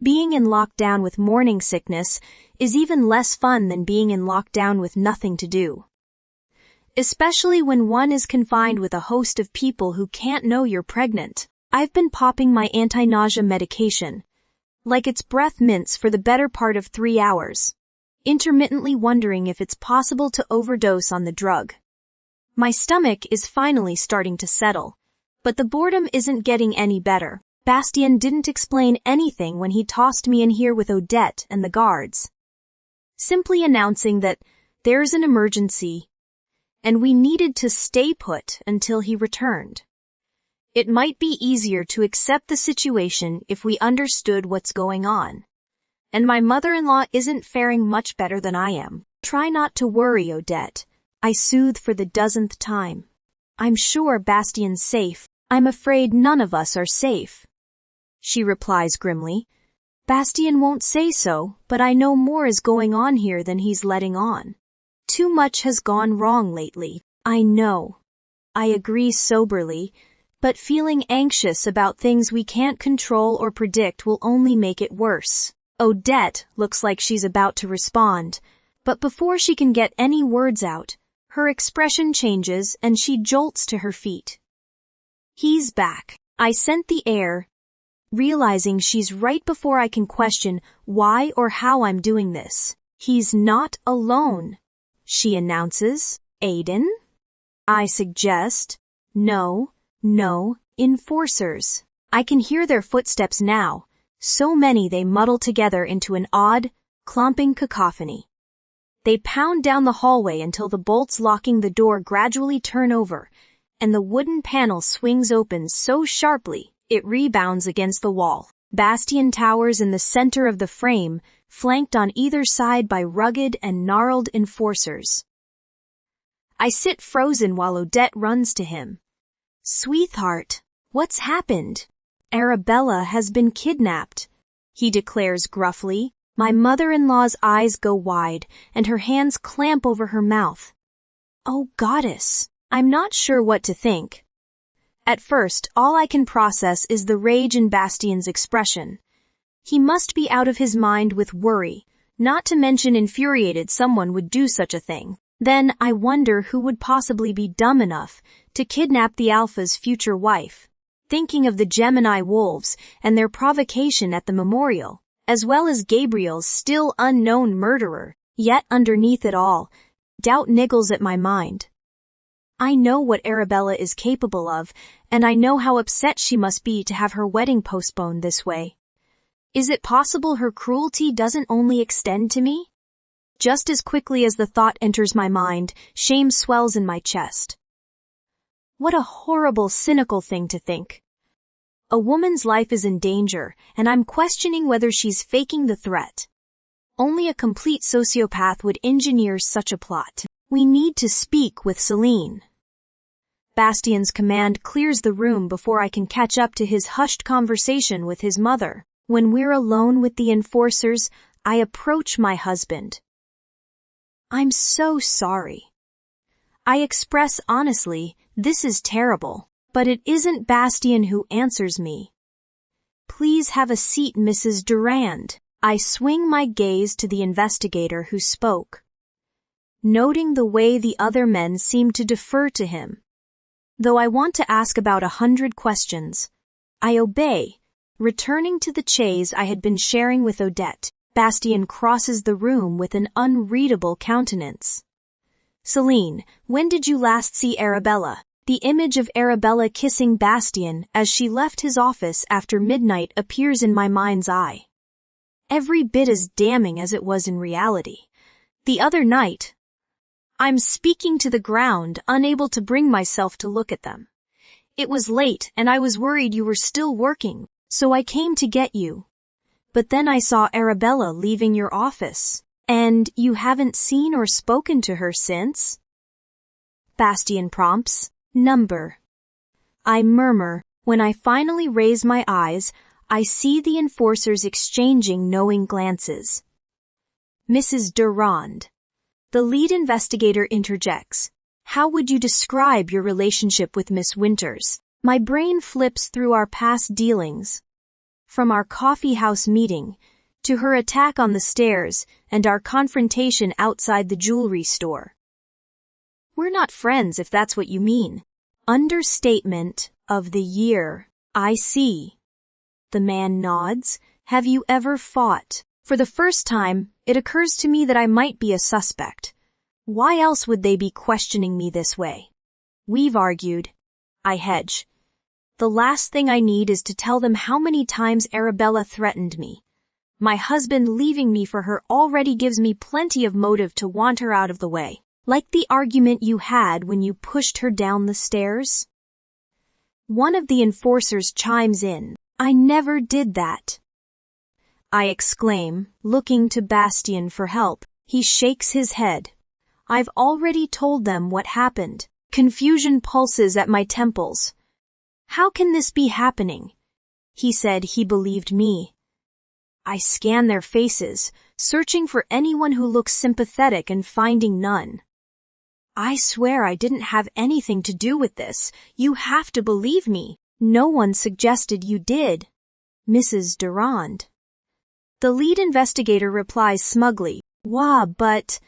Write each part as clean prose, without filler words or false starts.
Being in lockdown with morning sickness is even less fun than being in lockdown with nothing to do. Especially when one is confined with a host of people who can't know you're pregnant. I've been popping my anti-nausea medication, like it's breath mints, for the better part of 3 hours, intermittently wondering if it's possible to overdose on the drug. My stomach is finally starting to settle, but the boredom isn't getting any better. Bastien didn't explain anything when he tossed me in here with Odette and the guards, simply announcing that there's an emergency and we needed to stay put until he returned. It might be easier to accept the situation if we understood what's going on. And my mother-in-law isn't faring much better than I am. Try not to worry, Odette, I soothe for the dozenth time. I'm sure Bastien's safe. I'm afraid none of us are safe, she replies grimly. Bastien won't say so, but I know more is going on here than he's letting on. Too much has gone wrong lately. I know. I agree soberly, but feeling anxious about things we can't control or predict will only make it worse. Odette looks like she's about to respond, but before she can get any words out, her expression changes and she jolts to her feet. He's back. I scent the air, realizing she's right before I can question why or how I'm doing this. He's not alone, she announces. Aiden? I suggest. No, enforcers. I can hear their footsteps now, so many they muddle together into an odd, clomping cacophony. They pound down the hallway until the bolts locking the door gradually turn over, and the wooden panel swings open so sharply it rebounds against the wall. Bastien towers in the center of the frame, flanked on either side by rugged and gnarled enforcers. I sit frozen while Odette runs to him. Sweetheart, what's happened? Arabella has been kidnapped, he declares gruffly. My mother-in-law's eyes go wide, and her hands clamp over her mouth. Oh, goddess, I'm not sure what to think. At first, all I can process is the rage in Bastien's expression. He must be out of his mind with worry, not to mention infuriated someone would do such a thing. Then I wonder who would possibly be dumb enough to kidnap the Alpha's future wife, thinking of the Gemini wolves and their provocation at the memorial, as well as Gabriel's still unknown murderer. Yet underneath it all, doubt niggles at my mind. I know what Arabella is capable of, and I know how upset she must be to have her wedding postponed this way. Is it possible her cruelty doesn't only extend to me? Just as quickly as the thought enters my mind, shame swells in my chest. What a horrible, cynical thing to think. A woman's life is in danger, and I'm questioning whether she's faking the threat. Only a complete sociopath would engineer such a plot. We need to speak with Celine. Bastien's command clears the room before I can catch up to his hushed conversation with his mother. When we're alone with the enforcers, I approach my husband. I'm so sorry. I express honestly, this is terrible, but it isn't Bastien who answers me. Please have a seat, Mrs. Durand. I swing my gaze to the investigator who spoke, noting the way the other men seem to defer to him. Though I want to ask about 100 questions, I obey, returning to the chase I had been sharing with Odette. Bastien crosses the room with an unreadable countenance. Celine, when did you last see Arabella? The image of Arabella kissing Bastien as she left his office after midnight appears in my mind's eye. Every bit as damning as it was in reality. The other night, I'm speaking to the ground, unable to bring myself to look at them. It was late and I was worried you were still working, so I came to get you. But then I saw Arabella leaving your office, and you haven't seen or spoken to her since? Bastien prompts. Number. I murmur. When I finally raise my eyes, I see the enforcers exchanging knowing glances. Mrs. Durand. The lead investigator interjects. How would you describe your relationship with Miss Winters? My brain flips through our past dealings, From our coffee house meeting, to her attack on the stairs, and our confrontation outside the jewelry store. We're not friends if that's what you mean. Understatement of the year. I see. The man nods. Have you ever fought? For the first time, it occurs to me that I might be a suspect. Why else would they be questioning me this way? We've argued. I hedge. The last thing I need is to tell them how many times Arabella threatened me. My husband leaving me for her already gives me plenty of motive to want her out of the way. Like the argument you had when you pushed her down the stairs? One of the enforcers chimes in. I never did that. I exclaim, looking to Bastien for help. He shakes his head. I've already told them what happened. Confusion pulses at my temples. How can this be happening? He said he believed me. I scan their faces, searching for anyone who looks sympathetic and finding none. I swear I didn't have anything to do with this. You have to believe me. No one suggested you did. Mrs. Durand. The lead investigator replies smugly, Wah, but...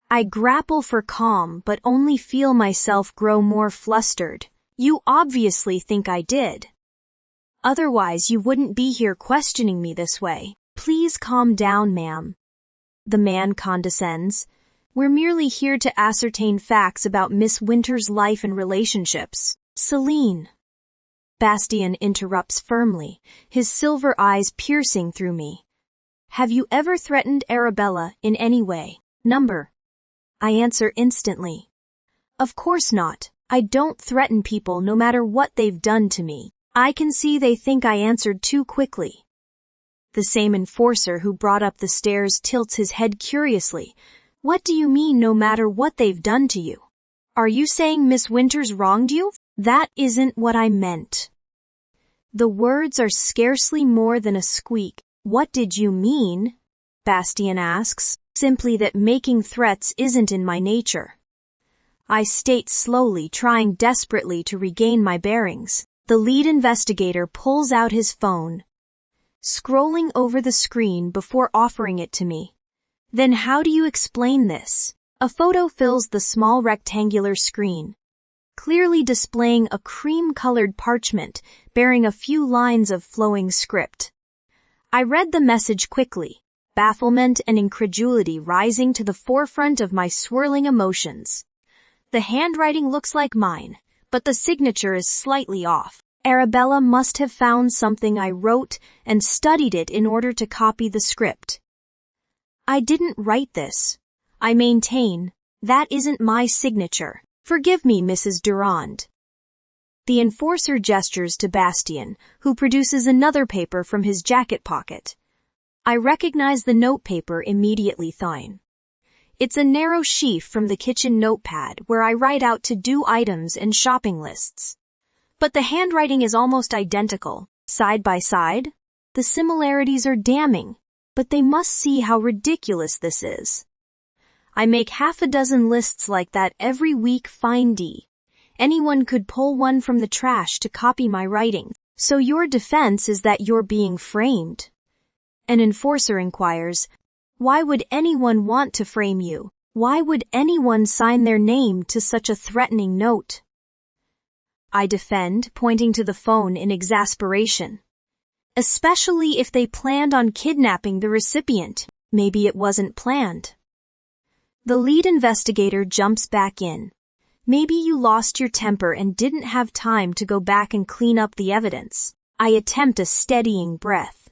I grapple for calm, but only feel myself grow more flustered. You obviously think I did. Otherwise you wouldn't be here questioning me this way. Please calm down, ma'am. The man condescends. We're merely here to ascertain facts about Miss Winter's life and relationships. Celine. Bastien interrupts firmly, his silver eyes piercing through me. Have you ever threatened Arabella in any way? Number. I answer instantly. Of course not. I don't threaten people no matter what they've done to me. I can see they think I answered too quickly. The same enforcer who brought up the stairs tilts his head curiously. What do you mean no matter what they've done to you? Are you saying Miss Winters wronged you? That isn't what I meant. The words are scarcely more than a squeak. What did you mean? Bastien asks. Simply that making threats isn't in my nature. I state slowly, trying desperately to regain my bearings. The lead investigator pulls out his phone, scrolling over the screen before offering it to me. Then how do you explain this? A photo fills the small rectangular screen, clearly displaying a cream-colored parchment bearing a few lines of flowing script. I read the message quickly, bafflement and incredulity rising to the forefront of my swirling emotions. The handwriting looks like mine, but the signature is slightly off. Arabella must have found something I wrote and studied it in order to copy the script. I didn't write this. I maintain, that isn't my signature. Forgive me, Mrs. Durand. The enforcer gestures to Bastien, who produces another paper from his jacket pocket. I recognize the notepaper immediately, thawing. It's a narrow sheaf from the kitchen notepad where I write out to-do items and shopping lists. But the handwriting is almost identical, side by side. The similarities are damning, but they must see how ridiculous this is. I make half a dozen lists like that every week, findy. Anyone could pull one from the trash to copy my writing. So your defense is that you're being framed? An enforcer inquires, why would anyone want to frame you? Why would anyone sign their name to such a threatening note? I defend, pointing to the phone in exasperation. Especially if they planned on kidnapping the recipient. Maybe it wasn't planned. The lead investigator jumps back in. Maybe you lost your temper and didn't have time to go back and clean up the evidence. I attempt a steadying breath.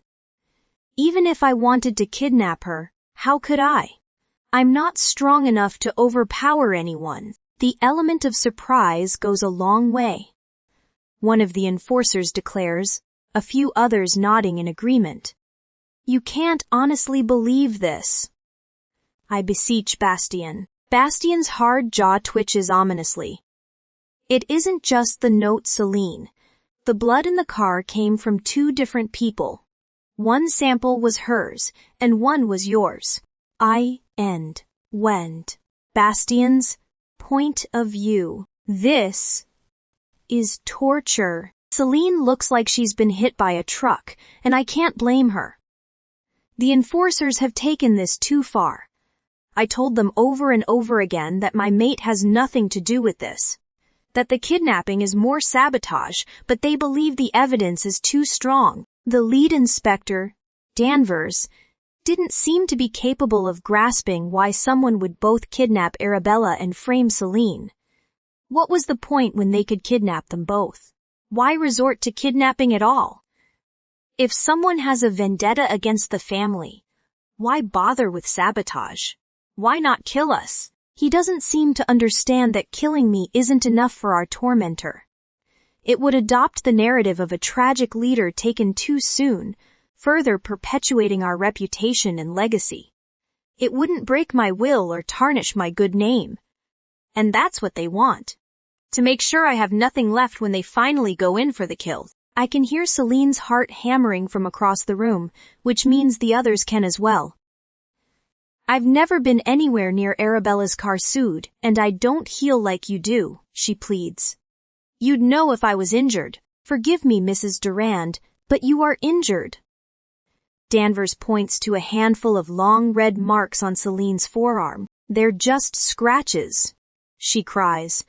Even if I wanted to kidnap her, how could I? I'm not strong enough to overpower anyone. The element of surprise goes a long way. One of the enforcers declares, a few others nodding in agreement. You can't honestly believe this. I beseech Bastien. Bastien's hard jaw twitches ominously. It isn't just the note, Celine. The blood in the car came from two different people. One sample was hers, and one was yours. Wend. Bastien's point of view. This is torture. Celine looks like she's been hit by a truck, and I can't blame her. The enforcers have taken this too far. I told them over and over again that my mate has nothing to do with this. That the kidnapping is more sabotage, but they believe the evidence is too strong. The lead inspector, Danvers, didn't seem to be capable of grasping why someone would both kidnap Arabella and frame Celine. What was the point when they could kidnap them both? Why resort to kidnapping at all? If someone has a vendetta against the family, why bother with sabotage? Why not kill us? He doesn't seem to understand that killing me isn't enough for our tormentor. It would adopt the narrative of a tragic leader taken too soon, further perpetuating our reputation and legacy. It wouldn't break my will or tarnish my good name. And that's what they want. To make sure I have nothing left when they finally go in for the kill. I can hear Celine's heart hammering from across the room, which means the others can as well. I've never been anywhere near Arabella's car sued, and I don't heal like you do, she pleads. You'd know if I was injured. Forgive me, Mrs. Durand, but you are injured. Danvers points to a handful of long red marks on Celine's forearm. They're just scratches. She cries.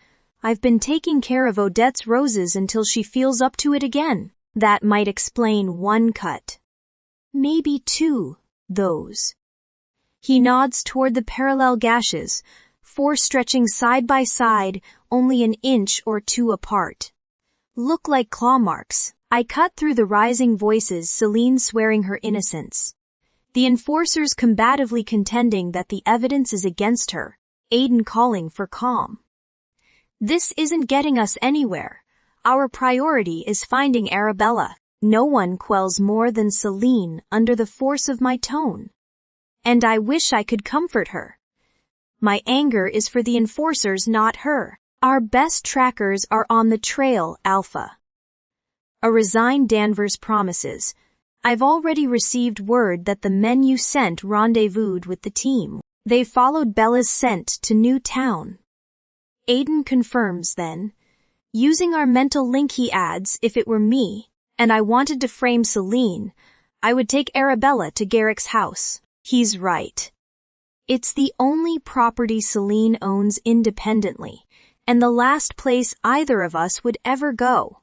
I've been taking care of Odette's roses until she feels up to it again. That might explain one cut. Maybe two, those. He nods toward the parallel gashes, 4 stretching side by side, only an inch or 2 apart. Look like claw marks. I cut through the rising voices, Celine swearing her innocence. The enforcers combatively contending that the evidence is against her, Aiden calling for calm. This isn't getting us anywhere. Our priority is finding Arabella. No one quells more than Celine under the force of my tone. And I wish I could comfort her. My anger is for the enforcers, not her. Our best trackers are on the trail, Alpha. A resigned Danvers promises. I've already received word that the men you sent rendezvoused with the team. They followed Bella's scent to New Town. Aiden confirms then. Using our mental link, he adds, if it were me, and I wanted to frame Celine, I would take Arabella to Garrick's house. He's right. It's the only property Celine owns independently, and the last place either of us would ever go.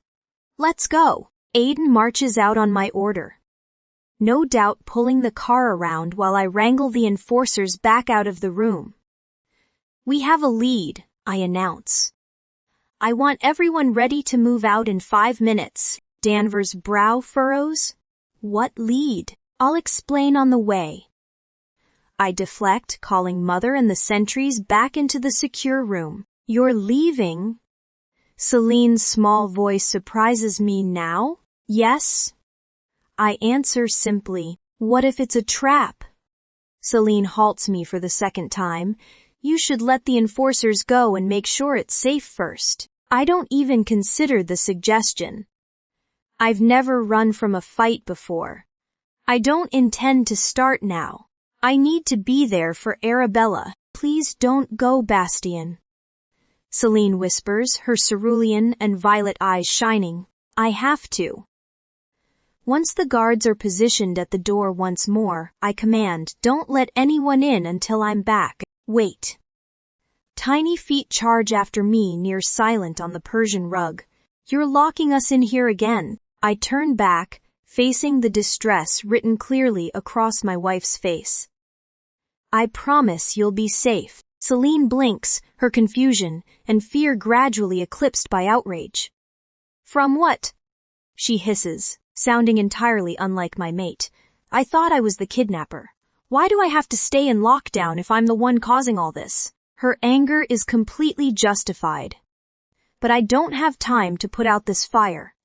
Let's go. Aiden marches out on my order. No doubt pulling the car around while I wrangle the enforcers back out of the room. We have a lead, I announce. I want everyone ready to move out in 5 minutes. Danvers' brow furrows. What lead? I'll explain on the way. I deflect, calling Mother and the sentries back into the secure room. You're leaving? Celine's small voice surprises me now. Yes? I answer simply, what if it's a trap? Celine halts me for the second time. You should let the enforcers go and make sure it's safe first. I don't even consider the suggestion. I've never run from a fight before. I don't intend to start now. I need to be there for Arabella. Please don't go, Bastien. Celine whispers, her cerulean and violet eyes shining. I have to. Once the guards are positioned at the door once more, I command, don't let anyone in until I'm back. Wait. Tiny feet charge after me, near silent on the Persian rug. You're locking us in here again. I turn back, facing the distress written clearly across my wife's face. I promise you'll be safe. Celine blinks, her confusion and fear gradually eclipsed by outrage. From what? She hisses, sounding entirely unlike my mate. I thought I was the kidnapper. Why do I have to stay in lockdown if I'm the one causing all this? Her anger is completely justified. But I don't have time to put out this fire.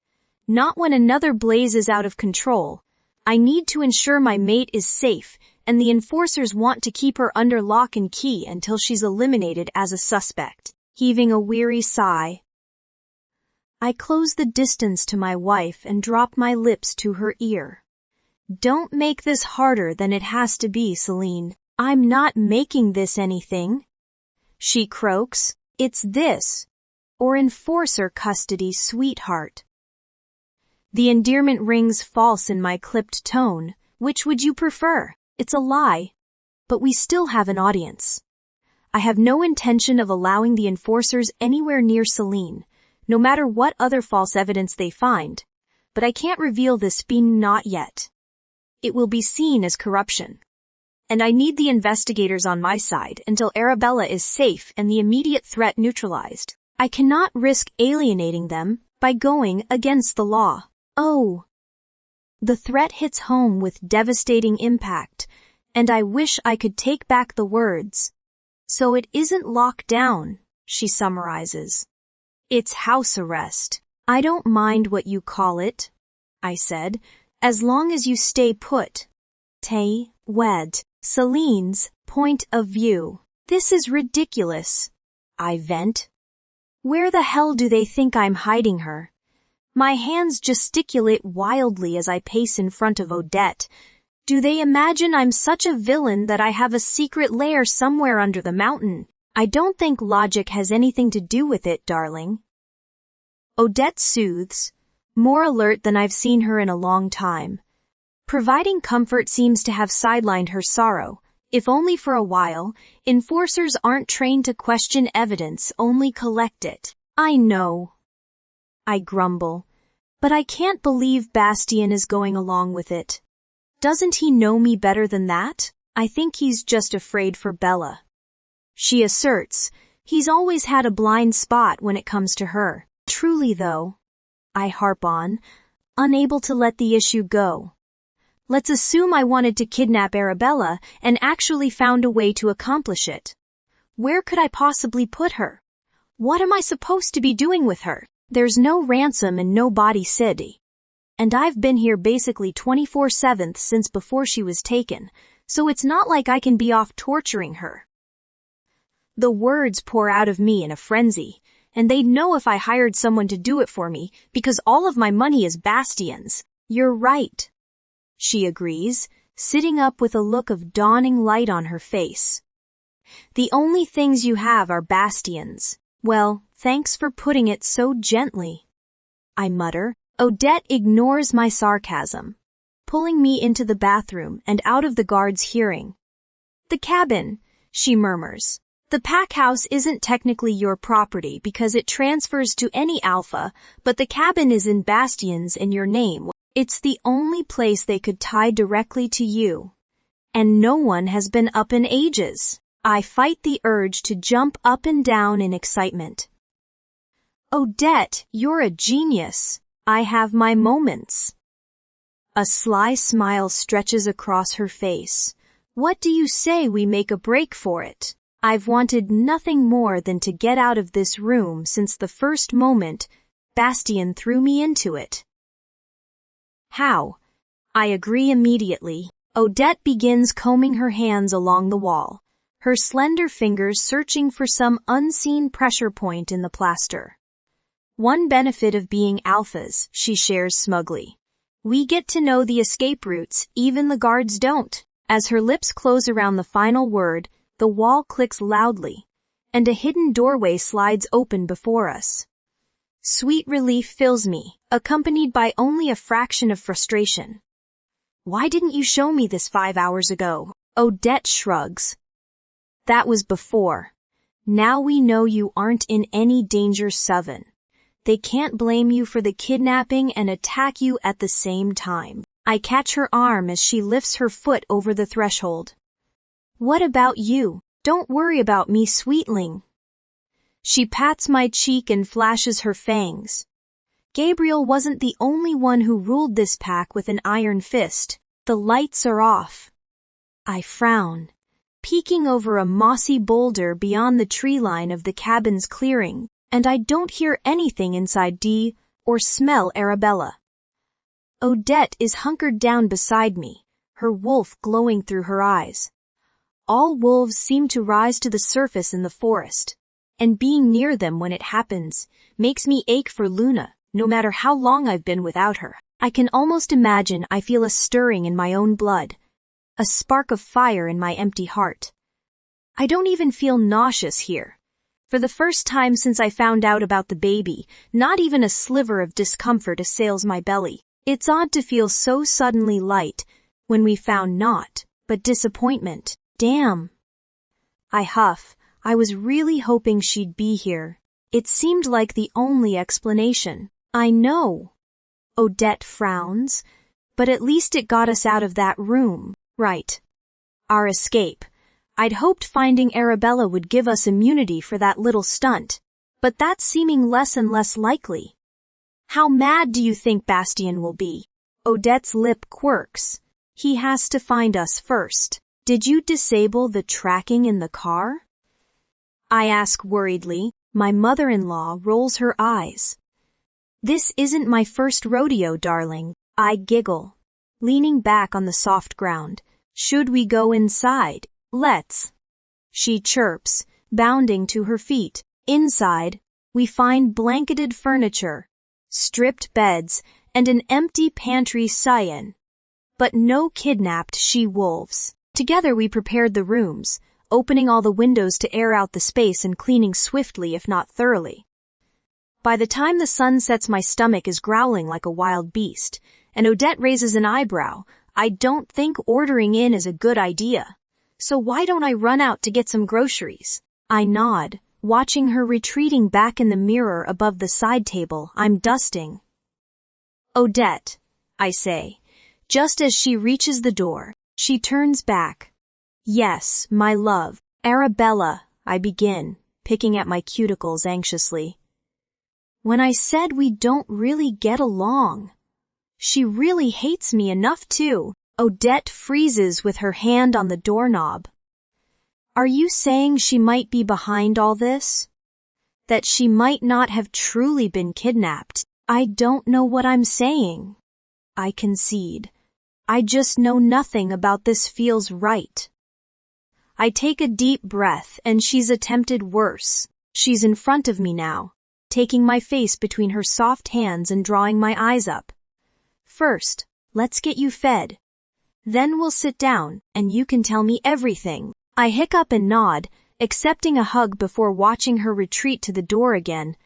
Not when another blazes out of control. I need to ensure my mate is safe, and the enforcers want to keep her under lock and key until she's eliminated as a suspect. Heaving a weary sigh, I close the distance to my wife and drop my lips to her ear. Don't make this harder than it has to be, Celine. I'm not making this anything. She croaks. It's this. Or enforcer custody, sweetheart. The endearment rings false in my clipped tone. Which would you prefer? It's a lie. But we still have an audience. I have no intention of allowing the enforcers anywhere near Celine, no matter what other false evidence they find, but I can't reveal this being not yet. It will be seen as corruption. And I need the investigators on my side until Arabella is safe and the immediate threat neutralized. I cannot risk alienating them by going against the law. Oh. The threat hits home with devastating impact, and I wish I could take back the words. So it isn't locked down, she summarizes. It's house arrest. I don't mind what you call it, I said, as long as you stay put. Wed. Celine's point of view. This is ridiculous, I vent. Where the hell do they think I'm hiding her? My hands gesticulate wildly as I pace in front of Odette. Do they imagine I'm such a villain that I have a secret lair somewhere under the mountain? I don't think logic has anything to do with it, darling. Odette soothes, more alert than I've seen her in a long time. Providing comfort seems to have sidelined her sorrow. If only for a while, enforcers aren't trained to question evidence, only collect it. I know. I grumble. But I can't believe Bastien is going along with it. Doesn't he know me better than that? I think he's just afraid for Bella. She asserts, he's always had a blind spot when it comes to her. Truly though, I harp on, unable to let the issue go. Let's assume I wanted to kidnap Arabella and actually found a way to accomplish it. Where could I possibly put her? What am I supposed to be doing with her? There's no ransom and no body city. And I've been here basically 24/7 since before she was taken, so it's not like I can be off torturing her. The words pour out of me in a frenzy, and they'd know if I hired someone to do it for me because all of my money is Bastien's. You're right. She agrees, sitting up with a look of dawning light on her face. The only things you have are Bastien's. Well, thanks for putting it so gently. I mutter. Odette ignores my sarcasm, pulling me into the bathroom and out of the guard's hearing. The cabin, she murmurs. The pack house isn't technically your property because it transfers to any alpha, but the cabin is in Bastien's in your name. It's the only place they could tie directly to you. And no one has been up in ages. I fight the urge to jump up and down in excitement. Odette, you're a genius. I have my moments. A sly smile stretches across her face. What do you say we make a break for it? I've wanted nothing more than to get out of this room since the first moment Bastien threw me into it. How? I agree immediately. Odette begins combing her hands along the wall, her slender fingers searching for some unseen pressure point in the plaster. One benefit of being alphas, she shares smugly. We get to know the escape routes, even the guards don't. As her lips close around the final word, the wall clicks loudly, and a hidden doorway slides open before us. Sweet relief fills me, accompanied by only a fraction of frustration. Why didn't you show me this 5 hours ago? Odette shrugs. That was before. Now we know you aren't in any danger, Seven. They can't blame you for the kidnapping and attack you at the same time. I catch her arm as she lifts her foot over the threshold. What about you? Don't worry about me, sweetling. She pats my cheek and flashes her fangs. Gabriel wasn't the only one who ruled this pack with an iron fist. The lights are off. I frown, peeking over a mossy boulder beyond the tree line of the cabin's clearing, and I don't hear anything inside D or smell Arabella. Odette is hunkered down beside me, her wolf glowing through her eyes. All wolves seem to rise to the surface in the forest, and being near them when it happens makes me ache for Luna, no matter how long I've been without her. I can almost imagine I feel a stirring in my own blood, a spark of fire in my empty heart. I don't even feel nauseous here. For the first time since I found out about the baby, not even a sliver of discomfort assails my belly. It's odd to feel so suddenly light when we found not, but disappointment. Damn. I huff. I was really hoping she'd be here. It seemed like the only explanation. I know. Odette frowns. But at least it got us out of that room. Right. Our escape. I'd hoped finding Arabella would give us immunity for that little stunt. But that's seeming less and less likely. How mad do you think Bastien will be? Odette's lip quirks. He has to find us first. Did you disable the tracking in the car? I ask worriedly. My mother-in-law rolls her eyes. This isn't my first rodeo, darling. I giggle, leaning back on the soft ground. Should we go inside? Let's. She chirps, bounding to her feet. Inside, we find blanketed furniture, stripped beds, and an empty pantry cyan. But no kidnapped she-wolves. Together we prepared the rooms, opening all the windows to air out the space and cleaning swiftly if not thoroughly. By the time the sun sets, my stomach is growling like a wild beast, and Odette raises an eyebrow. I don't think ordering in is a good idea. So why don't I run out to get some groceries? I nod, watching her retreating back in the mirror above the side table I'm dusting. Odette, I say. Just as she reaches the door, she turns back. Yes, my love. Arabella, I begin, picking at my cuticles anxiously. When I said we don't really get along. She really hates me enough to. Odette freezes with her hand on the doorknob. Are you saying she might be behind all this? That she might not have truly been kidnapped? I don't know what I'm saying. I concede. I just know nothing about this feels right. I take a deep breath and she's attempted worse. She's in front of me now, taking my face between her soft hands and drawing my eyes up. First, let's get you fed. Then we'll sit down and you can tell me everything. I hiccup and nod, accepting a hug before watching her retreat to the door again,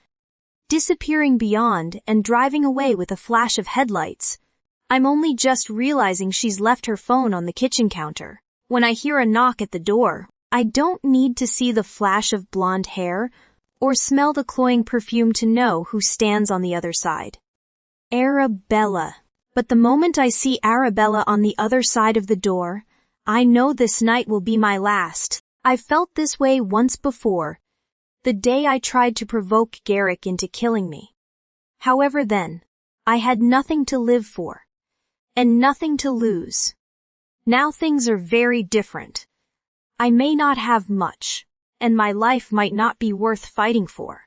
disappearing beyond and driving away with a flash of headlights. I'm only just realizing she's left her phone on the kitchen counter. When I hear a knock at the door, I don't need to see the flash of blonde hair or smell the cloying perfume to know who stands on the other side. Arabella. But the moment I see Arabella on the other side of the door, I know this night will be my last. I felt this way once before, the day I tried to provoke Garrick into killing me. However then, I had nothing to live for, and nothing to lose. Now things are very different. I may not have much, and my life might not be worth fighting for,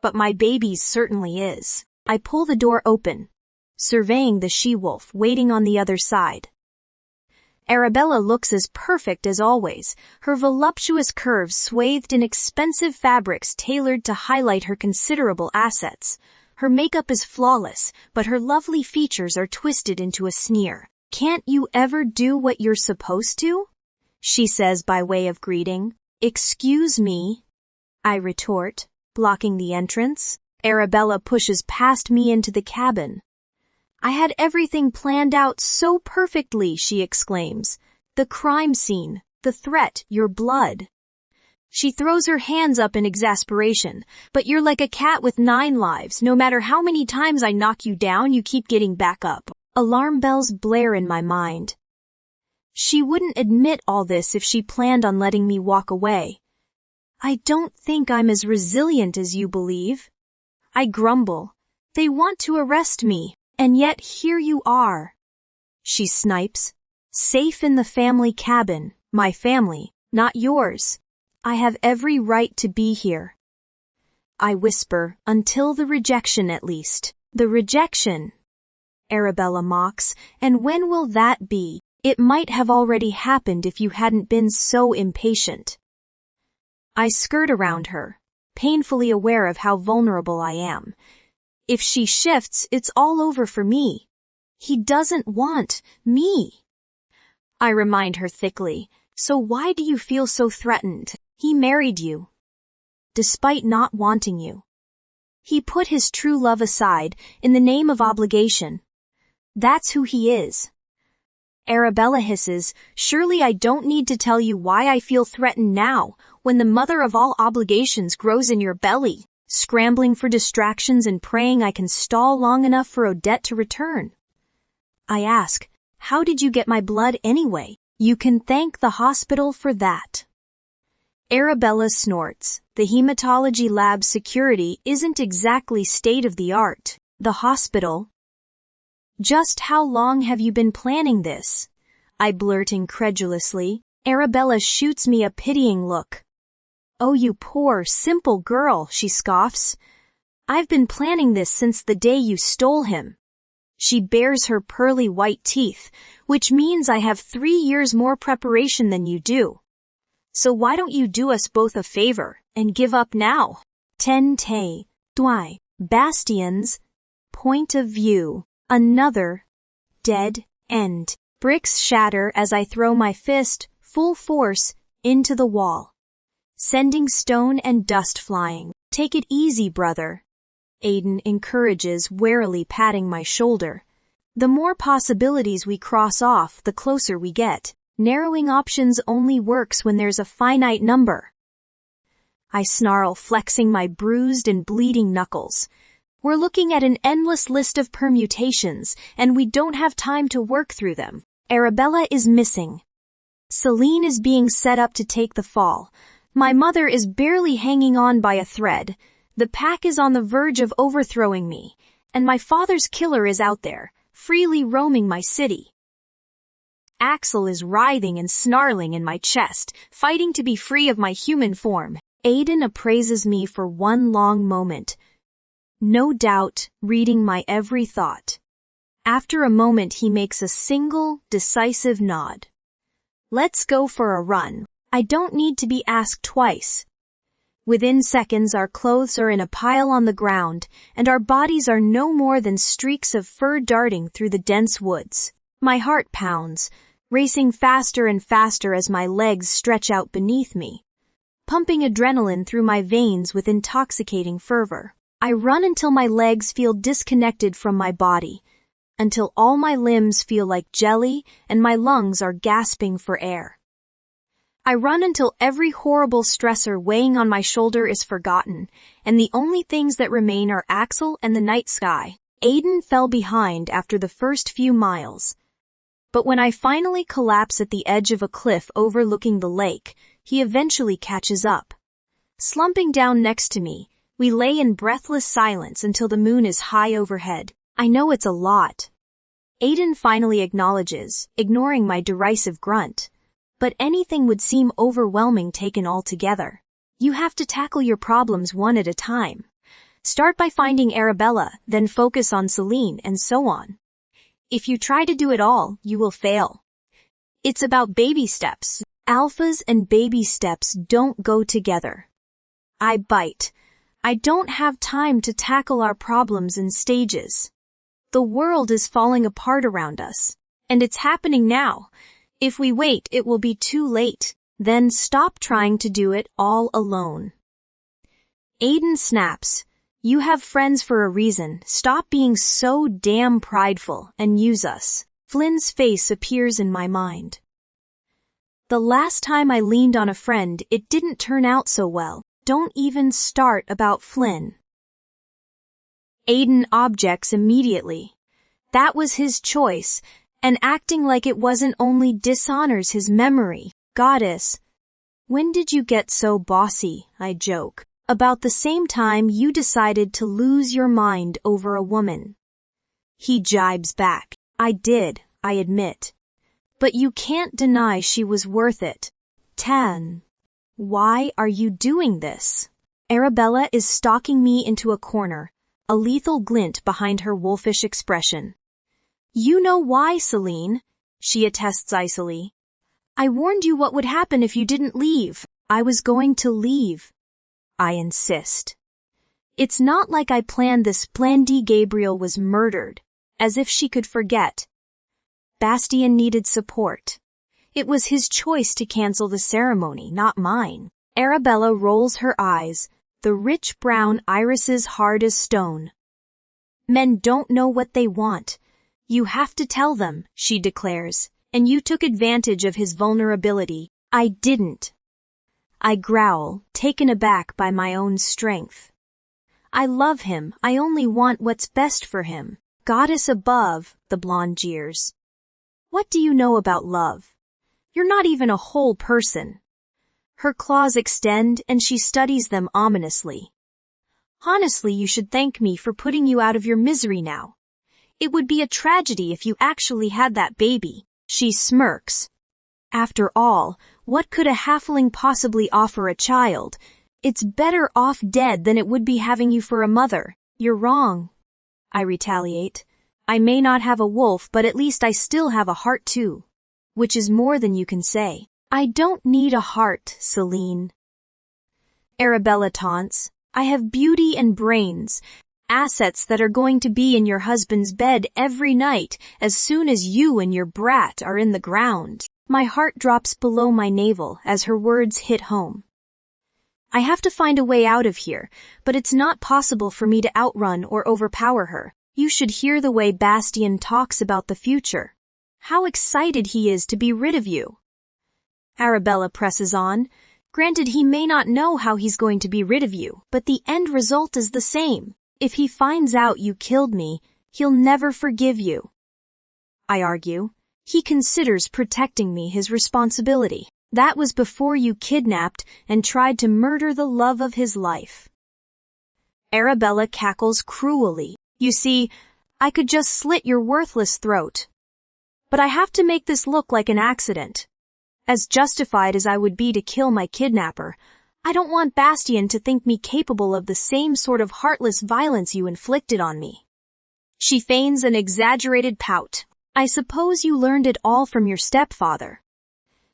but my baby's certainly is. I pull the door open, surveying the she-wolf waiting on the other side. Arabella looks as perfect as always, her voluptuous curves swathed in expensive fabrics tailored to highlight her considerable assets. Her makeup is flawless, but her lovely features are twisted into a sneer. Can't you ever do what you're supposed to? She says by way of greeting. Excuse me, I retort, blocking the entrance. Arabella pushes past me into the cabin. I had everything planned out so perfectly, she exclaims. The crime scene, the threat, your blood. She throws her hands up in exasperation. But you're like a cat with 9 lives. No matter how many times I knock you down, you keep getting back up. Alarm bells blare in my mind. She wouldn't admit all this if she planned on letting me walk away. I don't think I'm as resilient as you believe. I grumble. They want to arrest me. And yet here you are. She snipes. Safe in the family cabin. My family, not yours. I have every right to be here. I whisper, until the rejection at least. The rejection. Arabella mocks, and when will that be? It might have already happened if you hadn't been so impatient. I skirt around her, painfully aware of how vulnerable I am. If she shifts, it's all over for me. He doesn't want me. I remind her thickly, so why do you feel so threatened? He married you, despite not wanting you. He put his true love aside in the name of obligation. That's who he is. Arabella hisses, surely I don't need to tell you why I feel threatened now, when the mother of all obligations grows in your belly, scrambling for distractions and praying I can stall long enough for Odette to return. I ask, how did you get my blood anyway? You can thank the hospital for that. Arabella snorts, the hematology lab's security isn't exactly state-of-the-art. The hospital? Just how long have you been planning this? I blurt incredulously. Arabella shoots me a pitying look. Oh, you poor, simple girl, she scoffs. I've been planning this since the day you stole him. She bares her pearly white teeth, which means I have 3 years more preparation than you do. So why don't you do us both a favor and give up now? Tente, Dwy, Bastion's point of view. Another dead end. Bricks shatter as I throw my fist, full force, into the wall, sending stone and dust flying. Take it easy, brother. Aiden encourages, warily patting my shoulder. The more possibilities we cross off, the closer we get. Narrowing options only works when there's a finite number. I snarl, flexing my bruised and bleeding knuckles. We're looking at an endless list of permutations, and we don't have time to work through them. Arabella is missing. Celine is being set up to take the fall. My mother is barely hanging on by a thread. The pack is on the verge of overthrowing me, and my father's killer is out there, freely roaming my city. Axel is writhing and snarling in my chest, fighting to be free of my human form. Aiden appraises me for one long moment, no doubt reading my every thought. After a moment he makes a single, decisive nod. Let's go for a run. I don't need to be asked twice. Within seconds our clothes are in a pile on the ground, and our bodies are no more than streaks of fur darting through the dense woods. My heart pounds, racing faster and faster as my legs stretch out beneath me, pumping adrenaline through my veins with intoxicating fervor. I run until my legs feel disconnected from my body, until all my limbs feel like jelly and my lungs are gasping for air. I run until every horrible stressor weighing on my shoulder is forgotten, and the only things that remain are Axel and the night sky. Aiden fell behind after the first few miles, but when I finally collapse at the edge of a cliff overlooking the lake, he eventually catches up. Slumping down next to me, we lay in breathless silence until the moon is high overhead. I know it's a lot. Aiden finally acknowledges, ignoring my derisive grunt. But anything would seem overwhelming taken all together. You have to tackle your problems one at a time. Start by finding Arabella, then focus on Celine, and so on. If you try to do it all, you will fail. It's about baby steps. Alphas and baby steps don't go together. I bite. I don't have time to tackle our problems in stages. The world is falling apart around us, and it's happening now. If we wait, it will be too late. Then stop trying to do it all alone. Aiden snaps. You have friends for a reason. Stop being so damn prideful and use us. Flynn's face appears in my mind. The last time I leaned on a friend, it didn't turn out so well. Don't even start about Flynn. Aiden objects immediately. That was his choice, and acting like it wasn't only dishonors his memory. Goddess, when did you get so bossy? I joke. About the same time you decided to lose your mind over a woman. He jibes back. I did, I admit. But you can't deny she was worth it. 10. Why are you doing this? Arabella is stalking me into a corner, a lethal glint behind her wolfish expression. You know why, Celine, she attests icily. I warned you what would happen if you didn't leave. I was going to leave. I insist. It's not like I planned this. Blandy Gabriel was murdered, as if she could forget. Bastien needed support. It was his choice to cancel the ceremony, not mine. Arabella rolls her eyes, the rich brown irises hard as stone. Men don't know what they want. You have to tell them, she declares, and you took advantage of his vulnerability. I didn't. I growl, taken aback by my own strength. I love him, I only want what's best for him. Goddess above, the blonde jeers. What do you know about love? You're not even a whole person. Her claws extend and she studies them ominously. Honestly, you should thank me for putting you out of your misery now. It would be a tragedy if you actually had that baby. She smirks. After all, what could a halfling possibly offer a child? It's better off dead than it would be having you for a mother. You're wrong. I retaliate. I may not have a wolf, but at least I still have a heart too. Which is more than you can say. I don't need a heart, Celine. Arabella taunts. I have beauty and brains. Assets that are going to be in your husband's bed every night as soon as you and your brat are in the ground. My heart drops below my navel as her words hit home. I have to find a way out of here, but it's not possible for me to outrun or overpower her. You should hear the way Bastien talks about the future. How excited he is to be rid of you. Arabella presses on. Granted, he may not know how he's going to be rid of you, but the end result is the same. If he finds out you killed me, he'll never forgive you. I argue. He considers protecting me his responsibility. That was before you kidnapped and tried to murder the love of his life. Arabella cackles cruelly. You see, I could just slit your worthless throat. But I have to make this look like an accident. As justified as I would be to kill my kidnapper, I don't want Bastien to think me capable of the same sort of heartless violence you inflicted on me. She feigns an exaggerated pout. I suppose you learned it all from your stepfather.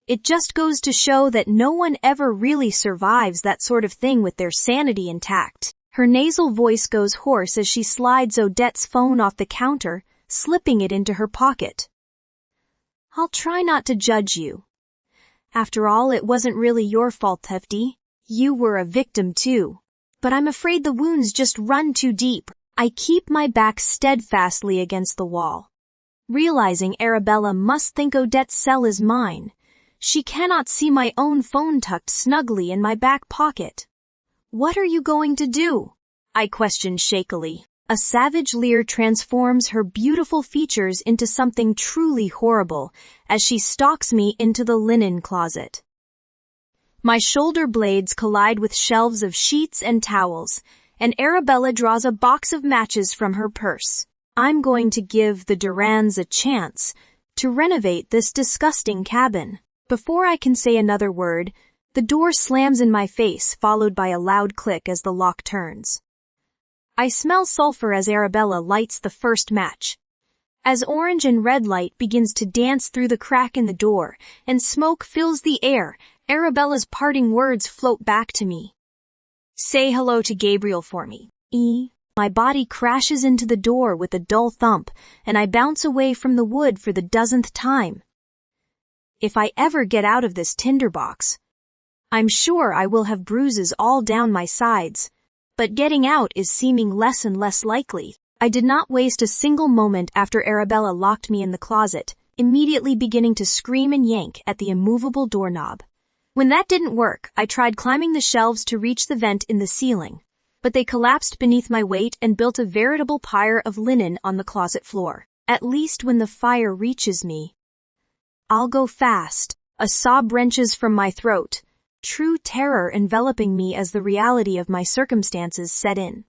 It just goes to show that no one ever really survives that sort of thing with their sanity intact. Her nasal voice goes hoarse as she slides Odette's phone off the counter, slipping it into her pocket. I'll try not to judge you. After all, it wasn't really your fault, Hefty. You were a victim too. But I'm afraid the wounds just run too deep. I keep my back steadfastly against the wall. Realizing Arabella must think Odette's cell is mine, she cannot see my own phone tucked snugly in my back pocket. What are you going to do? I question shakily. A savage leer transforms her beautiful features into something truly horrible as she stalks me into the linen closet. My shoulder blades collide with shelves of sheets and towels, and Arabella draws a box of matches from her purse. I'm going to give the Durans a chance to renovate this disgusting cabin. Before I can say another word, the door slams in my face, followed by a loud click as the lock turns. I smell sulfur as Arabella lights the first match. As orange and red light begins to dance through the crack in the door and smoke fills the air, Arabella's parting words float back to me. Say hello to Gabriel for me. My body crashes into the door with a dull thump, and I bounce away from the wood for the dozenth time. If I ever get out of this tinderbox, I'm sure I will have bruises all down my sides. But getting out is seeming less and less likely. I did not waste a single moment after Arabella locked me in the closet, immediately beginning to scream and yank at the immovable doorknob. When that didn't work, I tried climbing the shelves to reach the vent in the ceiling, but they collapsed beneath my weight and built a veritable pyre of linen on the closet floor. At least when the fire reaches me, I'll go fast. A sob wrenches from my throat. True terror enveloping me as the reality of my circumstances set in.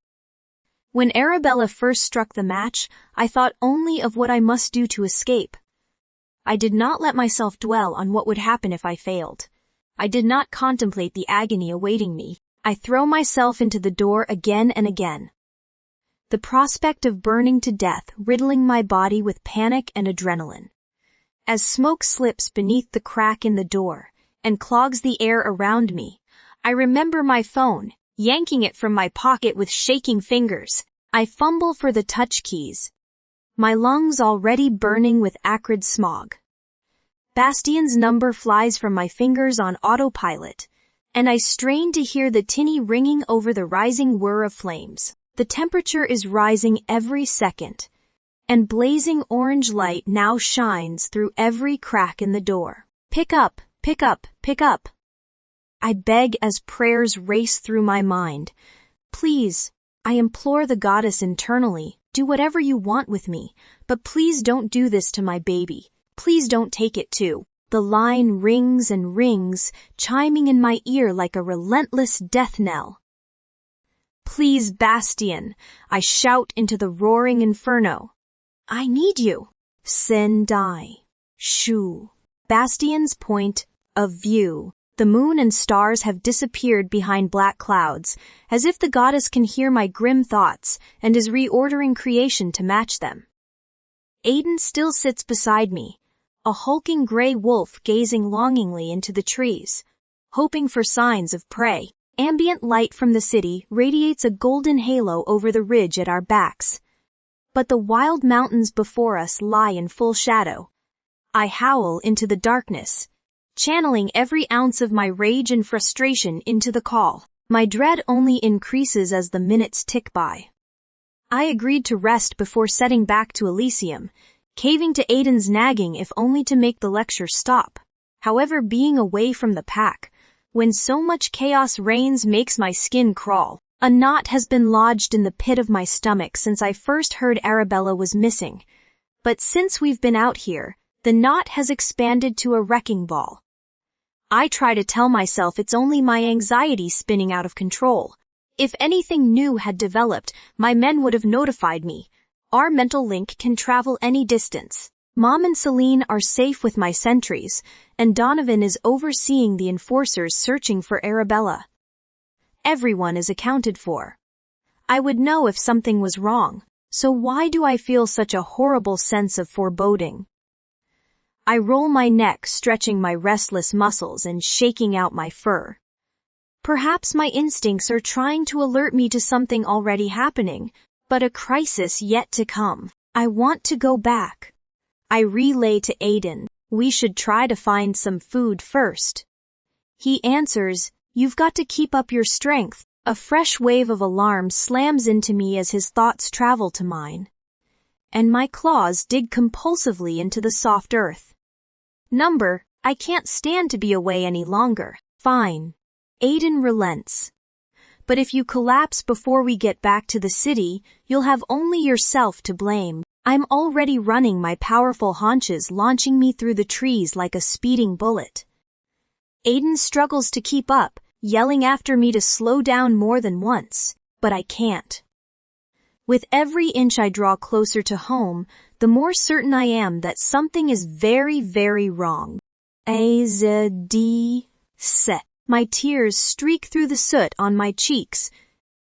When Arabella first struck the match, I thought only of what I must do to escape. I did not let myself dwell on what would happen if I failed. I did not contemplate the agony awaiting me. I throw myself into the door again and again. The prospect of burning to death riddling my body with panic and adrenaline. As smoke slips beneath the crack in the door and clogs the air around me, I remember my phone, yanking it from my pocket with shaking fingers. I fumble for the touch keys, my lungs already burning with acrid smog. Bastien's number flies from my fingers on autopilot, and I strain to hear the tinny ringing over the rising whir of flames. The temperature is rising every second, and blazing orange light now shines through every crack in the door. Pick up, pick up, pick up. I beg as prayers race through my mind. Please, I implore the goddess internally, do whatever you want with me, but please don't do this to my baby. Please don't take it too. The line rings and rings, chiming in my ear like a relentless death knell. Please, Bastian, I shout into the roaring inferno. I need you. Sendai. Shu. Bastian's point of view. The moon and stars have disappeared behind black clouds, as if the goddess can hear my grim thoughts and is reordering creation to match them. Aiden still sits beside me, a hulking gray wolf gazing longingly into the trees, hoping for signs of prey. Ambient light from the city radiates a golden halo over the ridge at our backs. But the wild mountains before us lie in full shadow. I howl into the darkness, channeling every ounce of my rage and frustration into the call. My dread only increases as the minutes tick by. I agreed to rest before setting back to Elysium, caving to Aiden's nagging if only to make the lecture stop. However, being away from the pack, when so much chaos reigns, makes my skin crawl. A knot has been lodged in the pit of my stomach since I first heard Arabella was missing. But since we've been out here, the knot has expanded to a wrecking ball. I try to tell myself it's only my anxiety spinning out of control. If anything new had developed, my men would have notified me. Our mental link can travel any distance. Mom and Celine are safe with my sentries, and Donovan is overseeing the enforcers searching for Arabella. Everyone is accounted for. I would know if something was wrong, so why do I feel such a horrible sense of foreboding? I roll my neck, stretching my restless muscles and shaking out my fur. Perhaps my instincts are trying to alert me to something already happening, but a crisis yet to come. I want to go back. I relay to Aiden, we should try to find some food first. He answers, you've got to keep up your strength. A fresh wave of alarm slams into me as his thoughts travel to mine, and my claws dig compulsively into the soft earth. I can't stand to be away any longer. Fine. Aiden relents. But if you collapse before we get back to the city, you'll have only yourself to blame. I'm already running, my powerful haunches launching me through the trees like a speeding bullet. Aiden struggles to keep up, yelling after me to slow down more than once, but I can't. With every inch I draw closer to home, the more certain I am that something is very, very wrong. My tears streak through the soot on my cheeks,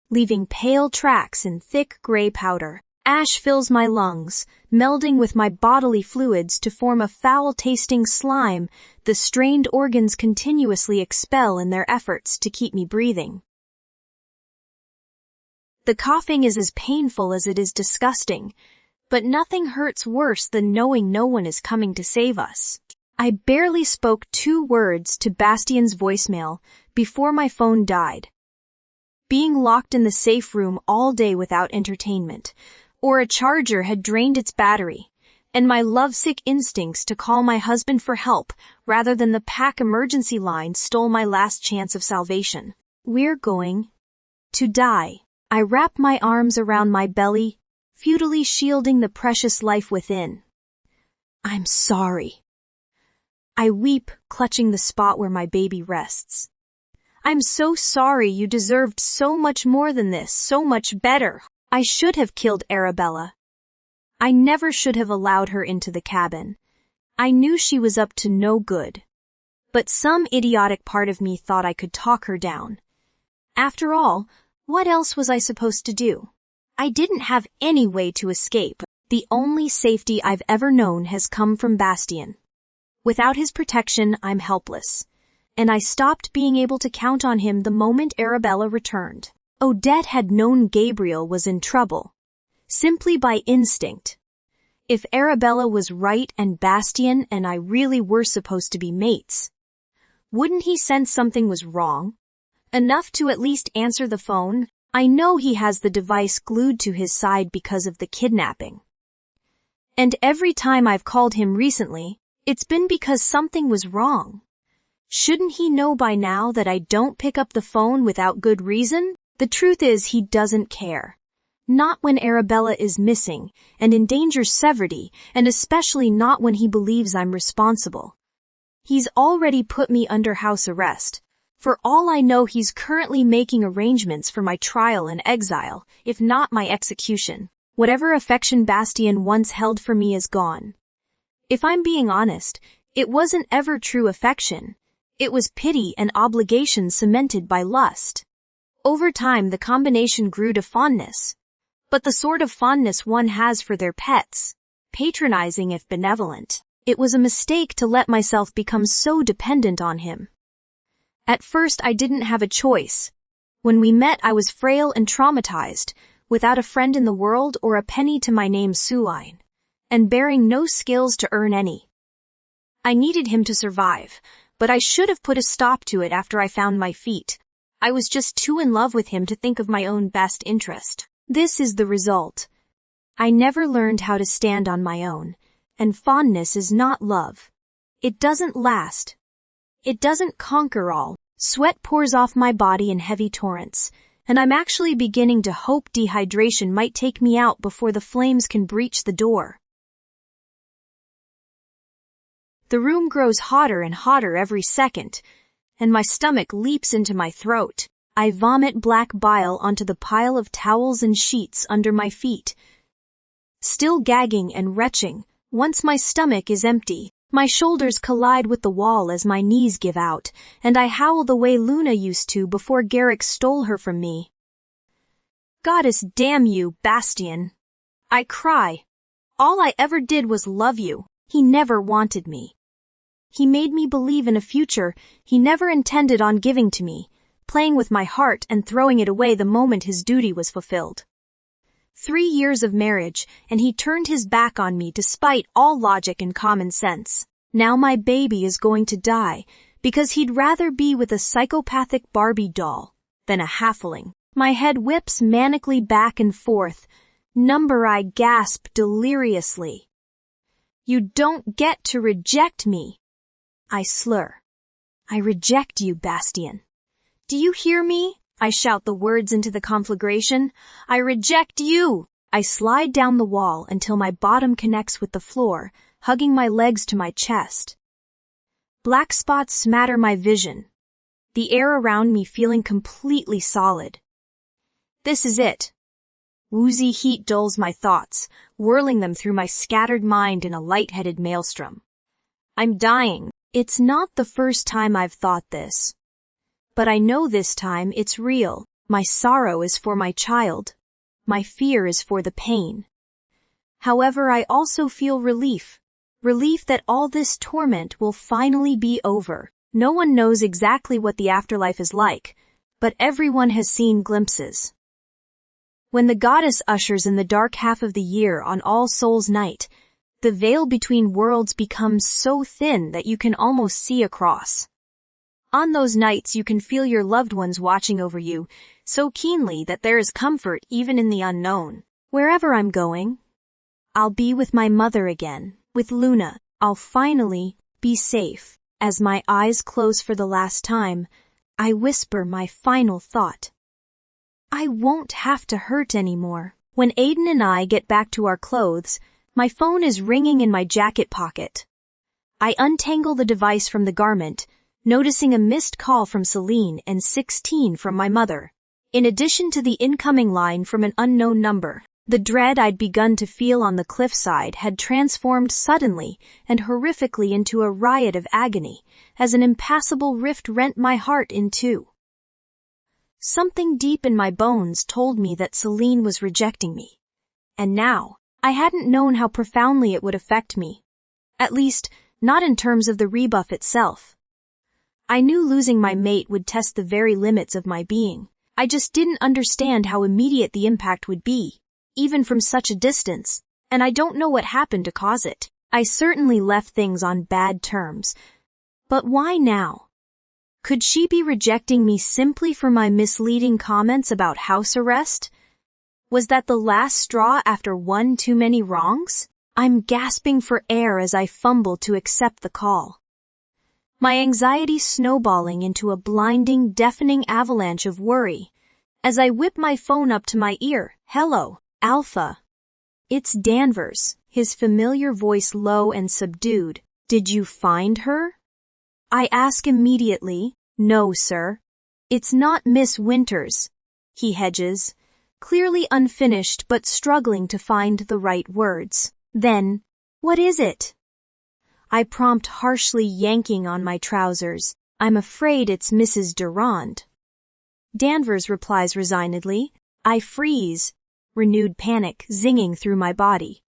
leaving pale tracks in thick gray powder. Ash fills my lungs, melding with my bodily fluids to form a foul-tasting slime the strained organs continuously expel in their efforts to keep me breathing. The coughing is as painful as it is disgusting, but nothing hurts worse than knowing no one is coming to save us. I barely spoke 2 words to Bastian's voicemail before my phone died. Being locked in the safe room all day without entertainment, or a charger had drained its battery, and my lovesick instincts to call my husband for help rather than the pack emergency line stole my last chance of salvation. We're going to die. I wrap my arms around my belly, futilely shielding the precious life within. I'm sorry. I weep, clutching the spot where my baby rests. I'm so sorry. You deserved so much more than this, so much better. I should have killed Arabella. I never should have allowed her into the cabin. I knew she was up to no good. But some idiotic part of me thought I could talk her down. After all, what else was I supposed to do? I didn't have any way to escape. The only safety I've ever known has come from Bastian. Without his protection, I'm helpless. And I stopped being able to count on him the moment Arabella returned. Odette had known Gabriel was in trouble, simply by instinct. If Arabella was right and Bastian and I really were supposed to be mates, wouldn't he sense something was wrong? Enough to at least answer the phone? I know he has the device glued to his side because of the kidnapping. And every time I've called him recently, it's been because something was wrong. Shouldn't he know by now that I don't pick up the phone without good reason? The truth is he doesn't care. Not when Arabella is missing and in danger severity, and especially not when he believes I'm responsible. He's already put me under house arrest. For all I know, he's currently making arrangements for my trial and exile, if not my execution. Whatever affection Bastien once held for me is gone. If I'm being honest, it wasn't ever true affection. It was pity and obligation cemented by lust. Over time, the combination grew to fondness. But the sort of fondness one has for their pets, patronizing if benevolent. It was a mistake to let myself become so dependent on him. At first, I didn't have a choice. When we met, I was frail and traumatized, without a friend in the world or a penny to my name Suline, and bearing no skills to earn any. I needed him to survive, but I should have put a stop to it after I found my feet. I was just too in love with him to think of my own best interest. This is the result. I never learned how to stand on my own, and fondness is not love. It doesn't last. It doesn't conquer all. Sweat pours off my body in heavy torrents, and I'm actually beginning to hope dehydration might take me out before the flames can breach the door. The room grows hotter and hotter every second, and my stomach leaps into my throat. I vomit black bile onto the pile of towels and sheets under my feet. Still gagging and retching, once my stomach is empty, my shoulders collide with the wall as my knees give out, and I howl the way Luna used to before Garrick stole her from me. Goddess damn you, Bastien. I cry. All I ever did was love you. He never wanted me. He made me believe in a future he never intended on giving to me, playing with my heart and throwing it away the moment his duty was fulfilled. 3 years of marriage, and he turned his back on me despite all logic and common sense. Now my baby is going to die because he'd rather be with a psychopathic Barbie doll than a halfling. My head whips manically back and forth. I gasp deliriously. You don't get to reject me. I slur. I reject you, Bastien. Do you hear me? I shout the words into the conflagration. I reject you! I slide down the wall until my bottom connects with the floor, hugging my legs to my chest. Black spots smatter my vision, the air around me feeling completely solid. This is it. Woozy heat dulls my thoughts, whirling them through my scattered mind in a light-headed maelstrom. I'm dying. It's not the first time I've thought this. But I know this time it's real. My sorrow is for my child. My fear is for the pain. However, I also feel relief. Relief that all this torment will finally be over. No one knows exactly what the afterlife is like, but everyone has seen glimpses. When the goddess ushers in the dark half of the year on All Souls' Night, the veil between worlds becomes so thin that you can almost see across. On those nights you can feel your loved ones watching over you so keenly that there is comfort even in the unknown. Wherever I'm going, I'll be with my mother again, with Luna. I'll finally be safe. As my eyes close for the last time, I whisper my final thought. I won't have to hurt anymore. When Aiden and I get back to our clothes, my phone is ringing in my jacket pocket. I untangle the device from the garment, noticing a missed call from Celine and 16 from my mother. In addition to the incoming line from an unknown number, the dread I'd begun to feel on the cliffside had transformed suddenly and horrifically into a riot of agony as an impassable rift rent my heart in two. Something deep in my bones told me that Celine was rejecting me. And now, I hadn't known how profoundly it would affect me. At least, not in terms of the rebuff itself. I knew losing my mate would test the very limits of my being. I just didn't understand how immediate the impact would be, even from such a distance, and I don't know what happened to cause it. I certainly left things on bad terms. But why now? Could she be rejecting me simply for my misleading comments about house arrest? Was that the last straw after one too many wrongs? I'm gasping for air as I fumble to accept the call. My anxiety snowballing into a blinding, deafening avalanche of worry as I whip my phone up to my ear. Hello, Alpha. It's Danvers, his familiar voice low and subdued. Did you find her? I ask immediately. No, sir. It's not Miss Winters. He hedges, clearly unfinished but struggling to find the right words. Then, what is it? I prompt, harshly yanking on my trousers. I'm afraid it's Mrs. Durand. Danvers replies resignedly. I freeze, renewed panic zinging through my body.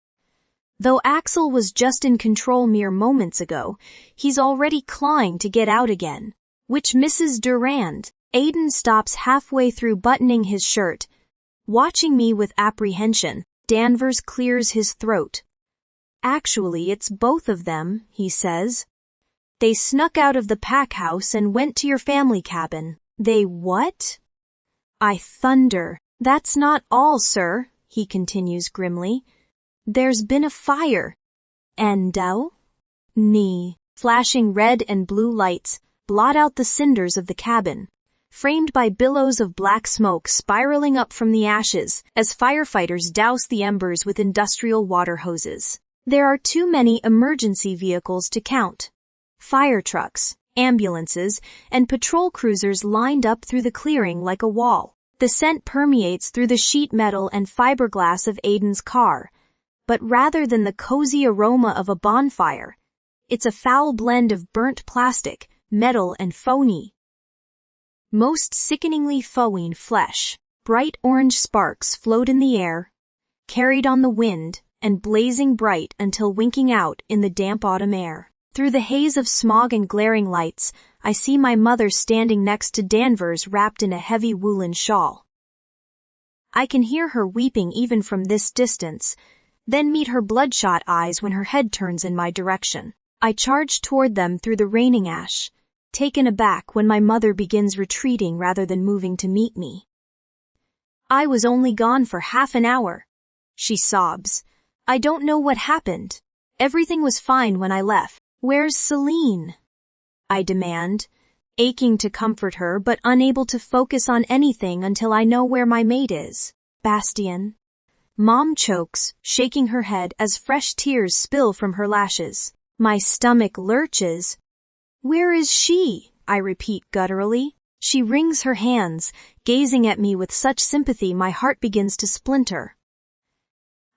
Though Axel was just in control mere moments ago, he's already clawing to get out again. Which Mrs. Durand? Aiden stops halfway through buttoning his shirt. Watching me with apprehension, Danvers clears his throat. Actually, it's both of them, he says. They snuck out of the pack house and went to your family cabin. They what? I thunder. That's not all, sir, he continues grimly. There's been a fire. And flashing red and blue lights blot out the cinders of the cabin, framed by billows of black smoke spiraling up from the ashes as firefighters douse the embers with industrial water hoses. There are too many emergency vehicles to count. Fire trucks, ambulances, and patrol cruisers lined up through the clearing like a wall. The scent permeates through the sheet metal and fiberglass of Aiden's car, but rather than the cozy aroma of a bonfire, it's a foul blend of burnt plastic, metal, and phony. Most sickeningly foine flesh. Bright orange sparks float in the air, carried on the wind, and blazing bright until winking out in the damp autumn air. Through the haze of smog and glaring lights, I see my mother standing next to Danvers wrapped in a heavy woolen shawl. I can hear her weeping even from this distance, then meet her bloodshot eyes when her head turns in my direction. I charge toward them through the raining ash, taken aback when my mother begins retreating rather than moving to meet me. I was only gone for half an hour, she sobs. I don't know what happened. Everything was fine when I left. Where's Celine? I demand, aching to comfort her but unable to focus on anything until I know where my mate is. Bastien. Mom chokes, shaking her head as fresh tears spill from her lashes. My stomach lurches. Where is she? I repeat gutturally. She wrings her hands, gazing at me with such sympathy my heart begins to splinter.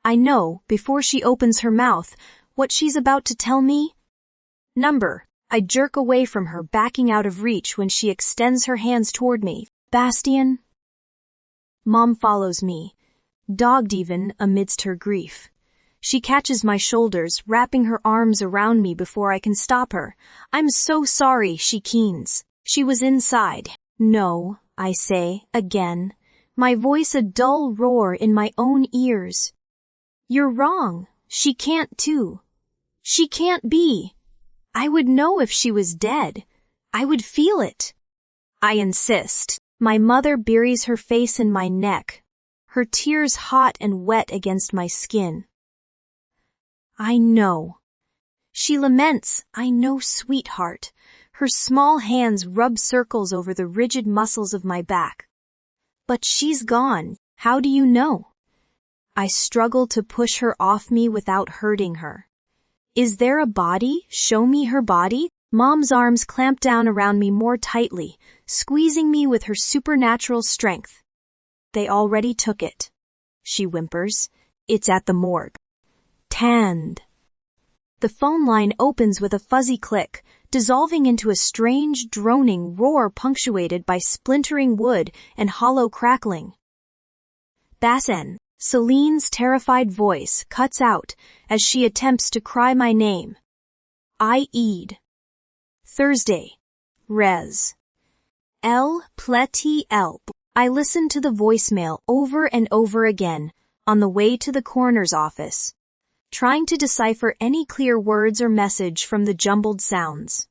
I know, before she opens her mouth, what she's about to tell me. Number. I jerk away from her, backing out of reach when she extends her hands toward me. Bastien. Mom follows me, dogged even amidst her grief. She catches my shoulders, wrapping her arms around me before I can stop her. I'm so sorry, she keens. She was inside. No, I say, again, my voice a dull roar in my own ears. You're wrong. She can't too. She can't be. I would know if she was dead. I would feel it. I insist. My mother buries her face in my neck, her tears hot and wet against my skin. I know. She laments, I know, sweetheart. Her small hands rub circles over the rigid muscles of my back. But she's gone. How do you know? I struggle to push her off me without hurting her. Is there a body? Show me her body. Mom's arms clamp down around me more tightly, squeezing me with her supernatural strength. They already took it, she whimpers. It's at the morgue. Tanned. The phone line opens with a fuzzy click, dissolving into a strange, droning roar punctuated by splintering wood and hollow crackling. Bassen. Celine's terrified voice cuts out as she attempts to cry my name. I-E'd. Thursday. Res. El Pleti Elp. I listen to the voicemail over and over again on the way to the coroner's office, trying to decipher any clear words or message from the jumbled sounds.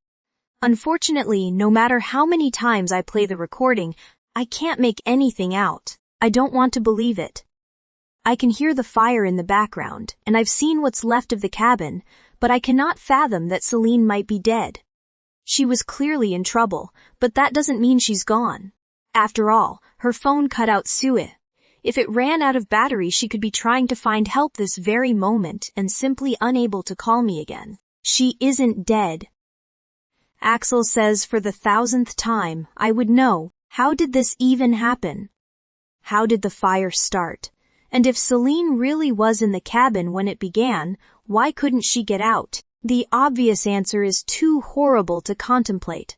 Unfortunately, no matter how many times I play the recording, I can't make anything out. I don't want to believe it. I can hear the fire in the background, and I've seen what's left of the cabin, but I cannot fathom that Celine might be dead. She was clearly in trouble, but that doesn't mean she's gone. After all, her phone cut out Sue. If it ran out of battery, she could be trying to find help this very moment and simply unable to call me again. She isn't dead. Axel says for the 1,000th time, I would know. How did this even happen? How did the fire start? And if Celine really was in the cabin when it began, why couldn't she get out? The obvious answer is too horrible to contemplate.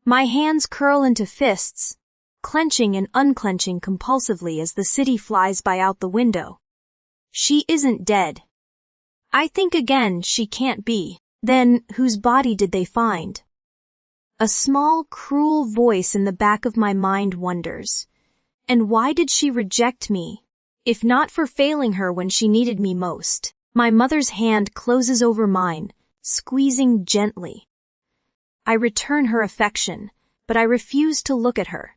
My hands curl into fists, clenching and unclenching compulsively as the city flies by out the window. She isn't dead. I think again she can't be. Then, whose body did they find? A small, cruel voice in the back of my mind wonders. And why did she reject me? If not for failing her when she needed me most. My mother's hand closes over mine, squeezing gently. I return her affection, but I refuse to look at her.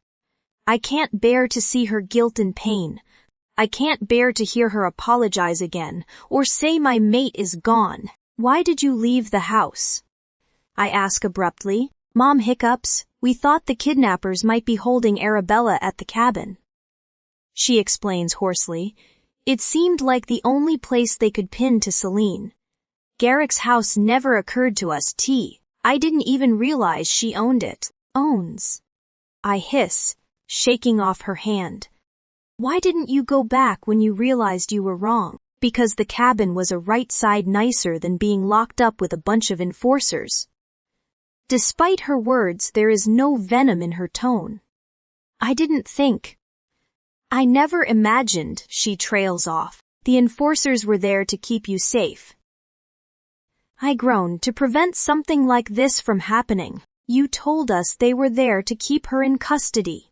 I can't bear to see her guilt and pain. I can't bear to hear her apologize again, or say my mate is gone. Why did you leave the house? I ask abruptly. Mom hiccups. We thought the kidnappers might be holding Arabella at the cabin. She explains hoarsely. It seemed like the only place they could pin to Celine. Garrick's house never occurred to us, I didn't even realize she owned it. Owns. I hiss, shaking off her hand. Why didn't you go back when you realized you were wrong? Because the cabin was a right side nicer than being locked up with a bunch of enforcers. Despite her words, there is no venom in her tone. I didn't think. I never imagined, she trails off. The enforcers were there to keep you safe. I groan, to prevent something like this from happening. You told us they were there to keep her in custody.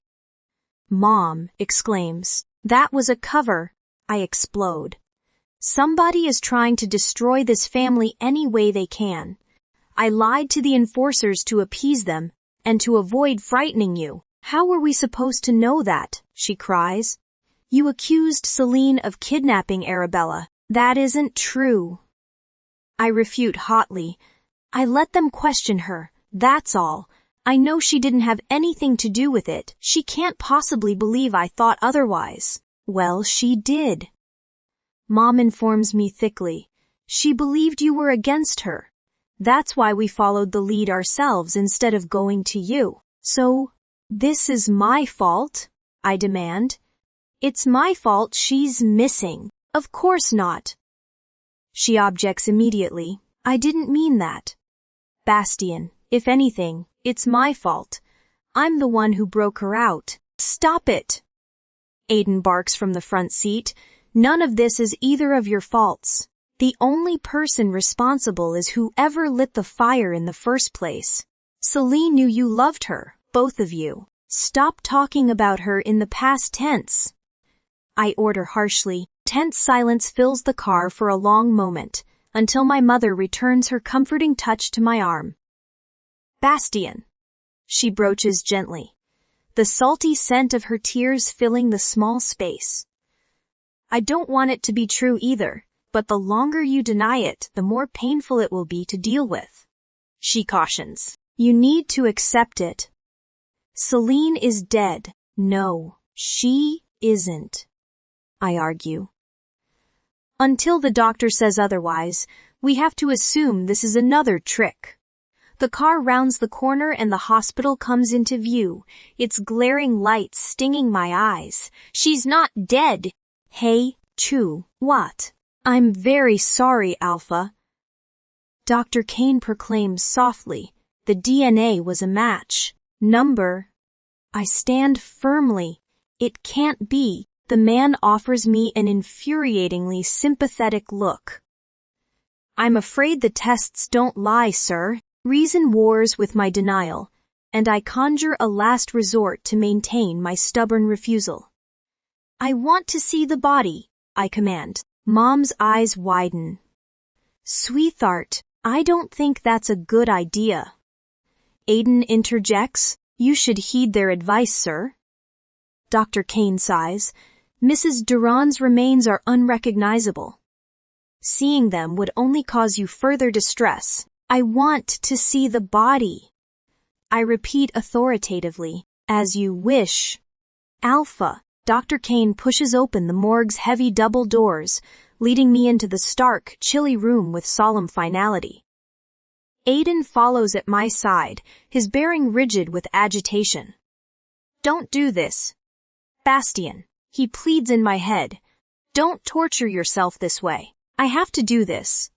Mom exclaims. That was a cover. I explode. Somebody is trying to destroy this family any way they can. I lied to the enforcers to appease them, and to avoid frightening you. How were we supposed to know that? She cries. You accused Celine of kidnapping Arabella. That isn't true. I refute hotly. I let them question her, that's all. I know she didn't have anything to do with it. She can't possibly believe I thought otherwise. Well, she did. Mom informs me thickly. She believed you were against her. That's why we followed the lead ourselves instead of going to you. So, this is my fault? I demand. It's my fault she's missing. Of course not. She objects immediately. I didn't mean that. Bastien, if anything, it's my fault. I'm the one who broke her out. Stop it! Aiden barks from the front seat. None of this is either of your faults. The only person responsible is whoever lit the fire in the first place. Celine knew you loved her, both of you. Stop talking about her in the past tense. I order harshly. Tense silence fills the car for a long moment, until my mother returns her comforting touch to my arm. Bastien. She broaches gently, the salty scent of her tears filling the small space. I don't want it to be true either, but the longer you deny it, the more painful it will be to deal with. She cautions. You need to accept it. Celine is dead. No, she isn't. I argue. Until the doctor says otherwise, we have to assume this is another trick. The car rounds the corner and the hospital comes into view, its glaring lights stinging my eyes. She's not dead. Hey, Chu. What? I'm very sorry, Alpha. Dr. Kane proclaims softly. The DNA was a match. Number. I stand firmly. It can't be. The man offers me an infuriatingly sympathetic look. I'm afraid the tests don't lie, sir. Reason wars with my denial, and I conjure a last resort to maintain my stubborn refusal. I want to see the body, I command. Mom's eyes widen. Sweetheart, I don't think that's a good idea. Aiden interjects. You should heed their advice, sir. Dr. Kane sighs. Mrs. Duran's remains are unrecognizable. Seeing them would only cause you further distress. I want to see the body. I repeat authoritatively, as you wish. Alpha. Dr. Kane pushes open the morgue's heavy double doors, leading me into the stark, chilly room with solemn finality. Aiden follows at my side, his bearing rigid with agitation. Don't do this. Bastian, he pleads in my head. Don't torture yourself this way. I have to do this.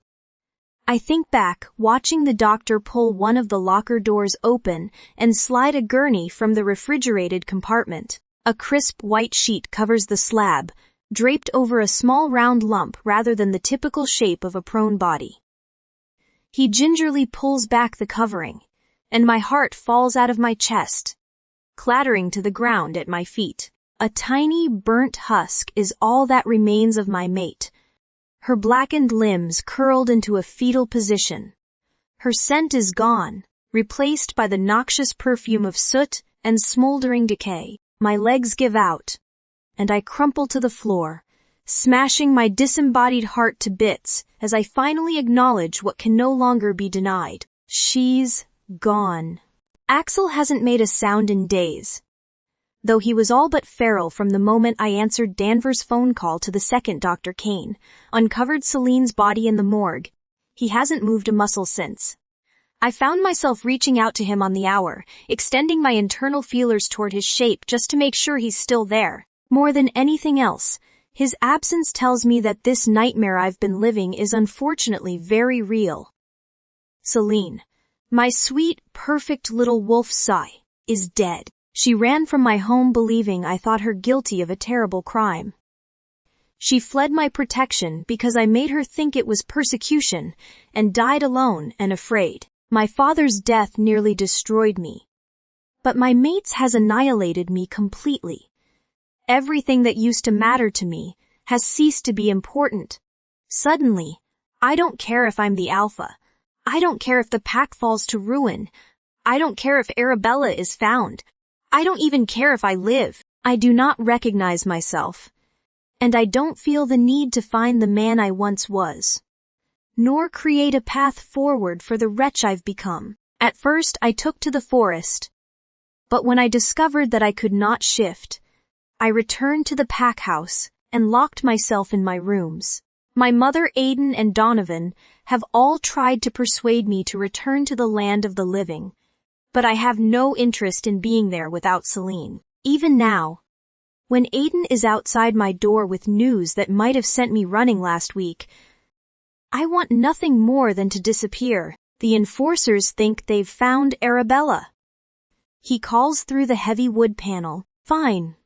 I think back, watching the doctor pull one of the locker doors open and slide a gurney from the refrigerated compartment. A crisp white sheet covers the slab, draped over a small round lump rather than the typical shape of a prone body. He gingerly pulls back the covering, and my heart falls out of my chest, clattering to the ground at my feet. A tiny, burnt husk is all that remains of my mate, her blackened limbs curled into a fetal position. Her scent is gone, replaced by the noxious perfume of soot and smoldering decay. My legs give out, and I crumple to the floor, smashing my disembodied heart to bits as I finally acknowledge what can no longer be denied. She's gone. Axel hasn't made a sound in days. Though he was all but feral from the moment I answered Danvers' phone call to the second Dr. Kane, uncovered Celine's body in the morgue, he hasn't moved a muscle since. I found myself reaching out to him on the hour, extending my internal feelers toward his shape just to make sure he's still there. More than anything else, his absence tells me that this nightmare I've been living is unfortunately very real. Celine, my sweet, perfect little wolf sigh, is dead. She ran from my home believing I thought her guilty of a terrible crime. She fled my protection because I made her think it was persecution, and died alone and afraid. My father's death nearly destroyed me. But my mate's has annihilated me completely. Everything that used to matter to me has ceased to be important. Suddenly, I don't care if I'm the alpha. I don't care if the pack falls to ruin. I don't care if Arabella is found. I don't even care if I live. I do not recognize myself. And I don't feel the need to find the man I once was, nor create a path forward for the wretch I've become. At first I took to the forest, but when I discovered that I could not shift, I returned to the pack house and locked myself in my rooms. My mother, Aiden, and Donovan have all tried to persuade me to return to the land of the living, but I have no interest in being there without Celine. Even now, when Aiden is outside my door with news that might have sent me running last week, I want nothing more than to disappear. The enforcers think they've found Arabella. He calls through the heavy wood panel. Fine.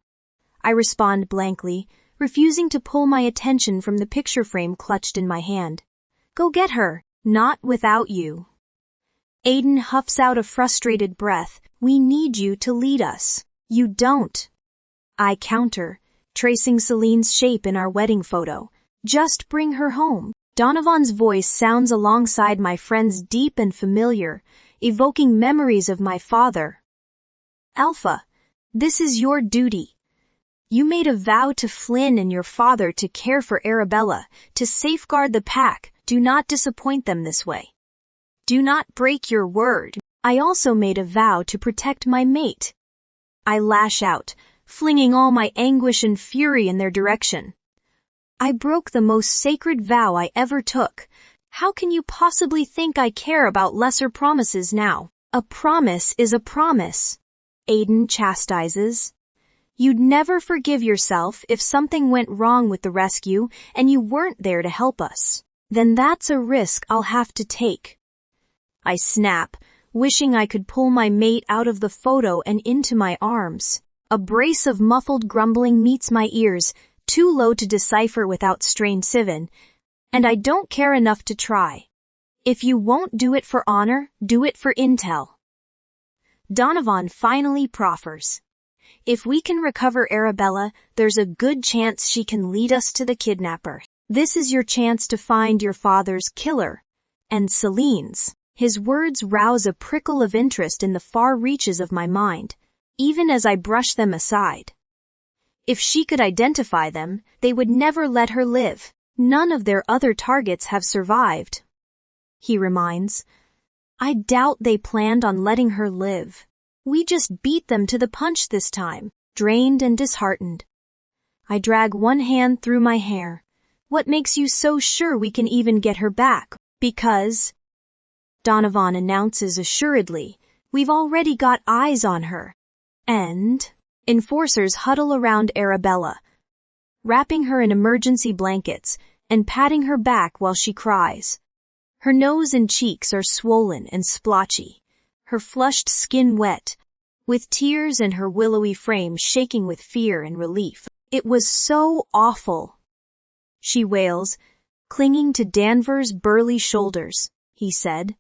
I respond blankly, refusing to pull my attention from the picture frame clutched in my hand. Go get her. Not without you. Aiden huffs out a frustrated breath. We need you to lead us. You don't. I counter, tracing Celine's shape in our wedding photo. Just bring her home. Donovan's voice sounds alongside my friend's deep and familiar, evoking memories of my father. Alpha, this is your duty. You made a vow to Flynn and your father to care for Arabella, to safeguard the pack. Do not disappoint them this way. Do not break your word. I also made a vow to protect my mate. I lash out, flinging all my anguish and fury in their direction. I broke the most sacred vow I ever took. How can you possibly think I care about lesser promises now? A promise is a promise, Aiden chastises. You'd never forgive yourself if something went wrong with the rescue and you weren't there to help us. Then that's a risk I'll have to take. I snap, wishing I could pull my mate out of the photo and into my arms. A brace of muffled grumbling meets my ears, too low to decipher without strained sievin, and I don't care enough to try. If you won't do it for honor, do it for intel. Donovan finally proffers. If we can recover Arabella, there's a good chance she can lead us to the kidnapper. This is your chance to find your father's killer, and Celine's. His words rouse a prickle of interest in the far reaches of my mind, even as I brush them aside. If she could identify them, they would never let her live. None of their other targets have survived. He reminds, I doubt they planned on letting her live. We just beat them to the punch this time, drained and disheartened. I drag one hand through my hair. What makes you so sure we can even get her back? Because, Donovan announces assuredly, we've already got eyes on her. And enforcers huddle around Arabella, wrapping her in emergency blankets and patting her back while she cries. Her nose and cheeks are swollen and splotchy, her flushed skin wet, with tears and her willowy frame shaking with fear and relief. It was so awful, she wails, clinging to Danvers' burly shoulders. He said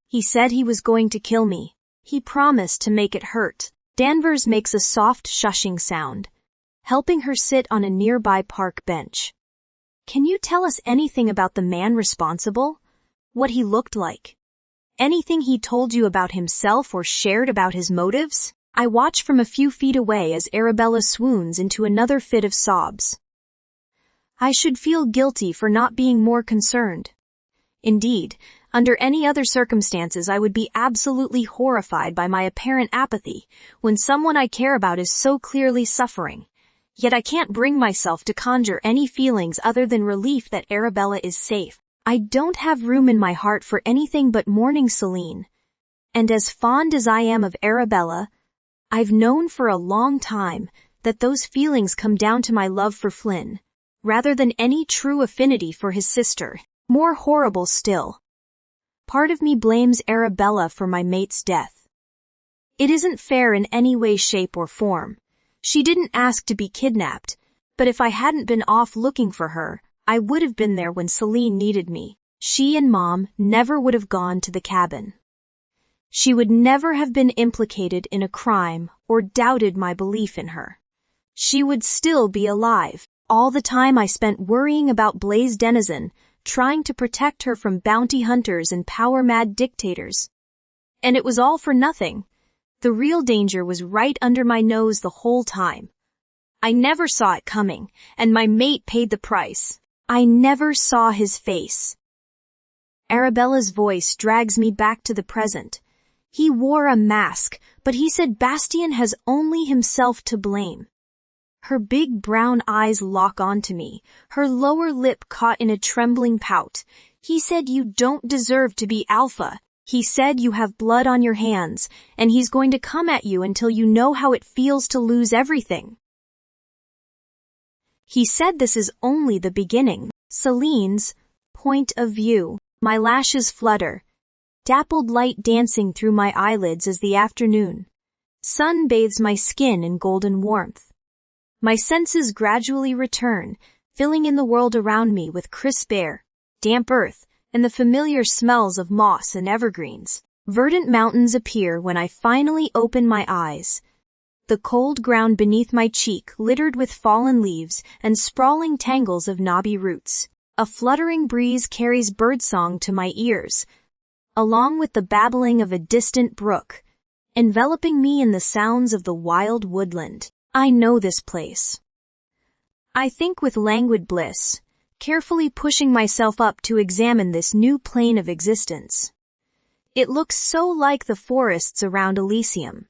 he was going to kill me. He promised to make it hurt. Danvers makes a soft shushing sound, helping her sit on a nearby park bench. Can you tell us anything about the man responsible? What he looked like? Anything he told you about himself or shared about his motives? I watch from a few feet away as Arabella swoons into another fit of sobs. I should feel guilty for not being more concerned. Indeed, under any other circumstances I would be absolutely horrified by my apparent apathy when someone I care about is so clearly suffering. Yet I can't bring myself to conjure any feelings other than relief that Arabella is safe. I don't have room in my heart for anything but mourning Celine. And as fond as I am of Arabella, I've known for a long time that those feelings come down to my love for Flynn, rather than any true affinity for his sister. More horrible still, part of me blames Arabella for my mate's death. It isn't fair in any way, shape, or form. She didn't ask to be kidnapped, but if I hadn't been off looking for her, I would have been there when Celine needed me. She and Mom never would have gone to the cabin. She would never have been implicated in a crime or doubted my belief in her. She would still be alive. All the time I spent worrying about Blaze Denizen, trying to protect her from bounty hunters and power-mad dictators. And it was all for nothing. The real danger was right under my nose the whole time. I never saw it coming, and my mate paid the price. I never saw his face. Arabella's voice drags me back to the present. He wore a mask, but he said Bastien has only himself to blame. Her big brown eyes lock onto me, her lower lip caught in a trembling pout. He said you don't deserve to be alpha. He said you have blood on your hands, and he's going to come at you until you know how it feels to lose everything. He said this is only the beginning. Celine's point of view. My lashes flutter, dappled light dancing through my eyelids as the afternoon sun bathes my skin in golden warmth. My senses gradually return, filling in the world around me with crisp air, damp earth, and the familiar smells of moss and evergreens. Verdant mountains appear when I finally open my eyes. The cold ground beneath my cheek littered with fallen leaves and sprawling tangles of knobby roots. A fluttering breeze carries birdsong to my ears, along with the babbling of a distant brook, enveloping me in the sounds of the wild woodland. I know this place. I think with languid bliss, carefully pushing myself up to examine this new plane of existence. It looks so like the forests around Elysium.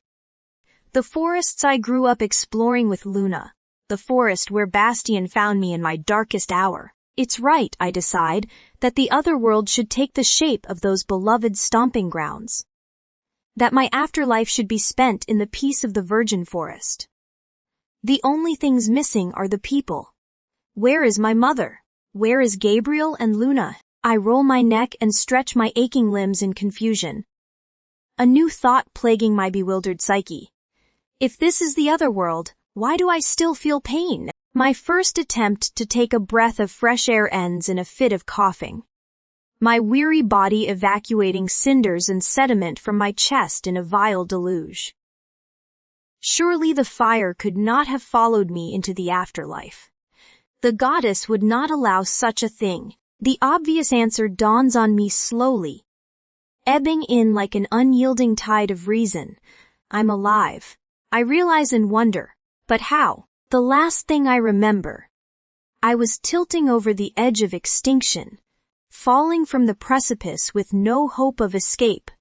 The forests I grew up exploring with Luna, the forest where Bastien found me in my darkest hour. It's right, I decide, that the other world should take the shape of those beloved stomping grounds. That my afterlife should be spent in the peace of the virgin forest. The only things missing are the people. Where is my mother? Where is Gabriel and Luna? I roll my neck and stretch my aching limbs in confusion. A new thought plaguing my bewildered psyche. If this is the other world, why do I still feel pain? My first attempt to take a breath of fresh air ends in a fit of coughing. My weary body evacuating cinders and sediment from my chest in a vile deluge. Surely the fire could not have followed me into the afterlife. The goddess would not allow such a thing. The obvious answer dawns on me slowly, ebbing in like an unyielding tide of reason. I'm alive. I realize and wonder. But how? The last thing I remember, I was tilting over the edge of extinction, falling from the precipice with no hope of escape.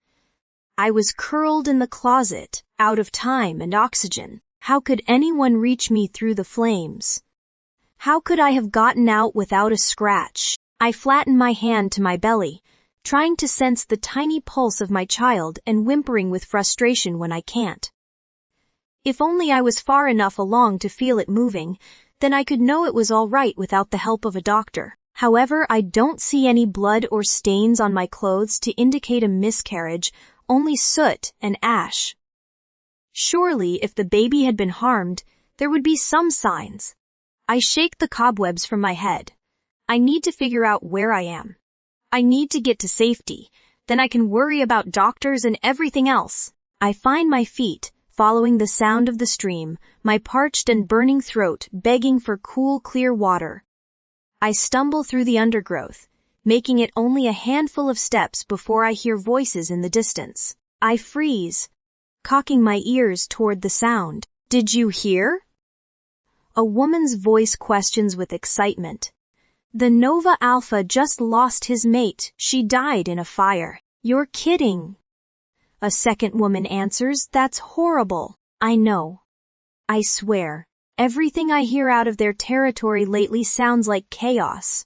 I was curled in the closet, out of time and oxygen. How could anyone reach me through the flames? How could I have gotten out without a scratch? I flattened my hand to my belly, trying to sense the tiny pulse of my child and whimpering with frustration when I can't. If only I was far enough along to feel it moving, then I could know it was all right without the help of a doctor. However, I don't see any blood or stains on my clothes to indicate a miscarriage, only soot and ash. Surely, if the baby had been harmed, there would be some signs. I shake the cobwebs from my head. I need to figure out where I am. I need to get to safety. Then I can worry about doctors and everything else. I find my feet, following the sound of the stream, my parched and burning throat begging for cool, clear water. I stumble through the undergrowth, making it only a handful of steps before I hear voices in the distance. I freeze, cocking my ears toward the sound. Did you hear? A woman's voice questions with excitement. The Nova Alpha just lost his mate. She died in a fire. You're kidding. A second woman answers, that's horrible. I know. I swear, everything I hear out of their territory lately sounds like chaos.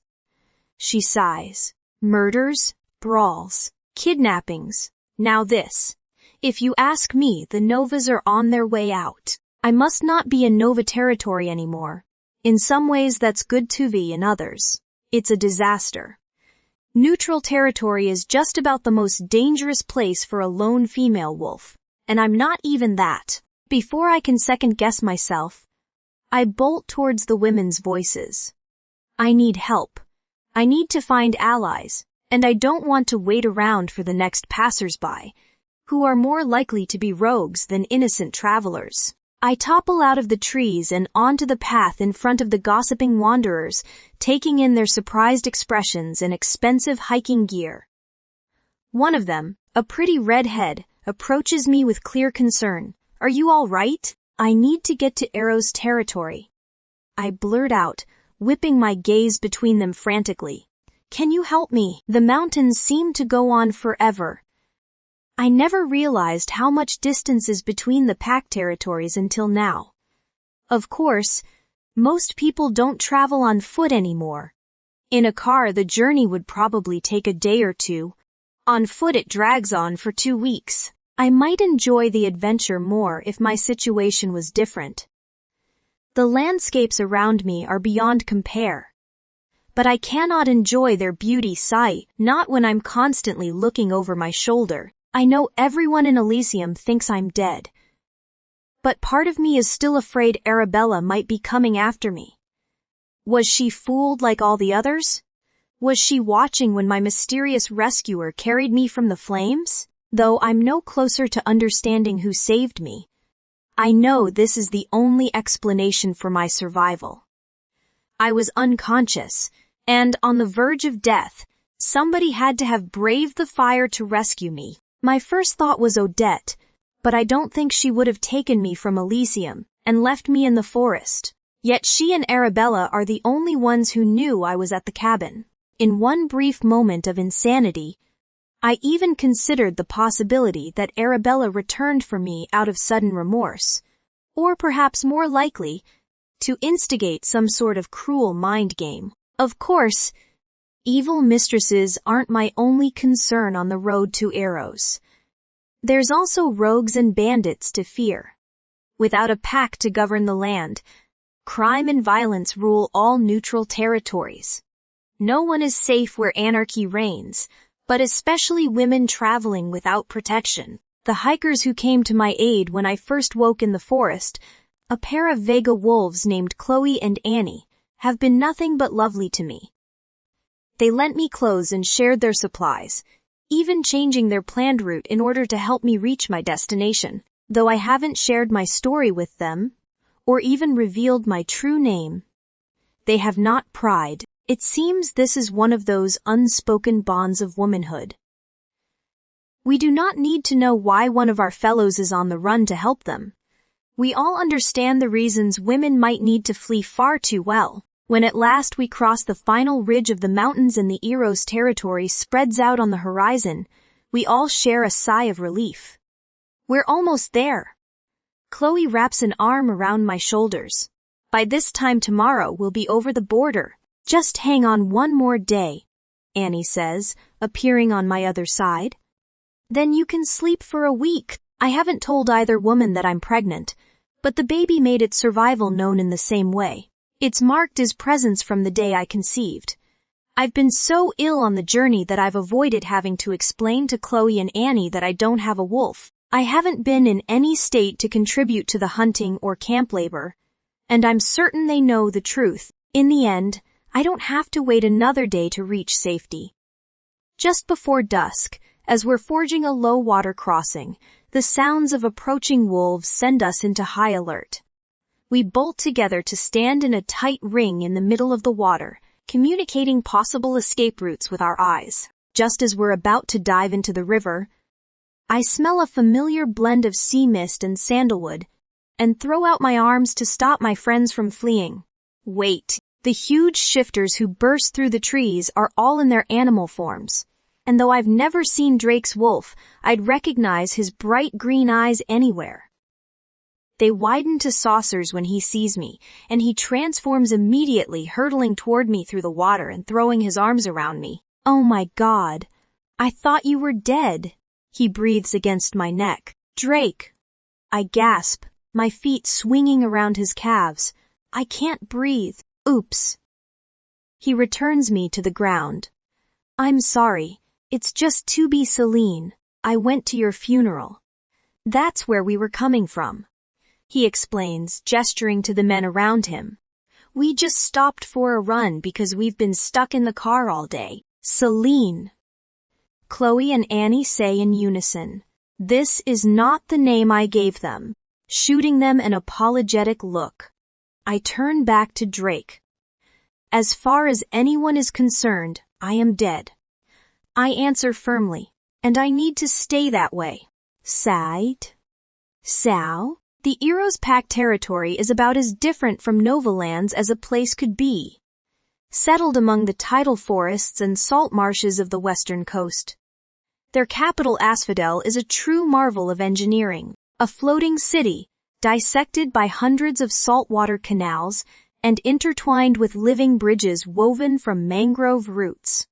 She sighs. Murders, brawls, kidnappings. Now this. If you ask me, the Novas are on their way out. I must not be in Nova territory anymore. In some ways that's good to be, in others, it's a disaster. Neutral territory is just about the most dangerous place for a lone female wolf, and I'm not even that. Before I can second-guess myself, I bolt towards the women's voices. I need help. I need to find allies, and I don't want to wait around for the next passers-by, who are more likely to be rogues than innocent travelers. I topple out of the trees and onto the path in front of the gossiping wanderers, taking in their surprised expressions and expensive hiking gear. One of them, a pretty redhead, approaches me with clear concern. Are you all right? I need to get to Arrow's territory. I blurt out, whipping my gaze between them frantically. Can you help me? The mountains seem to go on forever. I never realized how much distance is between the pack territories until now. Of course, most people don't travel on foot anymore. In a car, the journey would probably take a day or two. On foot, it drags on for 2 weeks. I might enjoy the adventure more if my situation was different. The landscapes around me are beyond compare. But I cannot enjoy their beauty sight, not when I'm constantly looking over my shoulder. I know everyone in Elysium thinks I'm dead. But part of me is still afraid Arabella might be coming after me. Was she fooled like all the others? Was she watching when my mysterious rescuer carried me from the flames? Though I'm no closer to understanding who saved me, I know this is the only explanation for my survival. I was unconscious, and on the verge of death. Somebody had to have braved the fire to rescue me. My first thought was Odette, but I don't think she would have taken me from Elysium and left me in the forest. Yet she and Arabella are the only ones who knew I was at the cabin. In one brief moment of insanity, I even considered the possibility that Arabella returned for me out of sudden remorse, or perhaps more likely, to instigate some sort of cruel mind game. Of course, evil mistresses aren't my only concern on the road to Arrows. There's also rogues and bandits to fear. Without a pack to govern the land, crime and violence rule all neutral territories. No one is safe where anarchy reigns, but especially women traveling without protection. The hikers who came to my aid when I first woke in the forest, a pair of Vega wolves named Chloe and Annie, have been nothing but lovely to me. They lent me clothes and shared their supplies, even changing their planned route in order to help me reach my destination. Though I haven't shared my story with them, or even revealed my true name, they have not pried. It seems this is one of those unspoken bonds of womanhood. We do not need to know why one of our fellows is on the run to help them. We all understand the reasons women might need to flee far too well. When at last we cross the final ridge of the mountains and the Eros territory spreads out on the horizon, we all share a sigh of relief. We're almost there. Chloe wraps an arm around my shoulders. By this time tomorrow we'll be over the border. Just hang on one more day, Annie says, appearing on my other side. Then you can sleep for a week. I haven't told either woman that I'm pregnant, but the baby made its survival known in the same way. It's marked as presence from the day I conceived. I've been so ill on the journey that I've avoided having to explain to Chloe and Annie that I don't have a wolf. I haven't been in any state to contribute to the hunting or camp labor, and I'm certain they know the truth. In the end, I don't have to wait another day to reach safety. Just before dusk, as we're forging a low water crossing, the sounds of approaching wolves send us into high alert. We bolt together to stand in a tight ring in the middle of the water, communicating possible escape routes with our eyes. Just as we're about to dive into the river, I smell a familiar blend of sea mist and sandalwood, and throw out my arms to stop my friends from fleeing. Wait, the huge shifters who burst through the trees are all in their animal forms, and though I've never seen Drake's wolf, I'd recognize his bright green eyes anywhere. They widen to saucers when he sees me, and he transforms immediately, hurtling toward me through the water and throwing his arms around me. Oh my God, I thought you were dead. He breathes against my neck. Drake. I gasp, my feet swinging around his calves. I can't breathe. Oops. He returns me to the ground. I'm sorry. It's just to be Celine. I went to your funeral. That's where we were coming from. He explains, gesturing to the men around him. We just stopped for a run because we've been stuck in the car all day. Celine. Chloe and Annie say in unison, this is not the name I gave them, shooting them an apologetic look. I turn back to Drake. As far as anyone is concerned, I am dead. I answer firmly, and I need to stay that way. Side? Sao? The Eros Pack territory is about as different from Novalands as a place could be. Settled among the tidal forests and salt marshes of the western coast. Their capital Asphodel is a true marvel of engineering, a floating city, dissected by hundreds of saltwater canals and intertwined with living bridges woven from mangrove roots.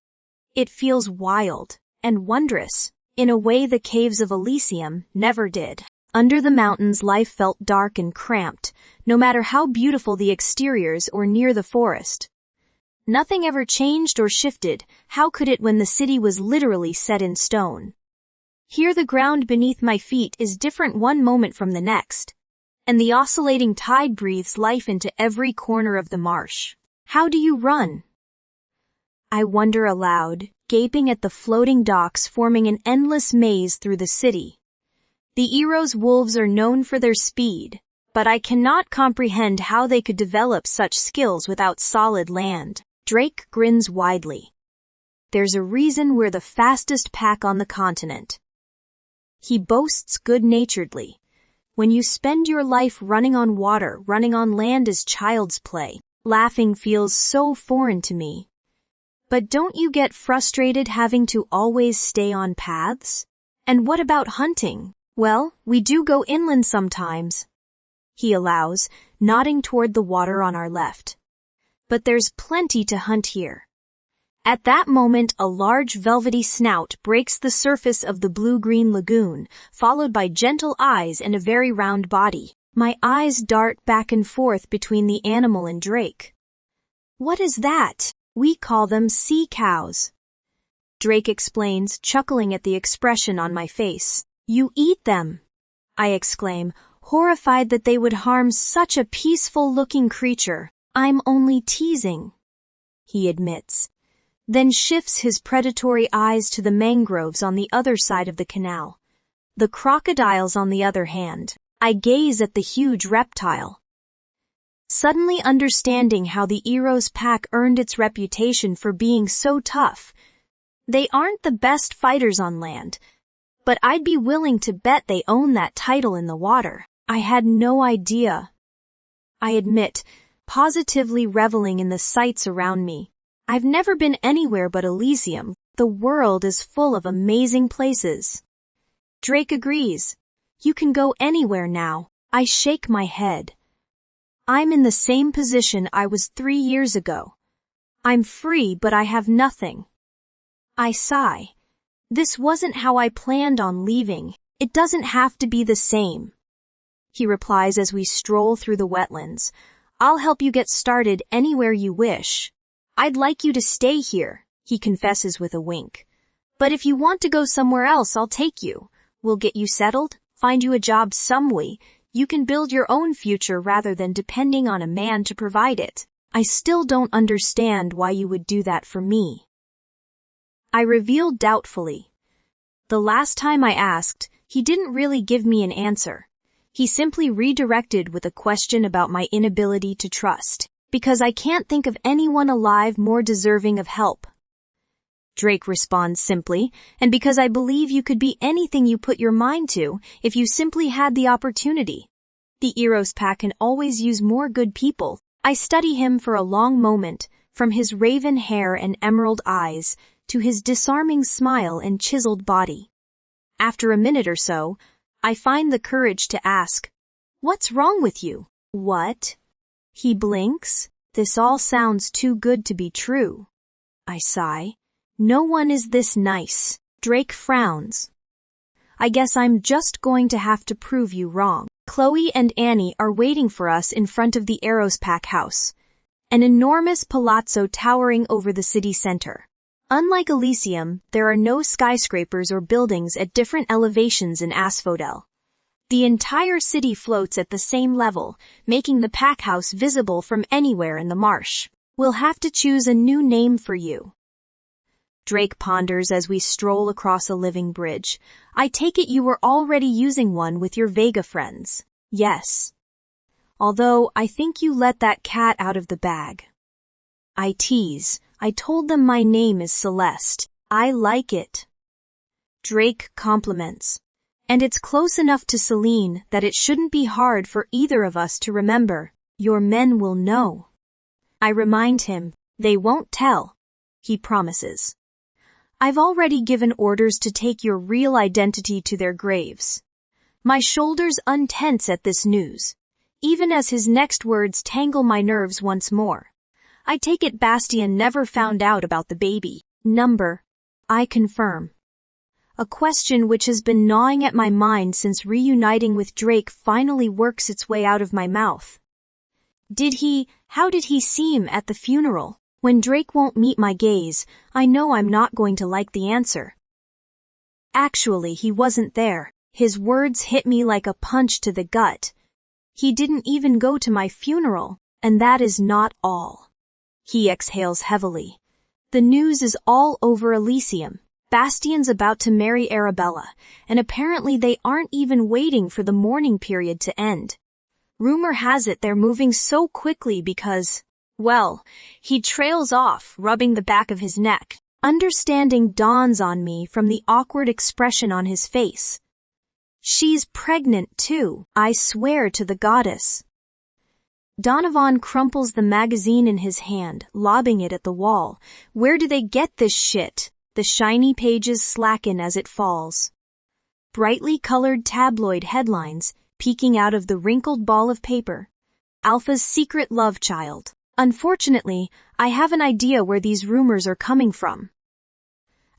It feels wild and wondrous, in a way the caves of Elysium never did. Under the mountains life felt dark and cramped, no matter how beautiful the exteriors or near the forest. Nothing ever changed or shifted. How could it when the city was literally set in stone? Here the ground beneath my feet is different one moment from the next, and the oscillating tide breathes life into every corner of the marsh. How do you run? I wonder aloud, gaping at the floating docks forming an endless maze through the city. The Eros wolves are known for their speed, but I cannot comprehend how they could develop such skills without solid land. Drake grins widely. There's a reason we're the fastest pack on the continent. He boasts good-naturedly. When you spend your life running on water, running on land is child's play. Laughing feels so foreign to me. But don't you get frustrated having to always stay on paths? And what about hunting? Well, we do go inland sometimes. He allows, nodding toward the water on our left. But there's plenty to hunt here. At that moment, a large velvety snout breaks the surface of the blue-green lagoon, followed by gentle eyes and a very round body. My eyes dart back and forth between the animal and Drake. What is that? We call them sea cows. Drake explains, chuckling at the expression on my face. You eat them, I exclaim, horrified that they would harm such a peaceful-looking creature. I'm only teasing, he admits, then shifts his predatory eyes to the mangroves on the other side of the canal. The crocodiles on the other hand. I gaze at the huge reptile. Suddenly understanding how the Eros pack earned its reputation for being so tough. They aren't the best fighters on land, but I'd be willing to bet they own that title in the water. I had no idea. I admit, positively reveling in the sights around me. I've never been anywhere but Elysium. The world is full of amazing places. Drake agrees. You can go anywhere now. I shake my head. I'm in the same position I was 3 years ago. I'm free, but I have nothing. I sigh. This wasn't how I planned on leaving. It doesn't have to be the same. He replies as we stroll through the wetlands. I'll help you get started anywhere you wish. I'd like you to stay here, he confesses with a wink. But if you want to go somewhere else, I'll take you. We'll get you settled, find you a job some way. You can build your own future rather than depending on a man to provide it. I still don't understand why you would do that for me. I revealed doubtfully. The last time I asked, he didn't really give me an answer. He simply redirected with a question about my inability to trust, because I can't think of anyone alive more deserving of help. Drake responds simply, and because I believe you could be anything you put your mind to if you simply had the opportunity. The Eros pack can always use more good people. I study him for a long moment, from his raven hair and emerald eyes to his disarming smile and chiseled body. After a minute or so, I find the courage to ask, "What's wrong with you?" "What?" He blinks. "This all sounds too good to be true." I sigh. "No one is this nice." Drake frowns. "I guess I'm just going to have to prove you wrong." Chloe and Annie are waiting for us in front of the Eros pack house, an enormous palazzo towering over the city center. Unlike Elysium, there are no skyscrapers or buildings at different elevations in Asphodel. The entire city floats at the same level, making the pack house visible from anywhere in the marsh. "We'll have to choose a new name for you." Drake ponders as we stroll across a living bridge. "I take it you were already using one with your Vega friends." "Yes. Although I think you let that cat out of the bag." I tease. "I told them my name is Celeste. I like it." Drake compliments. "And it's close enough to Celine that it shouldn't be hard for either of us to remember. Your men will know." I remind him. "They won't tell." He promises. "I've already given orders to take your real identity to their graves." My shoulders untense at this news, even as his next words tangle my nerves once more. I take it Bastien never found out about the baby number. I confirm. A question which has been gnawing at my mind since reuniting with Drake finally works its way out of my mouth. How did he seem at the funeral? When Drake won't meet my gaze, I know I'm not going to like the answer. Actually, he wasn't there. His words hit me like a punch to the gut. He didn't even go to my funeral, and that is not all. He exhales heavily. The news is all over Elysium. Bastien's about to marry Arabella, and apparently they aren't even waiting for the mourning period to end. Rumor has it they're moving so quickly because, well, he trails off, rubbing the back of his neck. Understanding dawns on me from the awkward expression on his face. She's pregnant too, I swear to the goddess. Donovan crumples the magazine in his hand, lobbing it at the wall. Where do they get this shit? The shiny pages slacken as it falls. Brightly colored tabloid headlines peeking out of the wrinkled ball of paper. Alpha's secret love child. Unfortunately, I have an idea where these rumors are coming from.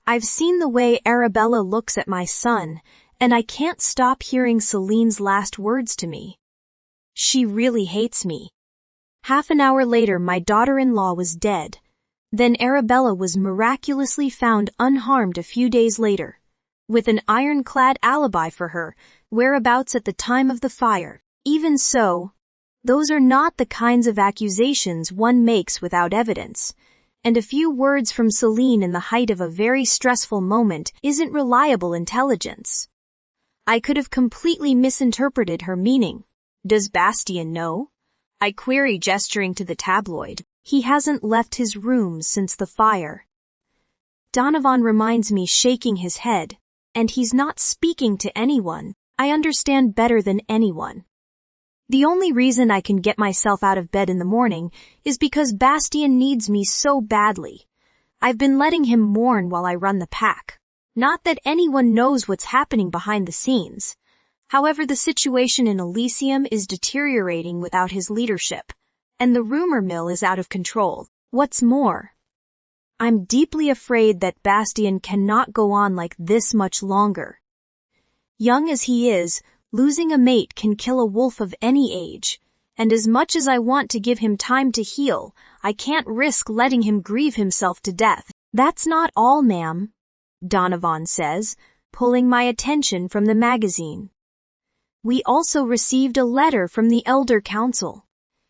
I've seen the way Arabella looks at my son, and I can't stop hearing Celine's last words to me. She really hates me. Half an hour later, my daughter-in-law was dead. Then Arabella was miraculously found unharmed a few days later, with an ironclad alibi for her whereabouts at the time of the fire. Even so, those are not the kinds of accusations one makes without evidence, and a few words from Celine in the height of a very stressful moment isn't reliable intelligence. I could have completely misinterpreted her meaning. Does Bastien know? I query, gesturing to the tabloid. He hasn't left his room since the fire. Donovan reminds me, shaking his head. And he's not speaking to anyone. I understand better than anyone. The only reason I can get myself out of bed in the morning is because Bastien needs me so badly. I've been letting him mourn while I run the pack. Not that anyone knows what's happening behind the scenes. However, the situation in Elysium is deteriorating without his leadership, and the rumor mill is out of control. What's more, I'm deeply afraid that Bastien cannot go on like this much longer. Young as he is, losing a mate can kill a wolf of any age, and as much as I want to give him time to heal, I can't risk letting him grieve himself to death. That's not all, ma'am, Donovan says, pulling my attention from the magazine. We also received a letter from the Elder Council.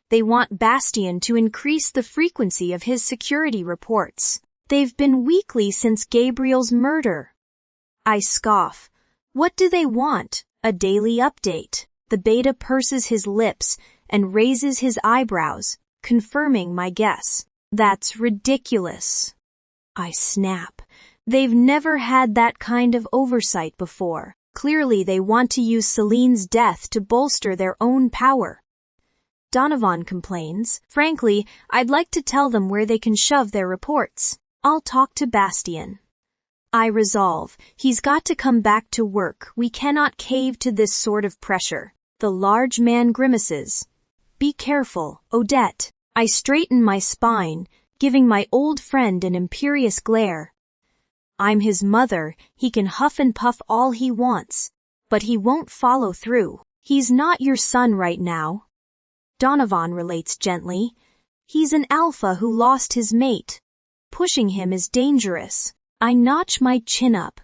They want Bastien to increase the frequency of his security reports. They've been weekly since Gabriel's murder. I scoff. What do they want? A daily update. The beta purses his lips and raises his eyebrows, confirming my guess. That's ridiculous. I snap. They've never had that kind of oversight before. Clearly they want to use Celine's death to bolster their own power. Donovan complains. Frankly, I'd like to tell them where they can shove their reports. I'll talk to Bastien. I resolve. He's got to come back to work. We cannot cave to this sort of pressure. The large man grimaces. Be careful, Odette. I straighten my spine, giving my old friend an imperious glare. I'm his mother. He can huff and puff all he wants, but he won't follow through. He's not your son right now. Donovan relates gently. He's an alpha who lost his mate. Pushing him is dangerous. I notch my chin up.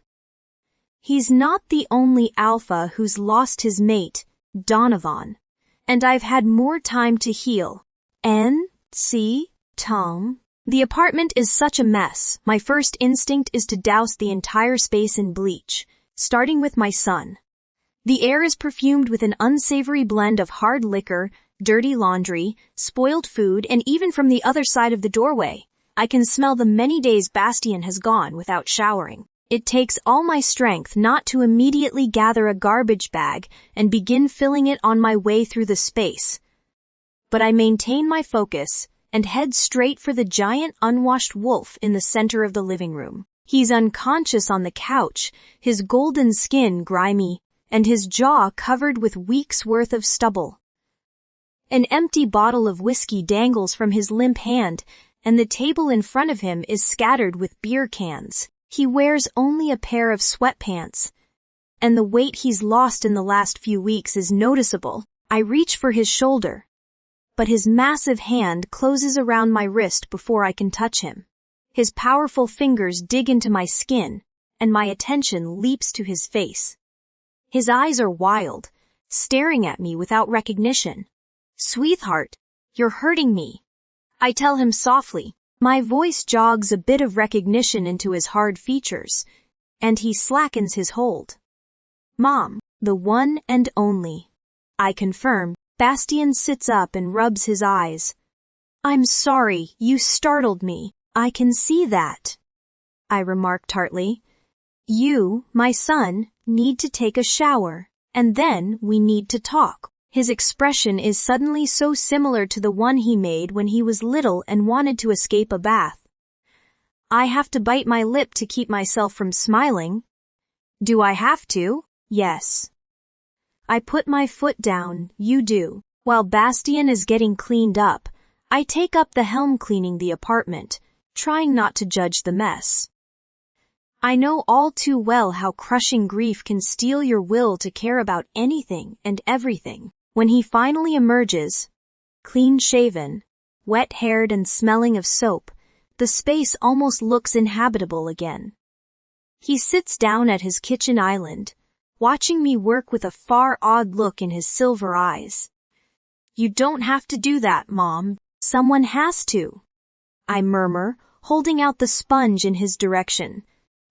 He's not the only alpha who's lost his mate, Donovan. And I've had more time to heal. N.C. Tom. The apartment is such a mess. My first instinct is to douse the entire space in bleach, starting with my son. The air is perfumed with an unsavory blend of hard liquor, dirty laundry, spoiled food, and even from the other side of the doorway, I can smell the many days Bastien has gone without showering. It takes all my strength not to immediately gather a garbage bag and begin filling it on my way through the space. But I maintain my focus and head straight for the giant unwashed wolf in the center of the living room. He's unconscious on the couch, his golden skin grimy, and his jaw covered with weeks' worth of stubble. An empty bottle of whiskey dangles from his limp hand, and the table in front of him is scattered with beer cans. He wears only a pair of sweatpants, and the weight he's lost in the last few weeks is noticeable. I reach for his shoulder, but his massive hand closes around my wrist before I can touch him. His powerful fingers dig into my skin, and my attention leaps to his face. His eyes are wild, staring at me without recognition. Sweetheart, you're hurting me. I tell him softly. My voice jogs a bit of recognition into his hard features, and he slackens his hold. Mom, the one and only. I confirm. Bastien sits up and rubs his eyes. I'm sorry, you startled me. I can see that. I remark tartly. You, my son, need to take a shower, and then we need to talk. His expression is suddenly so similar to the one he made when he was little and wanted to escape a bath. I have to bite my lip to keep myself from smiling. Do I have to? Yes. I put my foot down, you do. While Bastien is getting cleaned up, I take up the helm cleaning the apartment, trying not to judge the mess. I know all too well how crushing grief can steal your will to care about anything and everything. When he finally emerges, clean-shaven, wet-haired and smelling of soap, the space almost looks inhabitable again. He sits down at his kitchen island, watching me work with a far-awed look in his silver eyes. You don't have to do that, Mom. Someone has to. I murmur, holding out the sponge in his direction.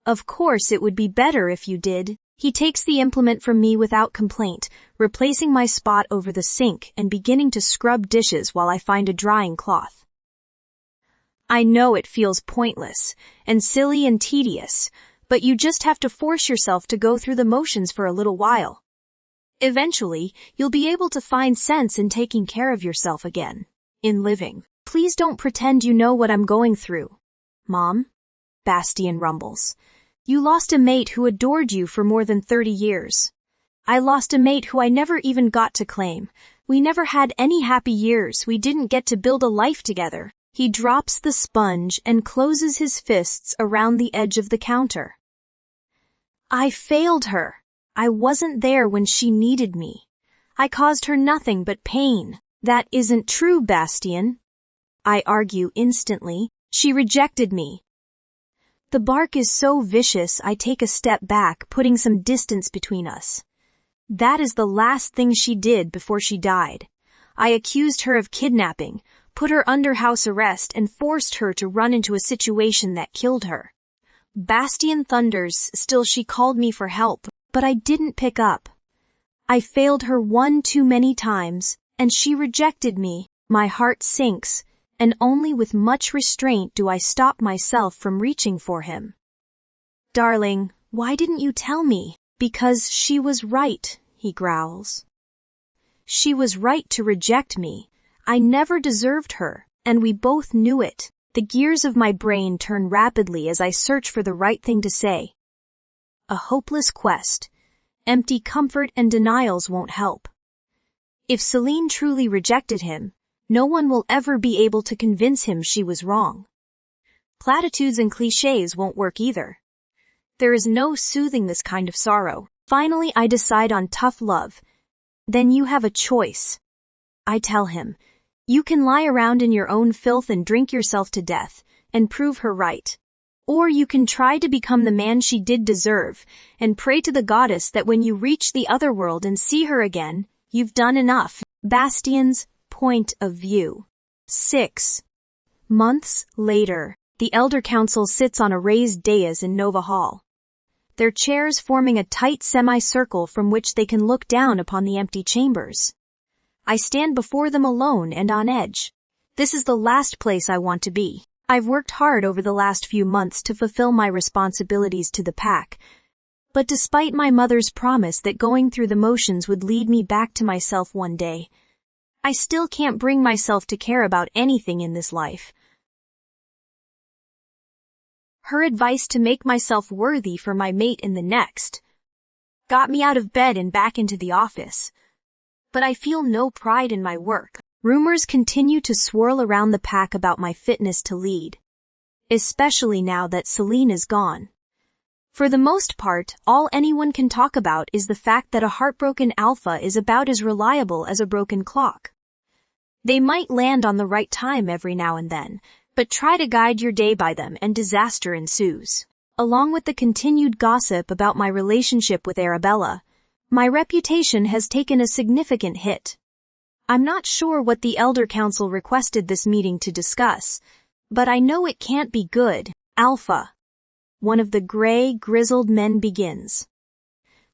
Of course it would be better if you did. He takes the implement from me without complaint, replacing my spot over the sink and beginning to scrub dishes while I find a drying cloth. I know it feels pointless and silly and tedious, but you just have to force yourself to go through the motions for a little while. Eventually, you'll be able to find sense in taking care of yourself again. In living. Please don't pretend you know what I'm going through. Mom? Bastian rumbles. You lost a mate who adored you for more than 30 years. I lost a mate who I never even got to claim. We never had any happy years. We didn't get to build a life together. He drops the sponge and closes his fists around the edge of the counter. I failed her. I wasn't there when she needed me. I caused her nothing but pain. That isn't true, Bastian. I argue instantly. She rejected me. The bark is so vicious I take a step back, putting some distance between us. That is the last thing she did before she died. I accused her of kidnapping, put her under house arrest, and forced her to run into a situation that killed her. Bastian thunders. Still, she called me for help, but I didn't pick up. I failed her one too many times, and she rejected me. My heart sinks, and only with much restraint do I stop myself from reaching for him. Darling, why didn't you tell me? Because she was right, he growls. She was right to reject me. I never deserved her, and we both knew it. The gears of my brain turn rapidly as I search for the right thing to say. A hopeless quest. Empty comfort and denials won't help. If Celine truly rejected him, no one will ever be able to convince him she was wrong. Platitudes and clichés won't work either. There is no soothing this kind of sorrow. Finally, I decide on tough love. Then you have a choice. I tell him, you can lie around in your own filth and drink yourself to death, and prove her right. Or you can try to become the man she did deserve, and pray to the goddess that when you reach the other world and see her again, you've done enough. Bastian's point of view. 6 months later, the Elder Council sits on a raised dais in Nova Hall. Their chairs forming a tight semicircle from which they can look down upon the empty chambers. I stand before them alone and on edge. This is the last place I want to be. I've worked hard over the last few months to fulfill my responsibilities to the pack, but despite my mother's promise that going through the motions would lead me back to myself one day, I still can't bring myself to care about anything in this life. Her advice to make myself worthy for my mate in the next got me out of bed and back into the office. But I feel no pride in my work. Rumors continue to swirl around the pack about my fitness to lead, especially now that Celine is gone. For the most part, all anyone can talk about is the fact that a heartbroken alpha is about as reliable as a broken clock. They might land on the right time every now and then, but try to guide your day by them and disaster ensues. Along with the continued gossip about my relationship with Arabella, my reputation has taken a significant hit. I'm not sure what the Elder Council requested this meeting to discuss, but I know it can't be good. Alpha. One of the gray, grizzled men begins.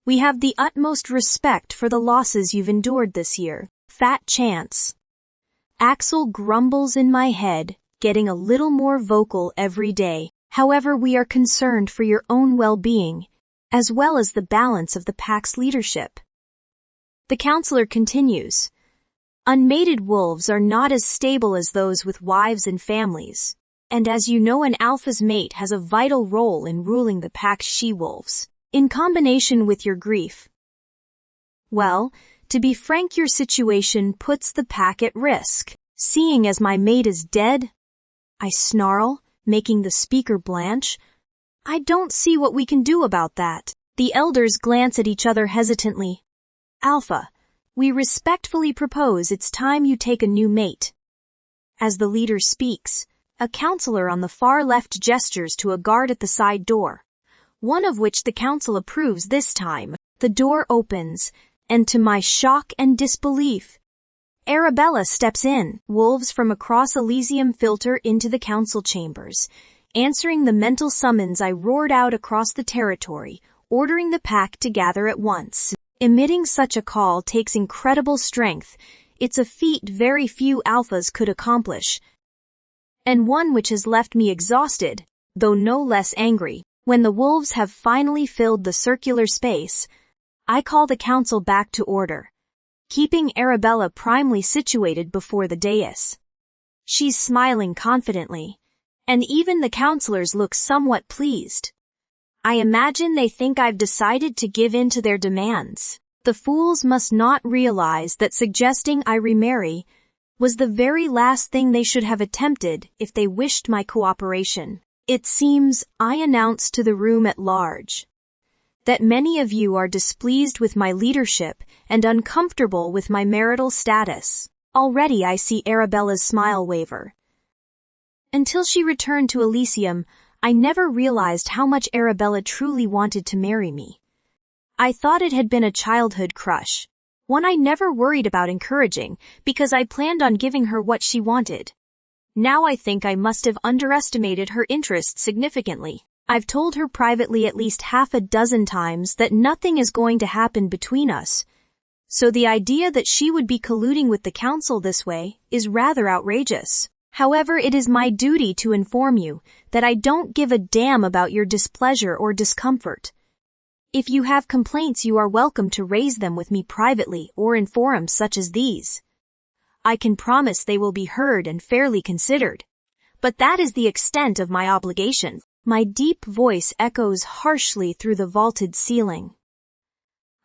We have the utmost respect for the losses you've endured this year. Fat chance. Axel grumbles in my head, getting a little more vocal every day. However, we are concerned for your own well-being, as well as the balance of the pack's leadership. The counselor continues. Unmated wolves are not as stable as those with wives and families, and as you know, an alpha's mate has a vital role in ruling the pack's she-wolves, in combination with your grief. Well, to be frank, your situation puts the pack at risk. Seeing as my mate is dead, I snarl, making the speaker blanch. I don't see what we can do about that. The elders glance at each other hesitantly. Alpha, we respectfully propose it's time you take a new mate. As the leader speaks, a counselor on the far left gestures to a guard at the side door, one of which the council approves this time. The door opens, and to my shock and disbelief, Arabella steps in. Wolves from across Elysium filter into the council chambers. Answering the mental summons, I roared out across the territory, ordering the pack to gather at once. Emitting such a call takes incredible strength. It's a feat very few alphas could accomplish, and one which has left me exhausted, though no less angry. When the wolves have finally filled the circular space, I call the council back to order, keeping Arabella primely situated before the dais. She's smiling confidently, and even the counselors look somewhat pleased. I imagine they think I've decided to give in to their demands. The fools must not realize that suggesting I remarry was the very last thing they should have attempted if they wished my cooperation. It seems, I announced to the room at large, that many of you are displeased with my leadership and uncomfortable with my marital status. Already I see Arabella's smile waver. Until she returned to Elysium, I never realized how much Arabella truly wanted to marry me. I thought it had been a childhood crush, one I never worried about encouraging because I planned on giving her what she wanted. Now I think I must have underestimated her interest significantly. I've told her privately at least half a dozen times that nothing is going to happen between us, so the idea that she would be colluding with the council this way is rather outrageous. However, it is my duty to inform you that I don't give a damn about your displeasure or discomfort. If you have complaints, you are welcome to raise them with me privately or in forums such as these. I can promise they will be heard and fairly considered. But that is the extent of my obligation. My deep voice echoes harshly through the vaulted ceiling.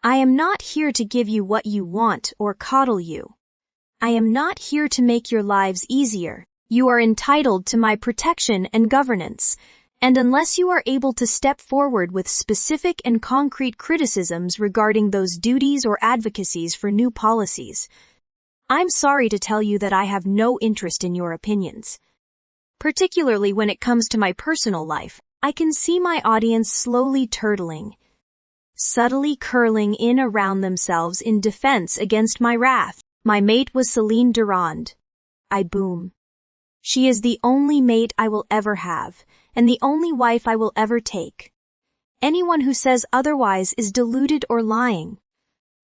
I am not here to give you what you want or coddle you. I am not here to make your lives easier. You are entitled to my protection and governance, and unless you are able to step forward with specific and concrete criticisms regarding those duties or advocacies for new policies, I'm sorry to tell you that I have no interest in your opinions. Particularly when it comes to my personal life, I can see my audience slowly turtling, subtly curling in around themselves in defense against my wrath. My mate was Celine Durand. I boom. She is the only mate I will ever have, and the only wife I will ever take. Anyone who says otherwise is deluded or lying.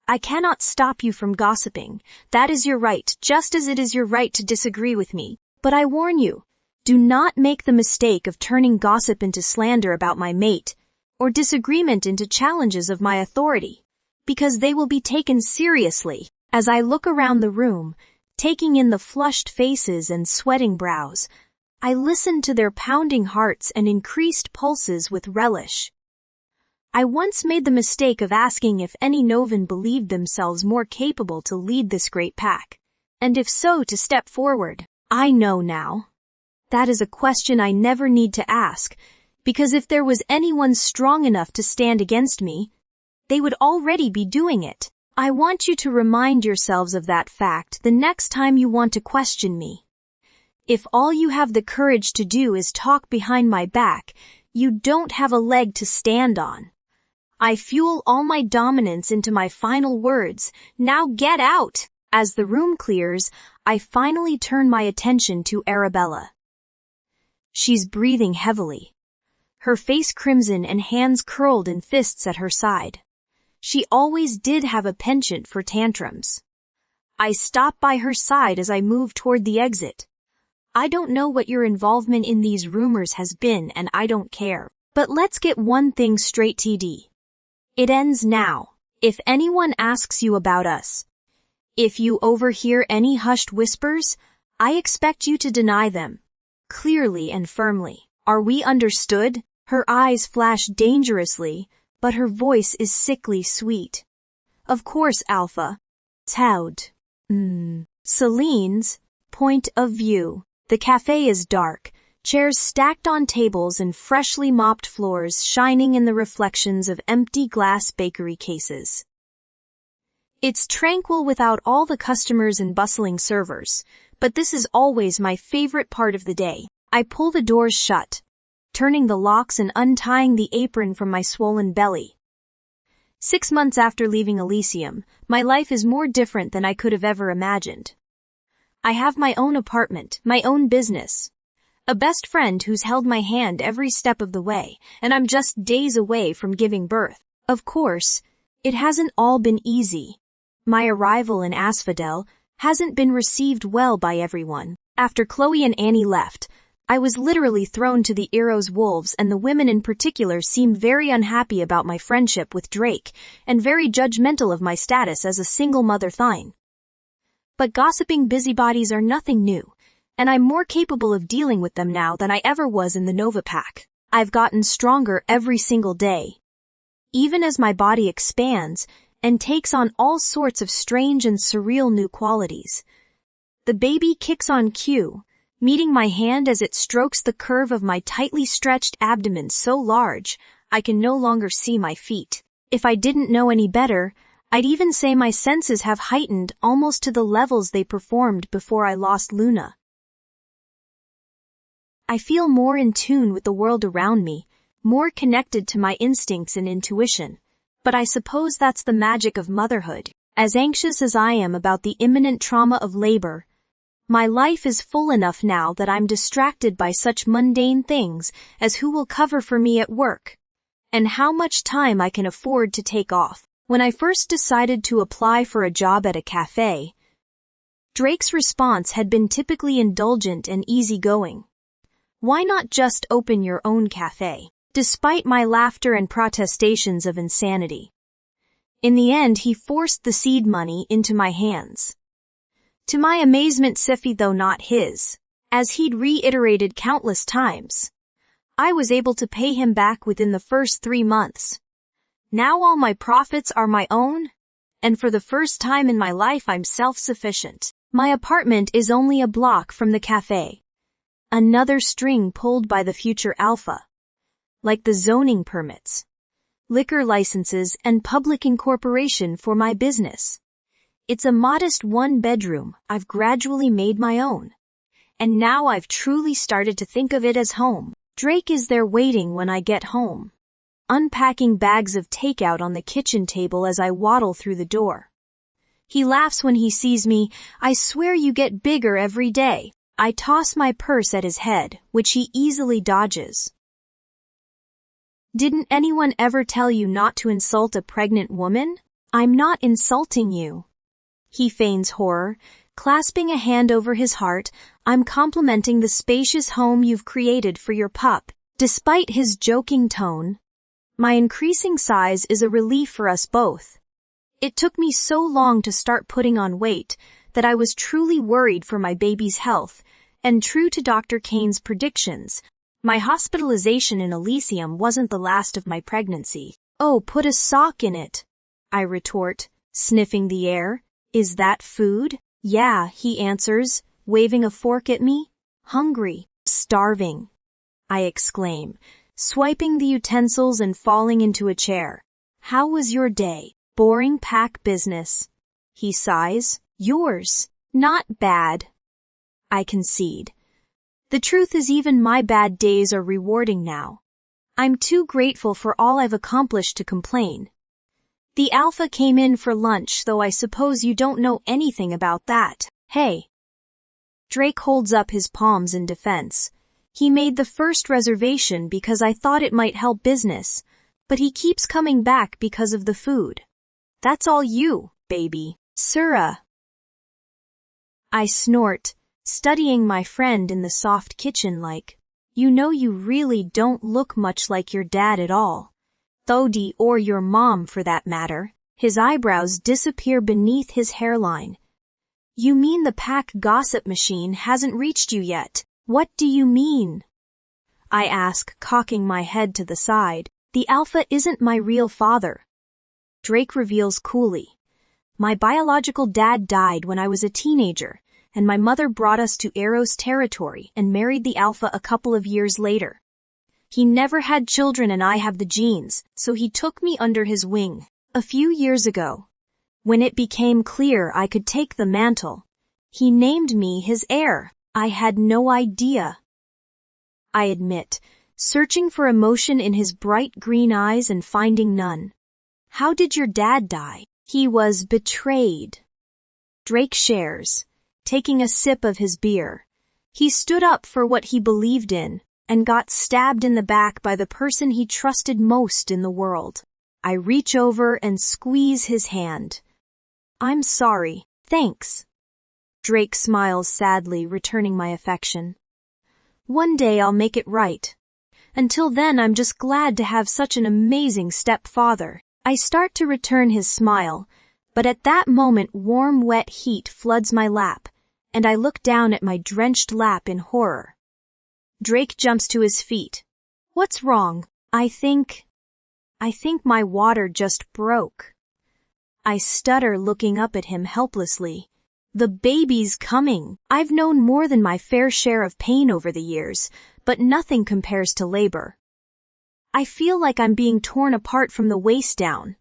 I cannot stop you from gossiping. That is your right, just as it is your right to disagree with me. But I warn you, do not make the mistake of turning gossip into slander about my mate, or disagreement into challenges of my authority, because they will be taken seriously. As I look around the room, taking in the flushed faces and sweating brows, I listen to their pounding hearts and increased pulses with relish. I once made the mistake of asking if any Novan believed themselves more capable to lead this great pack, and if so, to step forward. I know now. That is a question I never need to ask, because if there was anyone strong enough to stand against me, they would already be doing it. I want you to remind yourselves of that fact the next time you want to question me. If all you have the courage to do is talk behind my back, you don't have a leg to stand on. I fuel all my dominance into my final words. Now get out! As the room clears, I finally turn my attention to Arabella. She's breathing heavily, her face crimson and hands curled in fists at her side. She always did have a penchant for tantrums. I stop by her side as I move toward the exit. I don't know what your involvement in these rumors has been, and I don't care. But let's get one thing straight, TD. It ends now. If anyone asks you about us, if you overhear any hushed whispers, I expect you to deny them, clearly and firmly. Are we understood? Her eyes flash dangerously, but her voice is sickly sweet. Of course, Alpha. Taud. Celine's point of view. The cafe is dark, chairs stacked on tables and freshly mopped floors shining in the reflections of empty glass bakery cases. It's tranquil without all the customers and bustling servers, but this is always my favorite part of the day. I pull the doors shut, turning the locks and untying the apron from my swollen belly. 6 months after leaving Elysium, my life is more different than I could have ever imagined. I have my own apartment, my own business, a best friend who's held my hand every step of the way, and I'm just days away from giving birth. Of course, it hasn't all been easy. My arrival in Asphodel hasn't been received well by everyone. After Chloe and Annie left, I was literally thrown to the Eros wolves, and the women in particular seemed very unhappy about my friendship with Drake and very judgmental of my status as a single mother thine. But gossiping busybodies are nothing new, and I'm more capable of dealing with them now than I ever was in the Nova Pack. I've gotten stronger every single day. Even as my body expands and takes on all sorts of strange and surreal new qualities. The baby kicks on cue, meeting my hand as it strokes the curve of my tightly stretched abdomen so large, I can no longer see my feet. If I didn't know any better, I'd even say my senses have heightened almost to the levels they performed before I lost Luna. I feel more in tune with the world around me, more connected to my instincts and intuition. But I suppose that's the magic of motherhood. As anxious as I am about the imminent trauma of labor, my life is full enough now that I'm distracted by such mundane things as who will cover for me at work, and how much time I can afford to take off. When I first decided to apply for a job at a cafe, Drake's response had been typically indulgent and easygoing. Why not just open your own cafe? Despite my laughter and protestations of insanity. In the end, he forced the seed money into my hands. To my amazement, Siffy though not his, as he'd reiterated countless times, I was able to pay him back within the first 3 months. Now all my profits are my own, and for the first time in my life I'm self-sufficient. My apartment is only a block from the cafe. Another string pulled by the future alpha. Like the zoning permits, liquor licenses, and public incorporation for my business. It's a modest 1-bedroom I've gradually made my own. And now I've truly started to think of it as home. Drake is there waiting when I get home, unpacking bags of takeout on the kitchen table as I waddle through the door. He laughs when he sees me. I swear you get bigger every day. I toss my purse at his head, which he easily dodges. Didn't anyone ever tell you not to insult a pregnant woman? I'm not insulting you. He feigns horror, clasping a hand over his heart. I'm complimenting the spacious home you've created for your pup. Despite his joking tone, my increasing size is a relief for us both. It took me so long to start putting on weight that I was truly worried for my baby's health, and true to Dr. Kane's predictions, my hospitalization in Elysium wasn't the last of my pregnancy. Oh, put a sock in it, I retort, sniffing the air. Is that food? Yeah, he answers, waving a fork at me. Hungry. Starving, I exclaim, swiping the utensils and falling into a chair. How was your day? Boring pack business. He sighs. Yours? Not bad, I concede. The truth is even my bad days are rewarding now. I'm too grateful for all I've accomplished to complain. The alpha came in for lunch, though I suppose you don't know anything about that. Hey. Drake holds up his palms in defense. He made the first reservation because I thought it might help business, but he keeps coming back because of the food. That's all you, baby. Sura. I snort, studying my friend in the soft kitchen like, you know you really don't look much like your dad at all. Thodi or your mom for that matter. His eyebrows disappear beneath his hairline. You mean the pack gossip machine hasn't reached you yet? What do you mean? I ask, cocking my head to the side. The alpha isn't my real father. Drake reveals coolly. My biological dad died when I was a teenager, and my mother brought us to Eros territory and married the alpha a couple of years later. He never had children and I have the genes, so he took me under his wing. A few years ago, when it became clear I could take the mantle, he named me his heir. I had no idea. I admit, searching for emotion in his bright green eyes and finding none. How did your dad die? He was betrayed. Drake shares, taking a sip of his beer. He stood up for what he believed in, and got stabbed in the back by the person he trusted most in the world. I reach over and squeeze his hand. I'm sorry. Thanks. Drake smiles sadly, returning my affection. One day I'll make it right. Until then, I'm just glad to have such an amazing stepfather. I start to return his smile, but at that moment warm, wet heat floods my lap, and I look down at my drenched lap in horror. Drake jumps to his feet. What's wrong? I think my water just broke. I stutter, looking up at him helplessly. The baby's coming. I've known more than my fair share of pain over the years, but nothing compares to labor. I feel like I'm being torn apart from the waist down.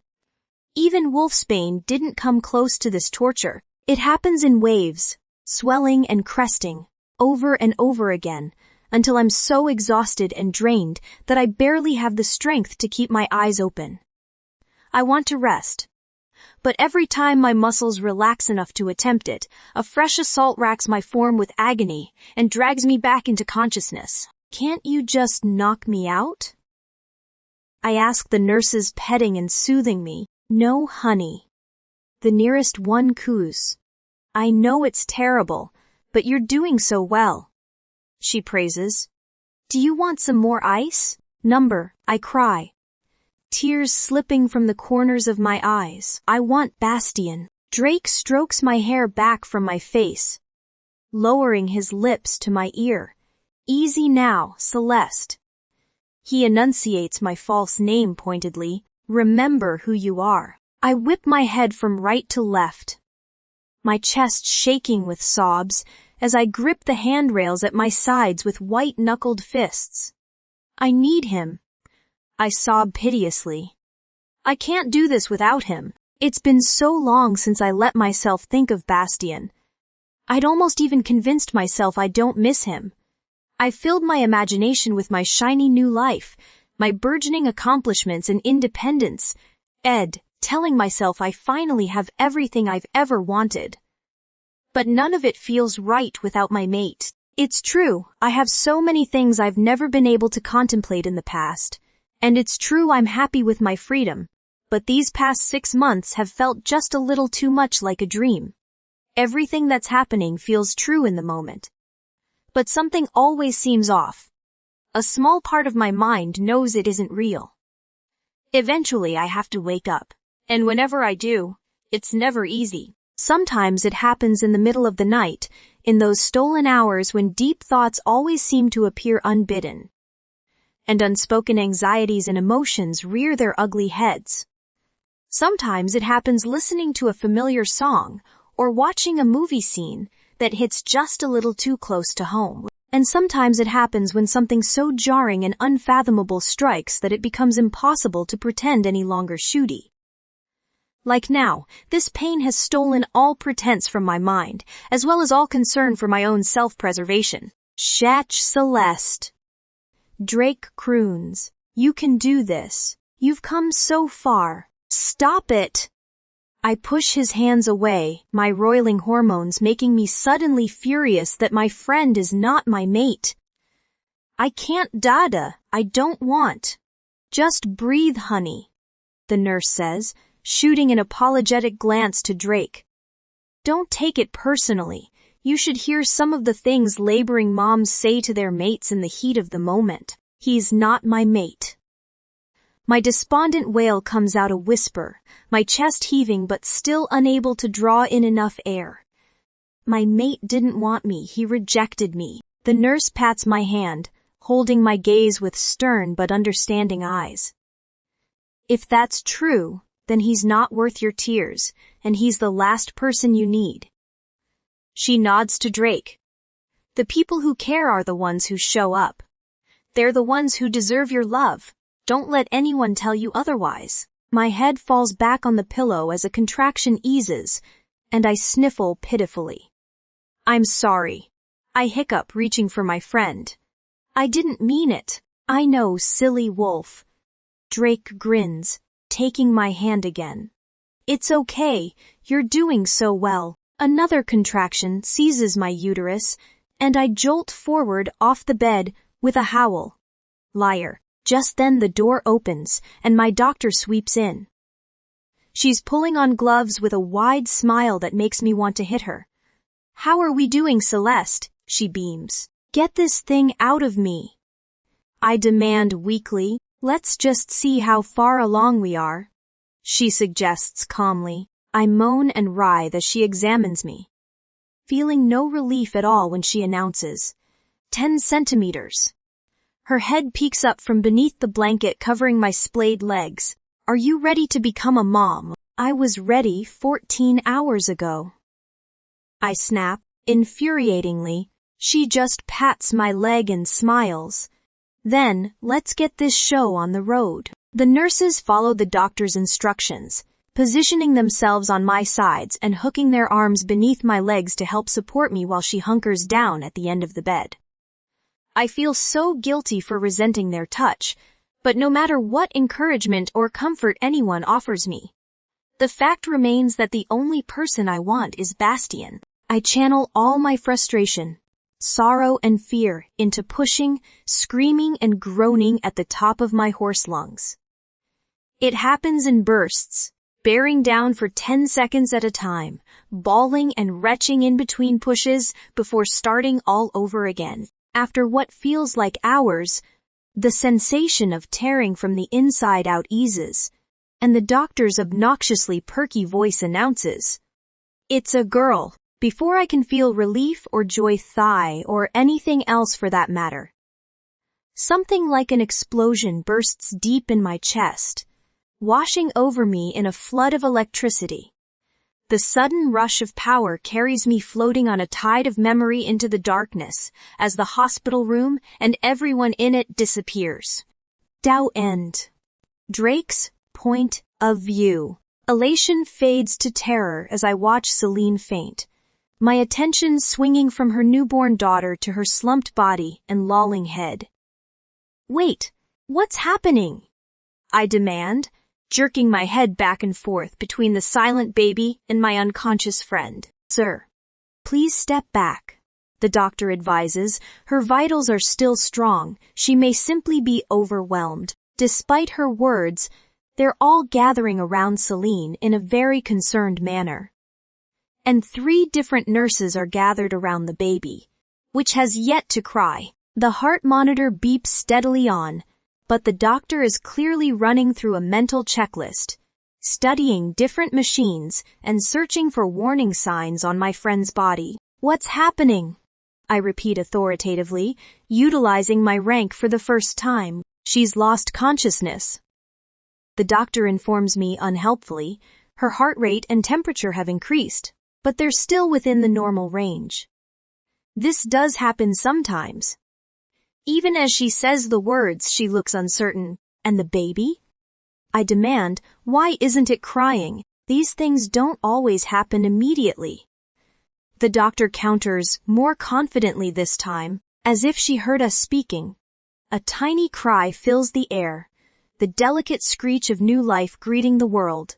Even wolfsbane didn't come close to this torture. It happens in waves, swelling and cresting, over and over again, until I'm so exhausted and drained that I barely have the strength to keep my eyes open. I want to rest. But every time my muscles relax enough to attempt it, a fresh assault racks my form with agony and drags me back into consciousness. Can't you just knock me out? I ask the nurses, petting and soothing me. No, honey. The nearest one coos. I know it's terrible, but you're doing so well. She praises. Do you want some more ice? Number, I cry. Tears slipping from the corners of my eyes. I want Bastien. Drake strokes my hair back from my face, lowering his lips to my ear. Easy now, Celeste. He enunciates my false name pointedly. Remember who you are. I whip my head from right to left, my chest shaking with sobs as I grip the handrails at my sides with white-knuckled fists. I need him. I sob piteously. I can't do this without him. It's been so long since I let myself think of Bastien. I'd almost even convinced myself I don't miss him. I filled my imagination with my shiny new life, my burgeoning accomplishments and independence, telling myself I finally have everything I've ever wanted. But none of it feels right without my mate. It's true, I have so many things I've never been able to contemplate in the past. And it's true I'm happy with my freedom, but these past 6 months have felt just a little too much like a dream. Everything that's happening feels true in the moment. But something always seems off. A small part of my mind knows it isn't real. Eventually I have to wake up, and whenever I do, it's never easy. Sometimes it happens in the middle of the night, in those stolen hours when deep thoughts always seem to appear unbidden, and unspoken anxieties and emotions rear their ugly heads. Sometimes it happens listening to a familiar song or watching a movie scene that hits just a little too close to home. And sometimes it happens when something so jarring and unfathomable strikes that it becomes impossible to pretend any longer shooty. Like now, this pain has stolen all pretense from my mind, as well as all concern for my own self-preservation. Shatch Celeste. Drake croons. You can do this. You've come so far. Stop it. I push his hands away, my roiling hormones making me suddenly furious that my friend is not my mate. I can't, Dada. I don't want. Just breathe, honey, the nurse says, shooting an apologetic glance to Drake. Don't take it personally. You should hear some of the things laboring moms say to their mates in the heat of the moment. He's not my mate. My despondent wail comes out a whisper, my chest heaving but still unable to draw in enough air. My mate didn't want me, he rejected me. The nurse pats my hand, holding my gaze with stern but understanding eyes. If that's true, then he's not worth your tears, and he's the last person you need. She nods to Drake. The people who care are the ones who show up. They're the ones who deserve your love. Don't let anyone tell you otherwise. My head falls back on the pillow as a contraction eases, and I sniffle pitifully. I'm sorry. I hiccup, reaching for my friend. I didn't mean it. I know, silly wolf. Drake grins, taking my hand again. It's okay. You're doing so well. Another contraction seizes my uterus, and I jolt forward off the bed with a howl. Liar. Just then the door opens, and my doctor sweeps in. She's pulling on gloves with a wide smile that makes me want to hit her. How are we doing, Celeste? She beams. Get this thing out of me. I demand weakly. Let's just see how far along we are, she suggests calmly. I moan and writhe as she examines me, feeling no relief at all when she announces, 10 centimeters. Her head peeks up from beneath the blanket covering my splayed legs. Are you ready to become a mom? I was ready 14 hours ago. I snap, infuriatingly. She just pats my leg and smiles. Then, let's get this show on the road. The nurses follow the doctor's instructions, positioning themselves on my sides and hooking their arms beneath my legs to help support me while she hunkers down at the end of the bed. I feel so guilty for resenting their touch, but no matter what encouragement or comfort anyone offers me, the fact remains that the only person I want is Bastian. I channel all my frustration, sorrow and fear into pushing, screaming and groaning at the top of my horse lungs. It happens in bursts, bearing down for 10 seconds at a time, bawling and retching in between pushes before starting all over again. After what feels like hours, the sensation of tearing from the inside out eases, and the doctor's obnoxiously perky voice announces, "It's a girl," before I can feel relief or joy or anything else for that matter. Something like an explosion bursts deep in my chest, washing over me in a flood of electricity. The sudden rush of power carries me floating on a tide of memory into the darkness as the hospital room and everyone in it disappears. Dow end. Drake's point of view. Elation fades to terror as I watch Celine faint, my attention swinging from her newborn daughter to her slumped body and lolling head. Wait, what's happening? I demand, jerking my head back and forth between the silent baby and my unconscious friend. Sir, please step back, the doctor advises. Her vitals are still strong. She may simply be overwhelmed. Despite her words, they're all gathering around Celine in a very concerned manner. And 3 different nurses are gathered around the baby, which has yet to cry. The heart monitor beeps steadily on, but the doctor is clearly running through a mental checklist, studying different machines and searching for warning signs on my friend's body. What's happening? I repeat authoritatively, utilizing my rank for the first time. She's lost consciousness. The doctor informs me unhelpfully, her heart rate and temperature have increased, but they're still within the normal range. This does happen sometimes. Even as she says the words, she looks uncertain. And the baby? I demand, why isn't it crying? These things don't always happen immediately. The doctor counters, more confidently this time, as if she heard us speaking. A tiny cry fills the air, the delicate screech of new life greeting the world.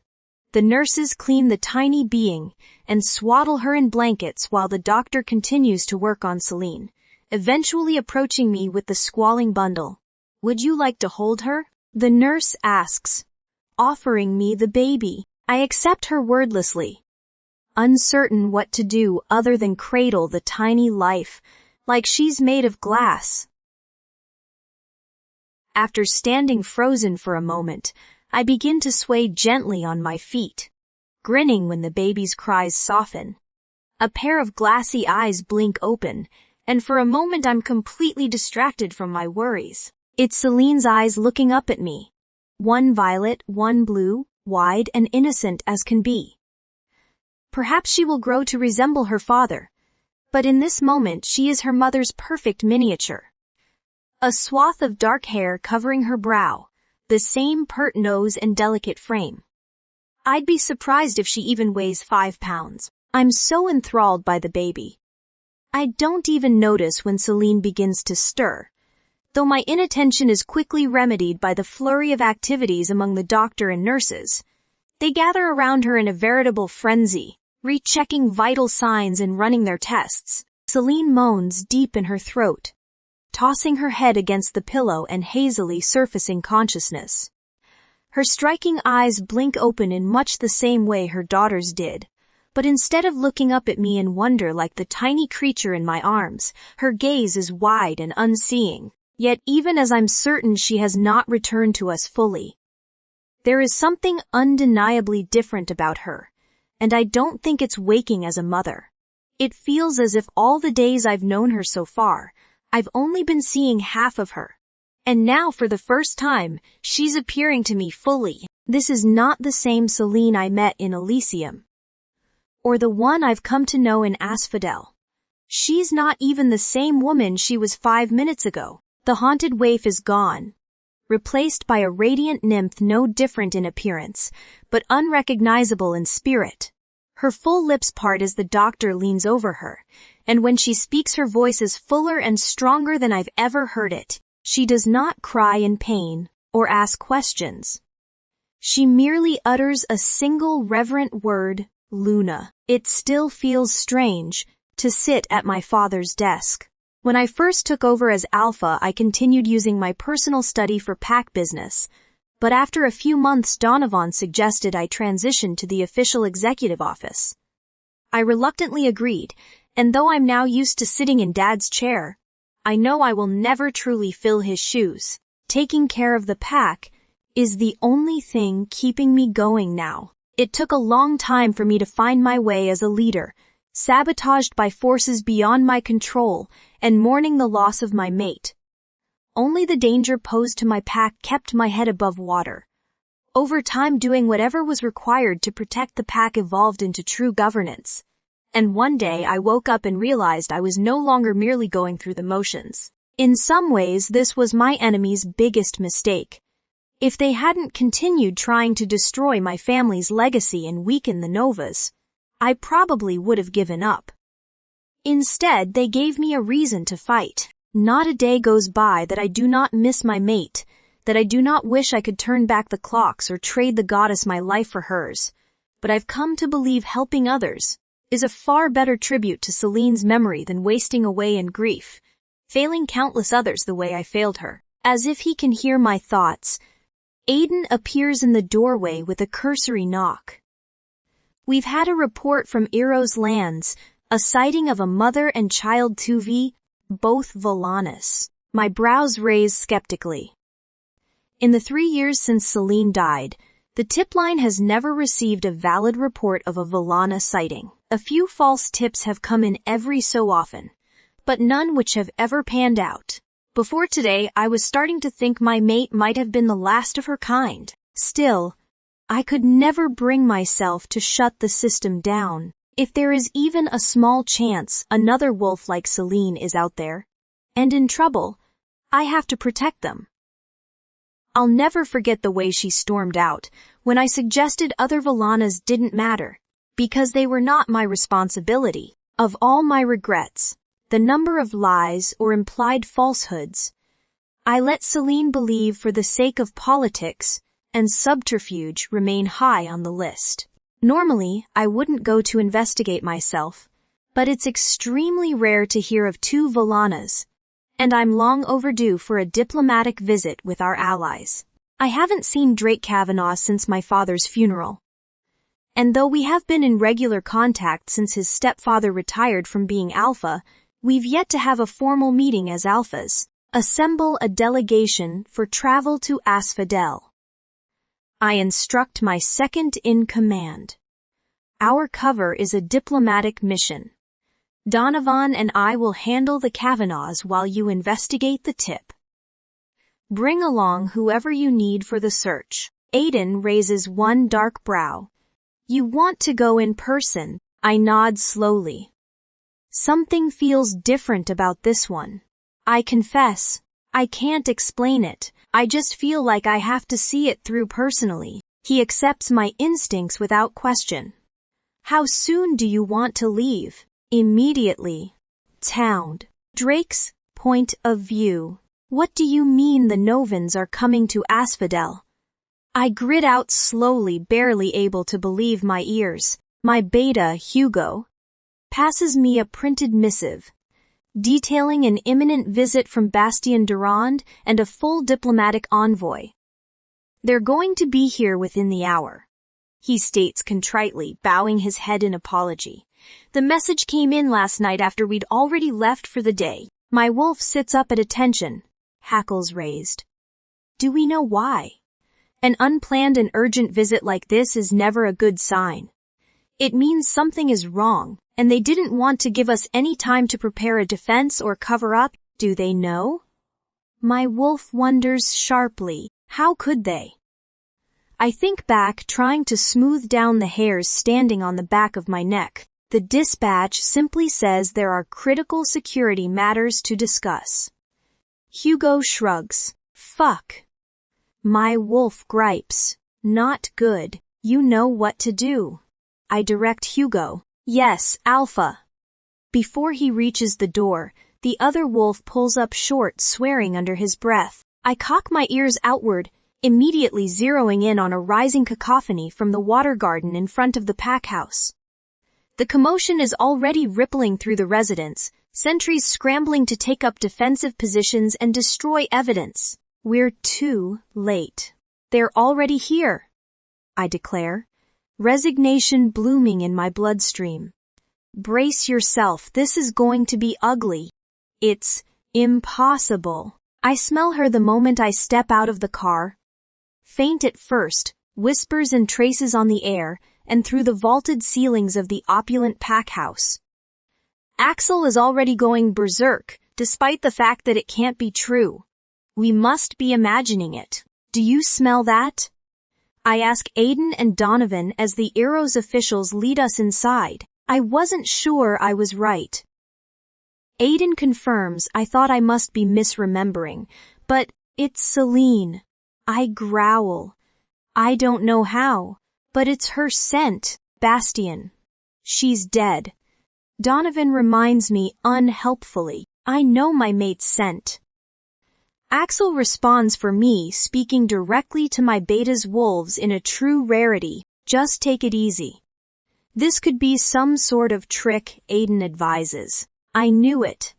The nurses clean the tiny being and swaddle her in blankets while the doctor continues to work on Celine, eventually approaching me with the squalling bundle. Would you like to hold her? The nurse asks, offering me the baby. I accept her wordlessly, uncertain what to do other than cradle the tiny life, like she's made of glass. After standing frozen for a moment, I begin to sway gently on my feet, grinning when the baby's cries soften. A pair of glassy eyes blink open, and for a moment I'm completely distracted from my worries. It's Celine's eyes looking up at me. One violet, one blue, wide and innocent as can be. Perhaps she will grow to resemble her father, but in this moment she is her mother's perfect miniature. A swath of dark hair covering her brow, the same pert nose and delicate frame. I'd be surprised if she even weighs 5 pounds. I'm so enthralled by the baby. I don't even notice when Celine begins to stir, though my inattention is quickly remedied by the flurry of activities among the doctor and nurses. They gather around her in a veritable frenzy, rechecking vital signs and running their tests. Celine moans deep in her throat, tossing her head against the pillow and hazily surfacing consciousness. Her striking eyes blink open in much the same way her daughter's did, But instead of looking up at me in wonder like the tiny creature in my arms, her gaze is wide and unseeing. Yet even as I'm certain she has not returned to us fully, there is something undeniably different about her, and I don't think it's waking as a mother. It feels as if all the days I've known her so far, I've only been seeing half of her. And now for the first time, she's appearing to me fully. This is not the same Celine I met in Elysium, or the one I've come to know in Asphodel. She's not even the same woman she was 5 minutes ago. The haunted waif is gone, replaced by a radiant nymph no different in appearance, but unrecognizable in spirit. Her full lips part as the doctor leans over her, and when she speaks her voice is fuller and stronger than I've ever heard it. She does not cry in pain or ask questions. She merely utters a single reverent word, Luna. It still feels strange to sit at my father's desk. When I first took over as Alpha, I continued using my personal study for pack business, but after a few months Donovan suggested I transition to the official executive office. I reluctantly agreed, and though I'm now used to sitting in Dad's chair, I know I will never truly fill his shoes. Taking care of the pack is the only thing keeping me going now. It took a long time for me to find my way as a leader, sabotaged by forces beyond my control and mourning the loss of my mate. Only the danger posed to my pack kept my head above water. Over time, doing whatever was required to protect the pack evolved into true governance. And one day I woke up and realized I was no longer merely going through the motions. In some ways, this was my enemy's biggest mistake. If they hadn't continued trying to destroy my family's legacy and weaken the Novas, I probably would have given up. Instead, they gave me a reason to fight. Not a day goes by that I do not miss my mate, that I do not wish I could turn back the clocks or trade the goddess my life for hers. But I've come to believe helping others is a far better tribute to Celine's memory than wasting away in grief, failing countless others the way I failed her. As if he can hear my thoughts, Aiden appears in the doorway with a cursory knock. We've had a report from Eros Lands, a sighting of a mother and child Tuvi, both Valanas. My brows raise skeptically. In the 3 years since Celine died, the tip line has never received a valid report of a Valana sighting. A few false tips have come in every so often, but none which have ever panned out. Before today, I was starting to think my mate might have been the last of her kind. Still, I could never bring myself to shut the system down. If there is even a small chance another wolf like Celine is out there, and in trouble, I have to protect them. I'll never forget the way she stormed out when I suggested other Valanas didn't matter, because they were not my responsibility. Of all my regrets, the number of lies or implied falsehoods I let Celine believe for the sake of politics and subterfuge remain high on the list. Normally, I wouldn't go to investigate myself, but it's extremely rare to hear of 2 Valanas, and I'm long overdue for a diplomatic visit with our allies. I haven't seen Drake Kavanaugh since my father's funeral. And though we have been in regular contact since his stepfather retired from being Alpha, we've yet to have a formal meeting as Alphas. Assemble a delegation for travel to Asphodel. I instruct my second-in-command. Our cover is a diplomatic mission. Donovan and I will handle the Kavanaughs while you investigate the tip. Bring along whoever you need for the search. Aiden raises one dark brow. You want to go in person? I nod slowly. Something feels different about this one. I confess, I can't explain it. I just feel like I have to see it through personally. He accepts my instincts without question. How soon do you want to leave? Immediately. Town. Drake's point of view. What do you mean the Novans are coming to Asphodel? I grit out slowly, barely able to believe my ears. My beta, Hugo, passes me a printed missive, detailing an imminent visit from Bastien Durand and a full diplomatic envoy. They're going to be here within the hour. he states contritely, bowing his head in apology. The message came in last night after we'd already left for the day. My wolf sits up at attention, hackles raised. Do we know why? An unplanned and urgent visit like this is never a good sign. It means something is wrong, and they didn't want to give us any time to prepare a defense or cover up. Do they know? My wolf wonders sharply. How could they? I think back, trying to smooth down the hairs standing on the back of my neck. The dispatch simply says there are critical security matters to discuss. Hugo shrugs. Fuck. My wolf gripes. Not good. You know what to do. I direct Hugo. Yes, Alpha. Before he reaches the door, the other wolf pulls up short, swearing under his breath. I cock my ears outward, immediately zeroing in on a rising cacophony from the water garden in front of the pack house. The commotion is already rippling through the residence, sentries scrambling to take up defensive positions and destroy evidence. We're too late. They're already here, I declare, resignation blooming in my bloodstream. Brace yourself, this is going to be ugly. It's impossible. I smell her the moment I step out of the car. Faint at first, whispers and traces on the air, and through the vaulted ceilings of the opulent pack house. Axel is already going berserk, despite the fact that it can't be true. We must be imagining it. Do you smell that? I ask Aiden and Donovan as the Eros officials lead us inside. I wasn't sure I was right. Aiden confirms I thought I must be misremembering, but it's Celine. I growl. I don't know how, but it's her scent, Bastian. She's dead. Donovan reminds me unhelpfully. I know my mate's scent. Axel responds for me, speaking directly to my beta's wolves in a true rarity. Just take it easy. This could be some sort of trick, Aiden advises. I knew it.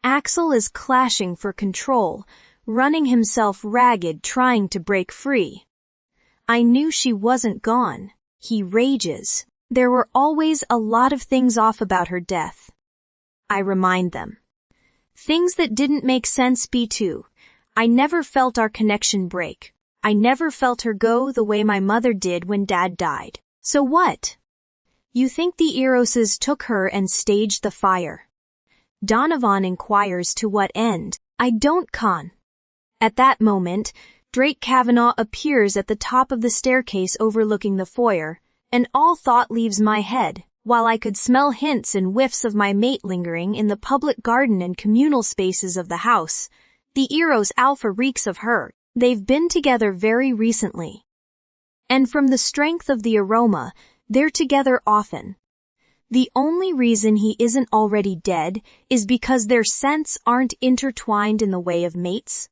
Axel is clashing for control, running himself ragged trying to break free. I knew she wasn't gone. He rages. There were always a lot of things off about her death. I remind them. Things that didn't make sense. B2. I never felt our connection break. I never felt her go the way my mother did when Dad died. So what? You think the Eroses took her and staged the fire? Donovan inquires to what end. I don't con. At that moment, Drake Kavanaugh appears at the top of the staircase overlooking the foyer, and all thought leaves my head, while I could smell hints and whiffs of my mate lingering in the public garden and communal spaces of the house. The Eros Alpha reeks of her. They've been together very recently. And from the strength of the aroma, they're together often. The only reason he isn't already dead is because their scents aren't intertwined in the way of mates.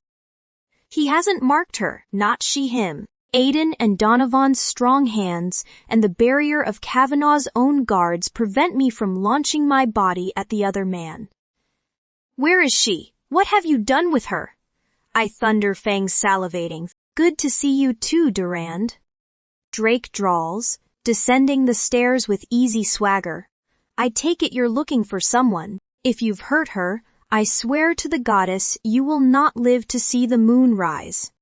He hasn't marked her, not she him. Aiden and Donovan's strong hands and the barrier of Kavanaugh's own guards prevent me from launching my body at the other man. Where is she? What have you done with her? I thunder, fangs salivating. Good to see you too, Durand. Drake drawls, descending the stairs with easy swagger. I take it you're looking for someone. If you've hurt her, I swear to the goddess you will not live to see the moon rise.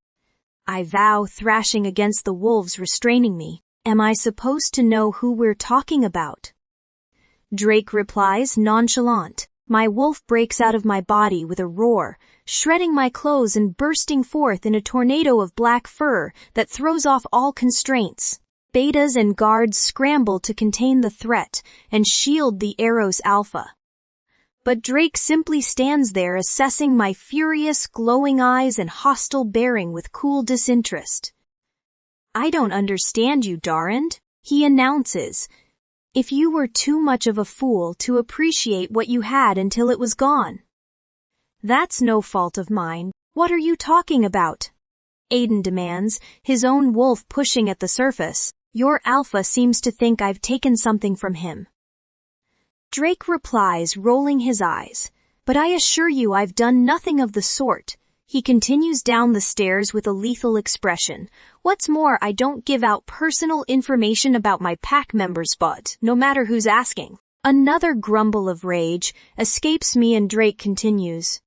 I vow, thrashing against the wolves restraining me. Am I supposed to know who we're talking about? Drake replies, nonchalant. My wolf breaks out of my body with a roar, shredding my clothes and bursting forth in a tornado of black fur that throws off all constraints. Betas and guards scramble to contain the threat and shield the Eros Alpha. But Drake simply stands there assessing my furious, glowing eyes and hostile bearing with cool disinterest. I don't understand you, Darand, he announces. If you were too much of a fool to appreciate what you had until it was gone. That's no fault of mine. What are you talking about? Aiden demands, his own wolf pushing at the surface. Your alpha seems to think I've taken something from him. Drake replies, rolling his eyes. But I assure you I've done nothing of the sort. He continues down the stairs with a lethal expression. What's more, I don't give out personal information about my pack members, but no matter who's asking. Another grumble of rage escapes me and Drake continues.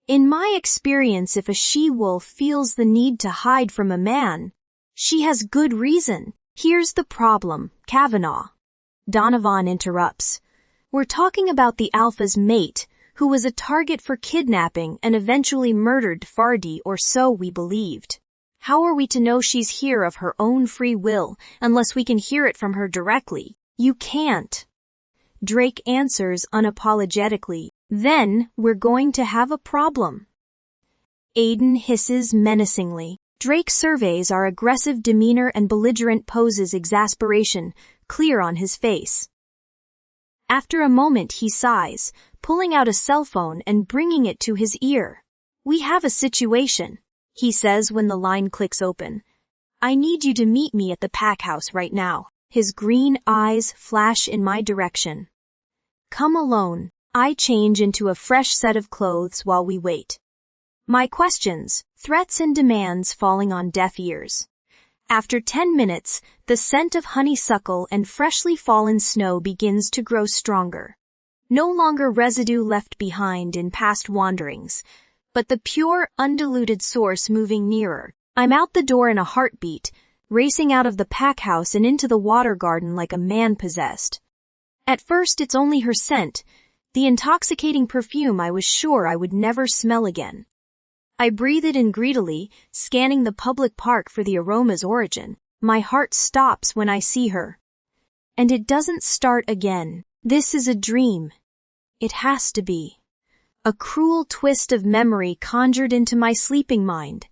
In my experience, if a she-wolf feels the need to hide from a man, she has good reason. Here's the problem, Kavanaugh. Donovan interrupts. We're talking about the alpha's mate, who was a target for kidnapping and eventually murdered Fardi, or so we believed. How are we to know she's here of her own free will unless we can hear it from her directly? You can't. Drake answers unapologetically. Then we're going to have a problem. Aiden hisses menacingly. Drake surveys our aggressive demeanor and belligerent poses, exasperation clear on his face. After a moment he sighs, pulling out a cell phone and bringing it to his ear. We have a situation, he says when the line clicks open. I need you to meet me at the pack house right now. His green eyes flash in my direction. Come alone. I change into a fresh set of clothes while we wait. My questions, threats and demands falling on deaf ears. After 10 minutes, the scent of honeysuckle and freshly fallen snow begins to grow stronger. No longer residue left behind in past wanderings, but the pure, undiluted source moving nearer. I'm out the door in a heartbeat, racing out of the pack house and into the water garden like a man possessed. At first it's only her scent, the intoxicating perfume I was sure I would never smell again. I breathe it in greedily, scanning the public park for the aroma's origin. My heart stops when I see her. And it doesn't start again. This is a dream. It has to be. A cruel twist of memory conjured into my sleeping mind.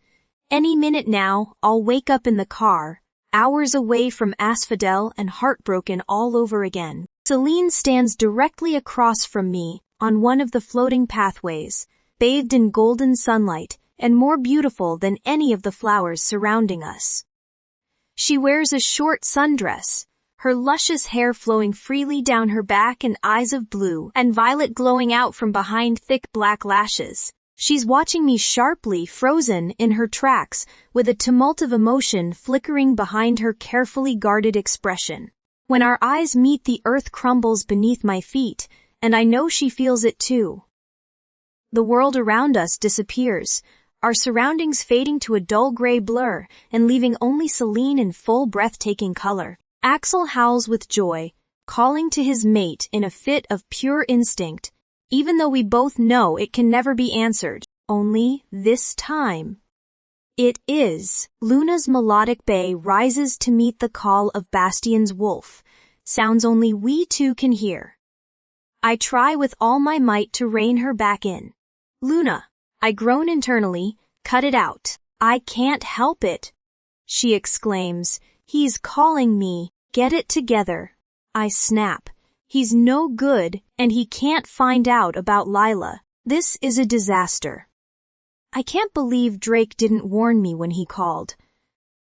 Any minute now, I'll wake up in the car, hours away from Asphodel and heartbroken all over again. Celine stands directly across from me, on one of the floating pathways, bathed in golden sunlight, and more beautiful than any of the flowers surrounding us. She wears a short sundress, her luscious hair flowing freely down her back and eyes of blue and violet glowing out from behind thick black lashes. She's watching me sharply, frozen in her tracks, with a tumult of emotion flickering behind her carefully guarded expression. When our eyes meet, the earth crumbles beneath my feet, and I know she feels it too. The world around us disappears, our surroundings fading to a dull gray blur and leaving only Celine in full breathtaking color. Axel howls with joy, calling to his mate in a fit of pure instinct, even though we both know it can never be answered. Only this time. It is. Luna's melodic bay rises to meet the call of Bastian's wolf, sounds only we two can hear. I try with all my might to rein her back in. Luna, I groan internally, cut it out. I can't help it. She exclaims, he's calling me, get it together. I snap. He's no good, and he can't find out about Lila. This is a disaster. I can't believe Drake didn't warn me when he called.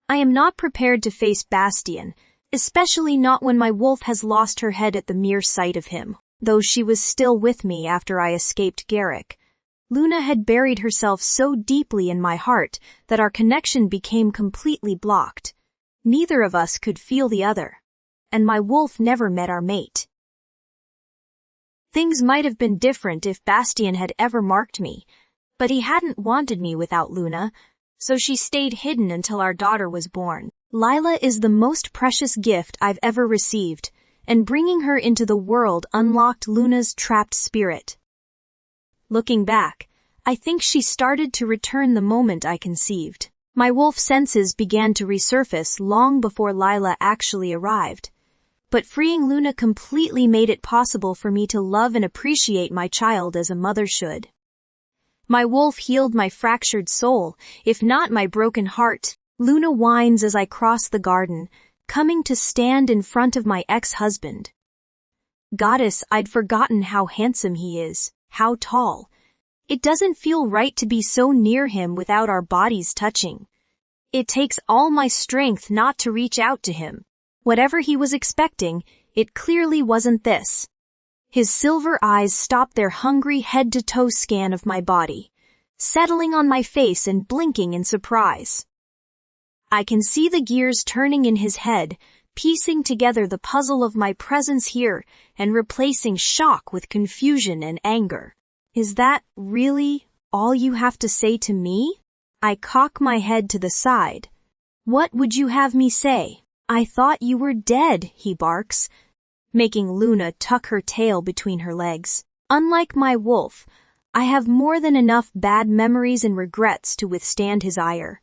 I am not prepared to face Bastian, especially not when my wolf has lost her head at the mere sight of him, though she was still with me after I escaped Garrick. Luna had buried herself so deeply in my heart that our connection became completely blocked. Neither of us could feel the other, and my wolf never met our mate. Things might have been different if Bastian had ever marked me, but he hadn't wanted me without Luna, so she stayed hidden until our daughter was born. Lila is the most precious gift I've ever received, and bringing her into the world unlocked Luna's trapped spirit. Looking back, I think she started to return the moment I conceived. My wolf senses began to resurface long before Lila actually arrived. But freeing Luna completely made it possible for me to love and appreciate my child as a mother should. My wolf healed my fractured soul, if not my broken heart. Luna whines as I cross the garden, coming to stand in front of my ex-husband. Goddess, I'd forgotten how handsome he is, how tall. It doesn't feel right to be so near him without our bodies touching. It takes all my strength not to reach out to him. Whatever he was expecting, it clearly wasn't this. His silver eyes stopped their hungry head-to-toe scan of my body. settling on my face and blinking in surprise. I can see the gears turning in his head, piecing together the puzzle of my presence here and replacing shock with confusion and anger. Is that really all you have to say to me? I cock my head to the side. What would you have me say? I thought you were dead, he barks, making Luna tuck her tail between her legs. Unlike my wolf, I have more than enough bad memories and regrets to withstand his ire.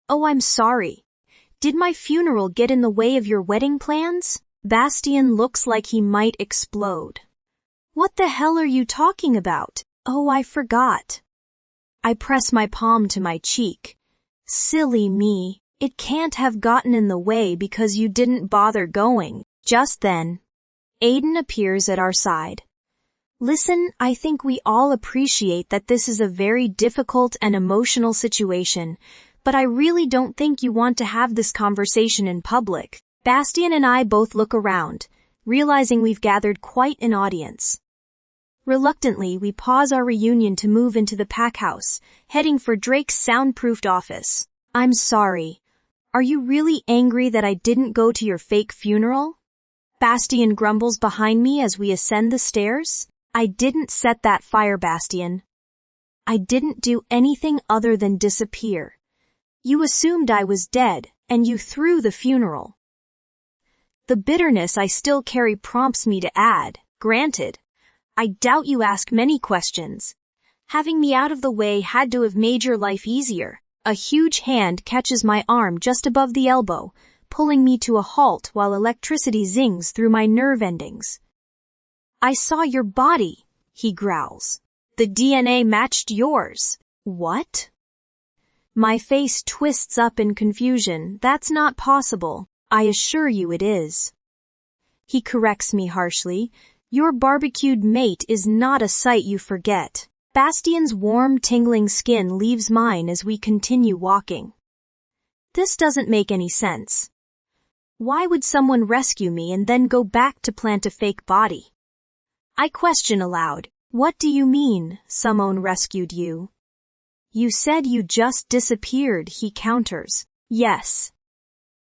Oh, I'm sorry. Did my funeral get in the way of your wedding plans? Bastien looks like he might explode. What the hell are you talking about? Oh, I forgot. I press my palm to my cheek. Silly me. It can't have gotten in the way because you didn't bother going. Just then, Aiden appears at our side. Listen, I think we all appreciate that this is a very difficult and emotional situation, but I really don't think you want to have this conversation in public. Bastien and I both look around, realizing we've gathered quite an audience. Reluctantly, we pause our reunion to move into the pack house, heading for Drake's soundproofed office. I'm sorry. Are you really angry that I didn't go to your fake funeral? Bastien grumbles behind me as we ascend the stairs. I didn't set that fire, Bastien. I didn't do anything other than disappear. You assumed I was dead, and you threw the funeral. The bitterness I still carry prompts me to add, granted, I doubt you ask many questions. Having me out of the way had to have made your life easier. A huge hand catches my arm just above the elbow, pulling me to a halt while electricity zings through my nerve endings. I saw your body, he growls. The DNA matched yours. What? My face twists up in confusion. That's not possible. I assure you it is. He corrects me harshly. Your barbecued mate is not a sight you forget. Bastien's warm, tingling skin leaves mine as we continue walking. This doesn't make any sense. Why would someone rescue me and then go back to plant a fake body? I question aloud. What do you mean, someone rescued you? You said you just disappeared, he counters. Yes.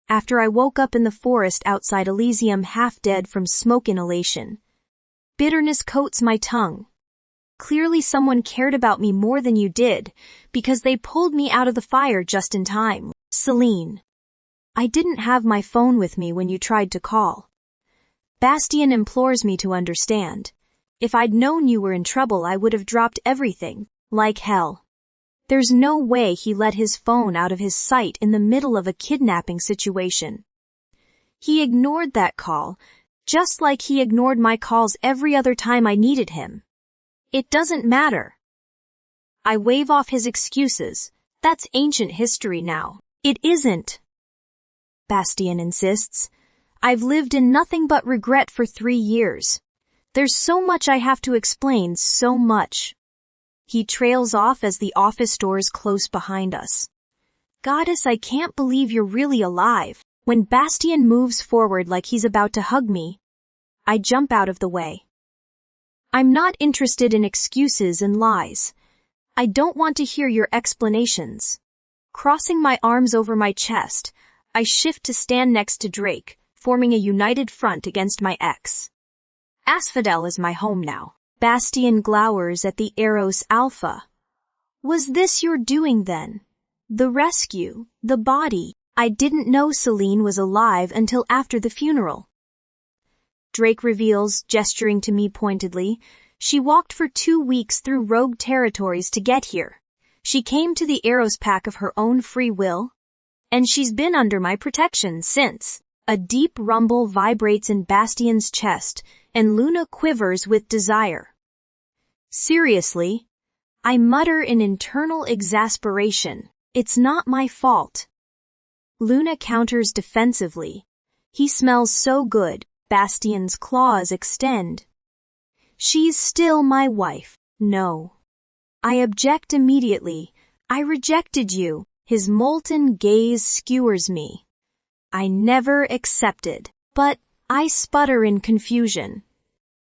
After I woke up in the forest outside Elysium half dead from smoke inhalation. Bitterness coats my tongue. Clearly someone cared about me more than you did, because they pulled me out of the fire just in time. Celine. I didn't have my phone with me when you tried to call. Bastien implores me to understand. If I'd known you were in trouble, I would have dropped everything, like hell. There's no way he let his phone out of his sight in the middle of a kidnapping situation. He ignored that call, just like he ignored my calls every other time I needed him. It doesn't matter. I wave off his excuses. That's ancient history now. It isn't. Bastien insists. I've lived in nothing but regret for 3 years. There's so much I have to explain, so much. He trails off as the office doors close behind us. Goddess, I can't believe you're really alive. When Bastien moves forward like he's about to hug me, I jump out of the way. I'm not interested in excuses and lies. I don't want to hear your explanations. Crossing my arms over my chest, I shift to stand next to Drake, forming a united front against my ex. Asphodel is my home now. Bastien glowers at the Eros Alpha. Was this your doing then? The rescue, the body. I didn't know Celine was alive until after the funeral. Drake reveals, gesturing to me pointedly, she walked for 2 weeks through rogue territories to get here. She came to the Eros pack of her own free will, and she's been under my protection since. A deep rumble vibrates in Bastien's chest, and Luna quivers with desire. Seriously? I mutter in internal exasperation. It's not my fault. Luna counters defensively. He smells so good. Bastien's claws extend. She's still my wife. No. I object immediately. I rejected you. His molten gaze skewers me. I never accepted. But I sputter in confusion.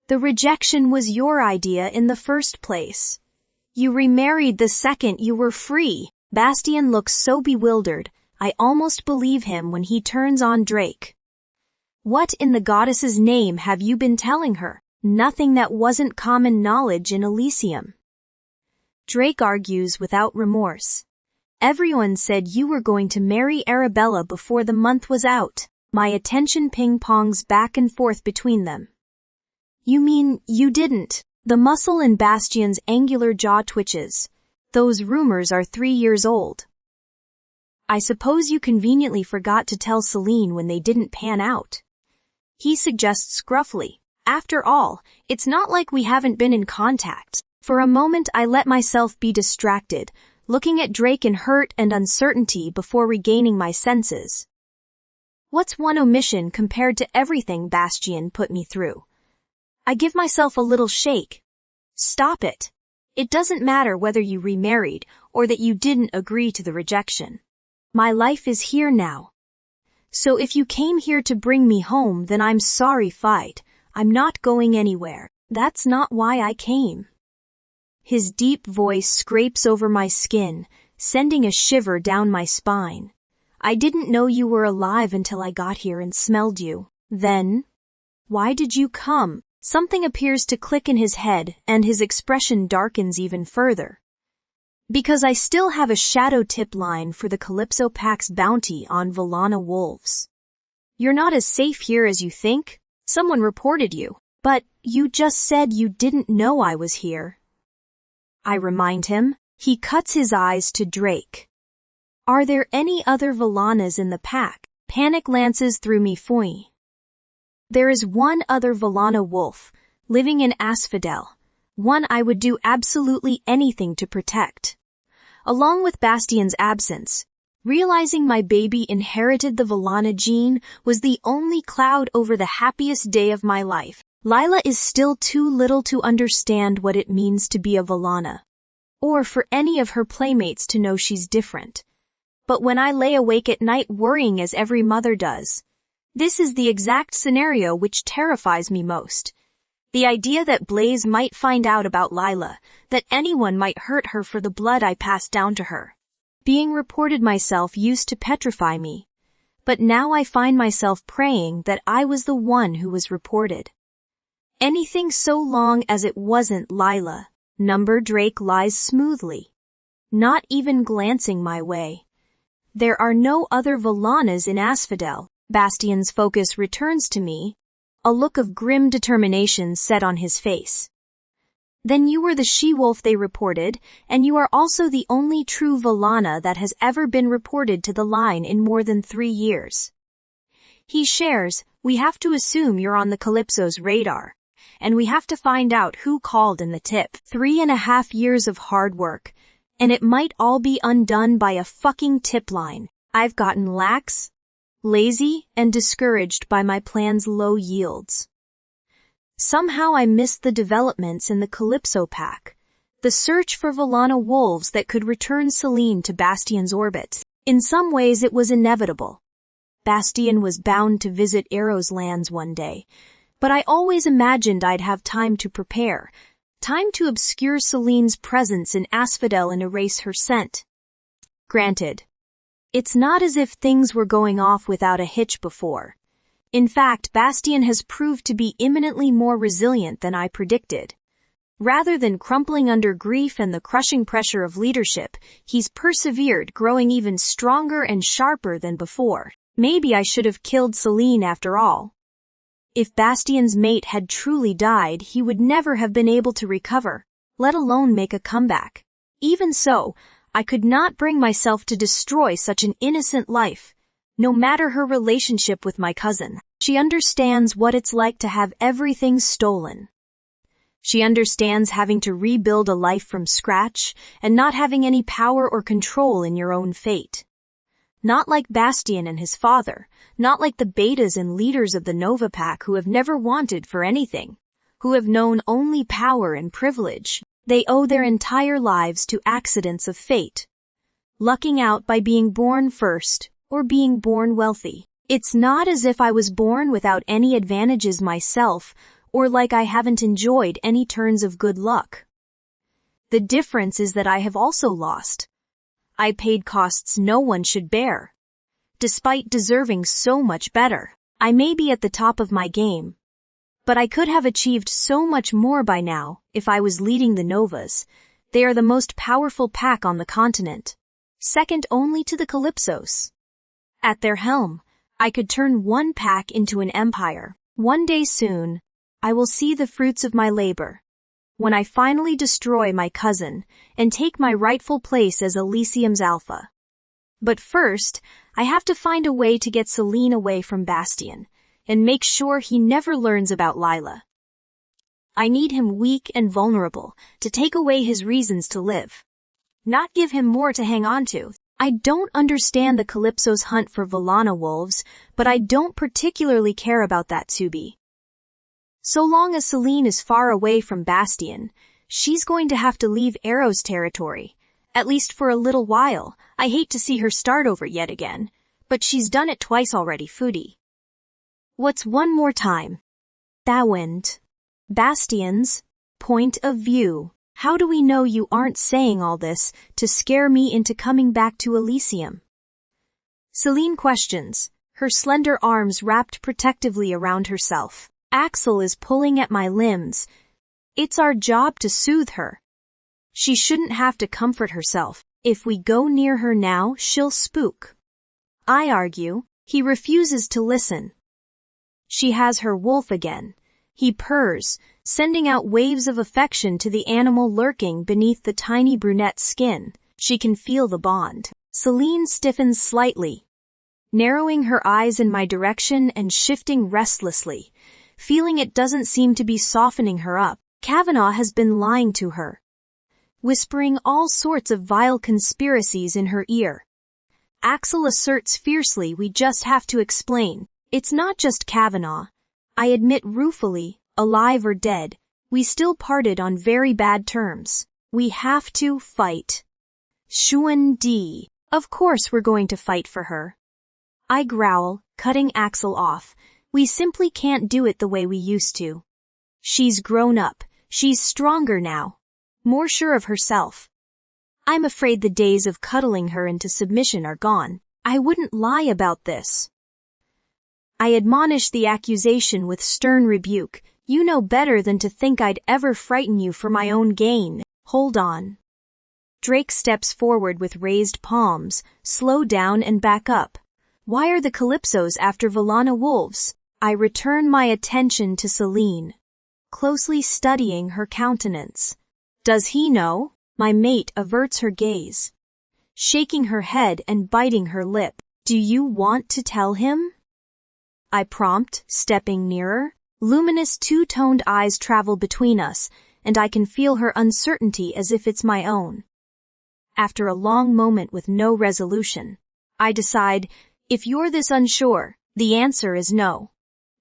The rejection was your idea in the first place. You remarried the second you were free. Bastien looks so bewildered, I almost believe him when he turns on Drake. What in the goddess's name have you been telling her? Nothing that wasn't common knowledge in Elysium. Drake argues without remorse. Everyone said you were going to marry Arabella before the month was out. My attention ping-pongs back and forth between them. You mean you didn't? The muscle in Bastien's angular jaw twitches. Those rumors are 3 years old. I suppose you conveniently forgot to tell Celine when they didn't pan out. He suggests gruffly. After all, it's not like we haven't been in contact. For a moment I let myself be distracted, looking at Drake in hurt and uncertainty before regaining my senses. What's one omission compared to everything Bastien put me through? I give myself a little shake. Stop it. It doesn't matter whether you remarried or that you didn't agree to the rejection. My life is here now. So if you came here to bring me home, then I'm sorry, fight. I'm not going anywhere. That's not why I came. His deep voice scrapes over my skin, sending a shiver down my spine. I didn't know you were alive until I got here and smelled you. Then, why did you come? Something appears to click in his head, and his expression darkens even further. Because I still have a shadow tip line for the Calypso Pack's bounty on Vallana wolves. You're not as safe here as you think. Someone reported you. But you just said you didn't know I was here. I remind him. He cuts his eyes to Drake. Are there any other Vallanas in the pack? Panic lances through me. Foy. There is one other Vallana wolf, living in Asphodel. One I would do absolutely anything to protect. Along with Bastien's absence, realizing my baby inherited the Vallana gene was the only cloud over the happiest day of my life. Lila is still too little to understand what it means to be a Vallana, or for any of her playmates to know she's different. But when I lay awake at night worrying as every mother does, this is the exact scenario which terrifies me most. The idea that Blaze might find out about Lila, that anyone might hurt her for the blood I passed down to her. Being reported myself used to petrify me, but now I find myself praying that I was the one who was reported. Anything so long as it wasn't Lila. Number Drake lies smoothly, not even glancing my way. There are no other Vallanas in Asphodel. Bastien's focus returns to me, a look of grim determination set on his face. Then you were the she-wolf they reported, and you are also the only true Vallana that has ever been reported to the line in more than 3 years. He shares, we have to assume you're on the Calypso's radar, and we have to find out who called in the tip. 3.5 years of hard work, and it might all be undone by a fucking tip line. I've gotten lax, lazy, and discouraged by my plan's low yields. Somehow I missed the developments in the Calypso Pack, the search for Vallana wolves that could return Celine to Bastien's orbit. In some ways it was inevitable. Bastien was bound to visit Arrow's lands one day, but I always imagined I'd have time to prepare, time to obscure Celine's presence in Asphodel and erase her scent. Granted, it's not as if things were going off without a hitch before. In fact, Bastien has proved to be imminently more resilient than I predicted. Rather than crumpling under grief and the crushing pressure of leadership, he's persevered, growing even stronger and sharper than before. Maybe I should have killed Celine after all. If Bastien's mate had truly died, he would never have been able to recover, let alone make a comeback. Even so, I could not bring myself to destroy such an innocent life. No matter her relationship with my cousin, she understands what it's like to have everything stolen. She understands having to rebuild a life from scratch and not having any power or control in your own fate. Not like Bastien and his father, not like the betas and leaders of the Nova Pack who have never wanted for anything, who have known only power and privilege. They owe their entire lives to accidents of fate, lucking out by being born first or being born wealthy. It's not as if I was born without any advantages myself, or like I haven't enjoyed any turns of good luck. The difference is that I have also lost. I paid costs no one should bear. Despite deserving so much better, I may be at the top of my game. But I could have achieved so much more by now if I was leading the Novas. They are the most powerful pack on the continent, second only to the Calypsos. At their helm, I could turn one pack into an empire. One day soon, I will see the fruits of my labor, when I finally destroy my cousin and take my rightful place as Elysium's alpha. But first, I have to find a way to get Celine away from Bastion and make sure he never learns about Lila. I need him weak and vulnerable to take away his reasons to live, not give him more to hang on to. I don't understand the Calypso's hunt for Vallana wolves, but I don't particularly care about that, Tsubi. So long as Celine is far away from Bastion, she's going to have to leave Arrow's territory, at least for a little while. I hate to see her start over yet again, but she's done it twice already, Foodie. What's one more time? Thawand. Bastion's point of view. How do we know you aren't saying all this to scare me into coming back to Elysium? Celine questions, her slender arms wrapped protectively around herself. Axel is pulling at my limbs. It's our job to soothe her. She shouldn't have to comfort herself. If we go near her now, she'll spook. I argue. He refuses to listen. She has her wolf again. He purrs, sending out waves of affection to the animal lurking beneath the tiny brunette's skin. She can feel the bond. Celine stiffens slightly, narrowing her eyes in my direction and shifting restlessly, feeling it doesn't seem to be softening her up. Kavanaugh has been lying to her, whispering all sorts of vile conspiracies in her ear. Axel asserts fiercely, we just have to explain. It's not just Kavanaugh. I admit ruefully, alive or dead, we still parted on very bad terms. We have to fight. Xuan Di. Of course we're going to fight for her. I growl, cutting Axel off. We simply can't do it the way we used to. She's grown up. She's stronger now. More sure of herself. I'm afraid the days of cuddling her into submission are gone. I wouldn't lie about this. I admonish the accusation with stern rebuke. You know better than to think I'd ever frighten you for my own gain. Hold on. Drake steps forward with raised palms, slow down and back up. Why are the Calypsos after Vallana wolves? I return my attention to Celine, closely studying her countenance. Does he know? My mate averts her gaze, shaking her head and biting her lip. Do you want to tell him? I prompt, stepping nearer. Luminous two-toned eyes travel between us, and I can feel her uncertainty as if it's my own. After a long moment with no resolution, I decide, if you're this unsure, the answer is no.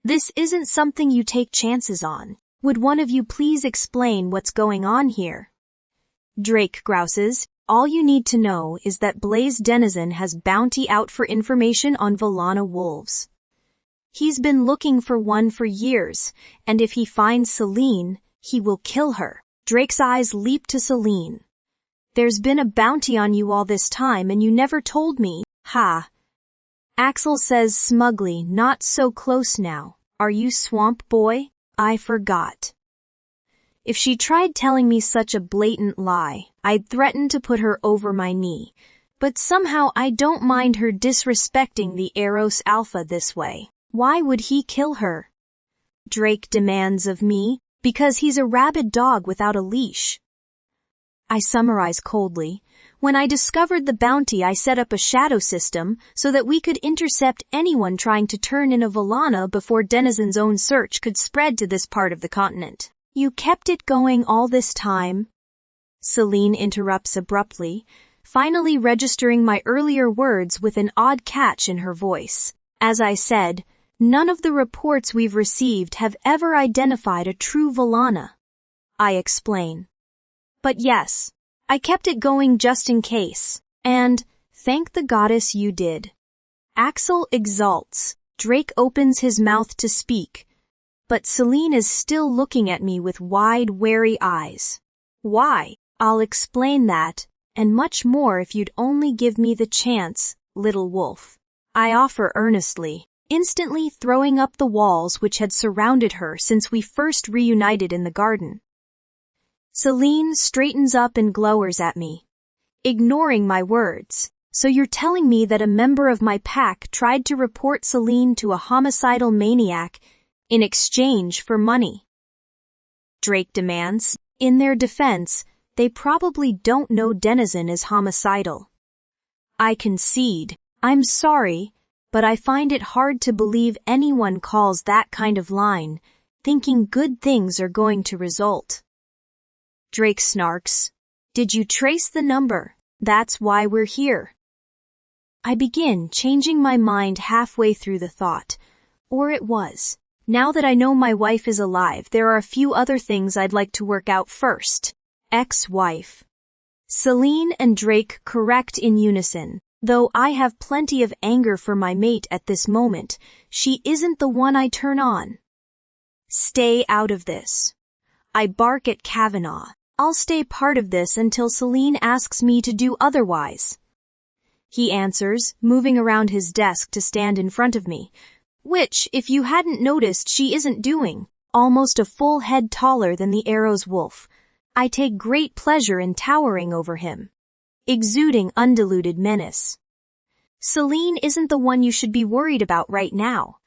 This isn't something you take chances on. Would one of you please explain what's going on here? Drake grouses, all you need to know is that Blaze Denizen has bounty out for information on Vallana wolves. He's been looking for one for years, and if he finds Celine, he will kill her. Drake's eyes leap to Celine. There's been a bounty on you all this time and you never told me. Ha. Axel says smugly, not so close now. Are you Swamp Boy? I forgot. If she tried telling me such a blatant lie, I'd threaten to put her over my knee. But somehow I don't mind her disrespecting the Eros Alpha this way. Why would he kill her? Drake demands of me, because he's a rabid dog without a leash. I summarize coldly. When I discovered the bounty, I set up a shadow system so that we could intercept anyone trying to turn in a Vallana before Denizen's own search could spread to this part of the continent. You kept it going all this time? Celine interrupts abruptly, finally registering my earlier words with an odd catch in her voice. As I said, none of the reports we've received have ever identified a true Vallana. I explain. But yes, I kept it going just in case. And, thank the goddess you did. Axel exults. Drake opens his mouth to speak. But Celine is still looking at me with wide, wary eyes. Why? I'll explain that, and much more if you'd only give me the chance, little wolf. I offer earnestly, instantly throwing up the walls which had surrounded her since we first reunited in the garden. Celine straightens up and glowers at me, ignoring my words. So you're telling me that a member of my pack tried to report Celine to a homicidal maniac in exchange for money? Drake demands. In their defense, they probably don't know Denizen is homicidal. I concede. I'm sorry, but I find it hard to believe anyone calls that kind of line, thinking good things are going to result. Drake snarks. Did you trace the number? That's why we're here. I begin changing my mind halfway through the thought. Or it was. Now that I know my wife is alive, there are a few other things I'd like to work out first. Ex-wife. Celine and Drake correct in unison. Though I have plenty of anger for my mate at this moment, she isn't the one I turn on. Stay out of this. I bark at Kavanaugh. I'll stay part of this until Celine asks me to do otherwise. He answers, moving around his desk to stand in front of me, which, if you hadn't noticed, she isn't doing, almost a full head taller than the Arrow's wolf. I take great pleasure in towering over him, exuding undiluted menace. Celine isn't the one you should be worried about right now.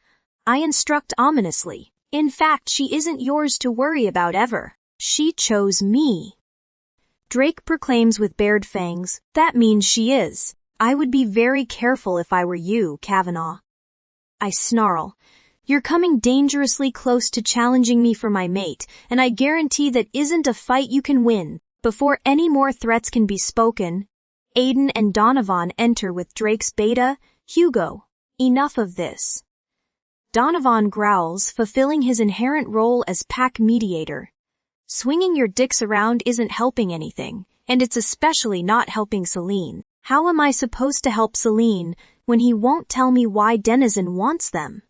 I instruct ominously. In fact, she isn't yours to worry about ever. She chose me. Drake proclaims with bared fangs. That means she is. I would be very careful if I were you, Kavanaugh. I snarl. You're coming dangerously close to challenging me for my mate, and I guarantee that isn't a fight you can win. Before any more threats can be spoken, Aiden and Donovan enter with Drake's beta, Hugo. Enough of this. Donovan growls, fulfilling his inherent role as pack mediator. Swinging your dicks around isn't helping anything, and it's especially not helping Celine. How am I supposed to help Celine when he won't tell me why Denizen wants them?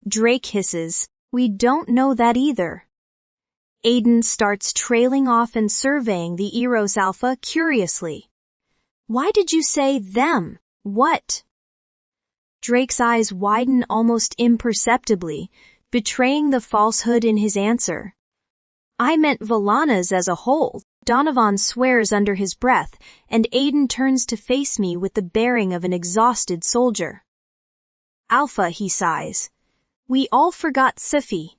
Drake hisses, we don't know that either. Aiden starts trailing off and surveying the Eros Alpha curiously. Why did you say them? What? Drake's eyes widen almost imperceptibly, betraying the falsehood in his answer. I meant Valanas as a whole. Donovan swears under his breath, and Aiden turns to face me with the bearing of an exhausted soldier. Alpha, he sighs. We all forgot Sifi.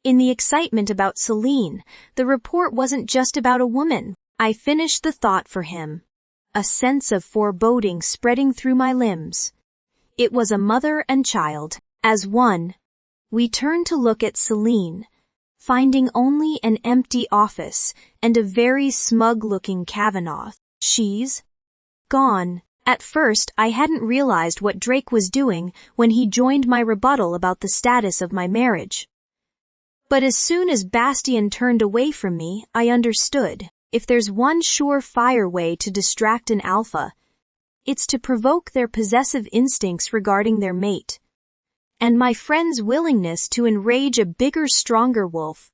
In the excitement about Celine, the report wasn't just about a woman. I finished the thought for him. A sense of foreboding spreading through my limbs. It was a mother and child, as one. We turned to look at Celine, finding only an empty office and a very smug-looking Kavanaugh. She's gone. At first, I hadn't realized what Drake was doing when he joined my rebuttal about the status of my marriage. But as soon as Bastien turned away from me, I understood. If there's one sure-fire way to distract an alpha, it's to provoke their possessive instincts regarding their mate. And my friend's willingness to enrage a bigger, stronger wolf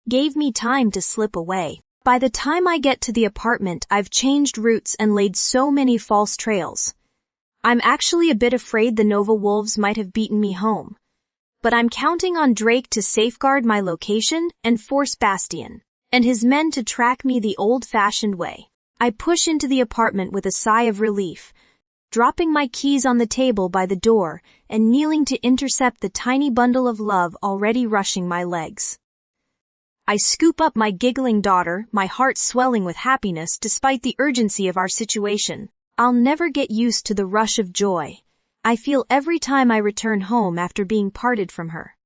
gave me time to slip away. By the time I get to the apartment, I've changed routes and laid so many false trails. I'm actually a bit afraid the Nova Wolves might have beaten me home. But I'm counting on Drake to safeguard my location and force Bastien and his men to track me the old-fashioned way. I push into the apartment with a sigh of relief, dropping my keys on the table by the door and kneeling to intercept the tiny bundle of love already rushing my legs. I scoop up my giggling daughter, my heart swelling with happiness despite the urgency of our situation. I'll never get used to the rush of joy I feel every time I return home after being parted from her.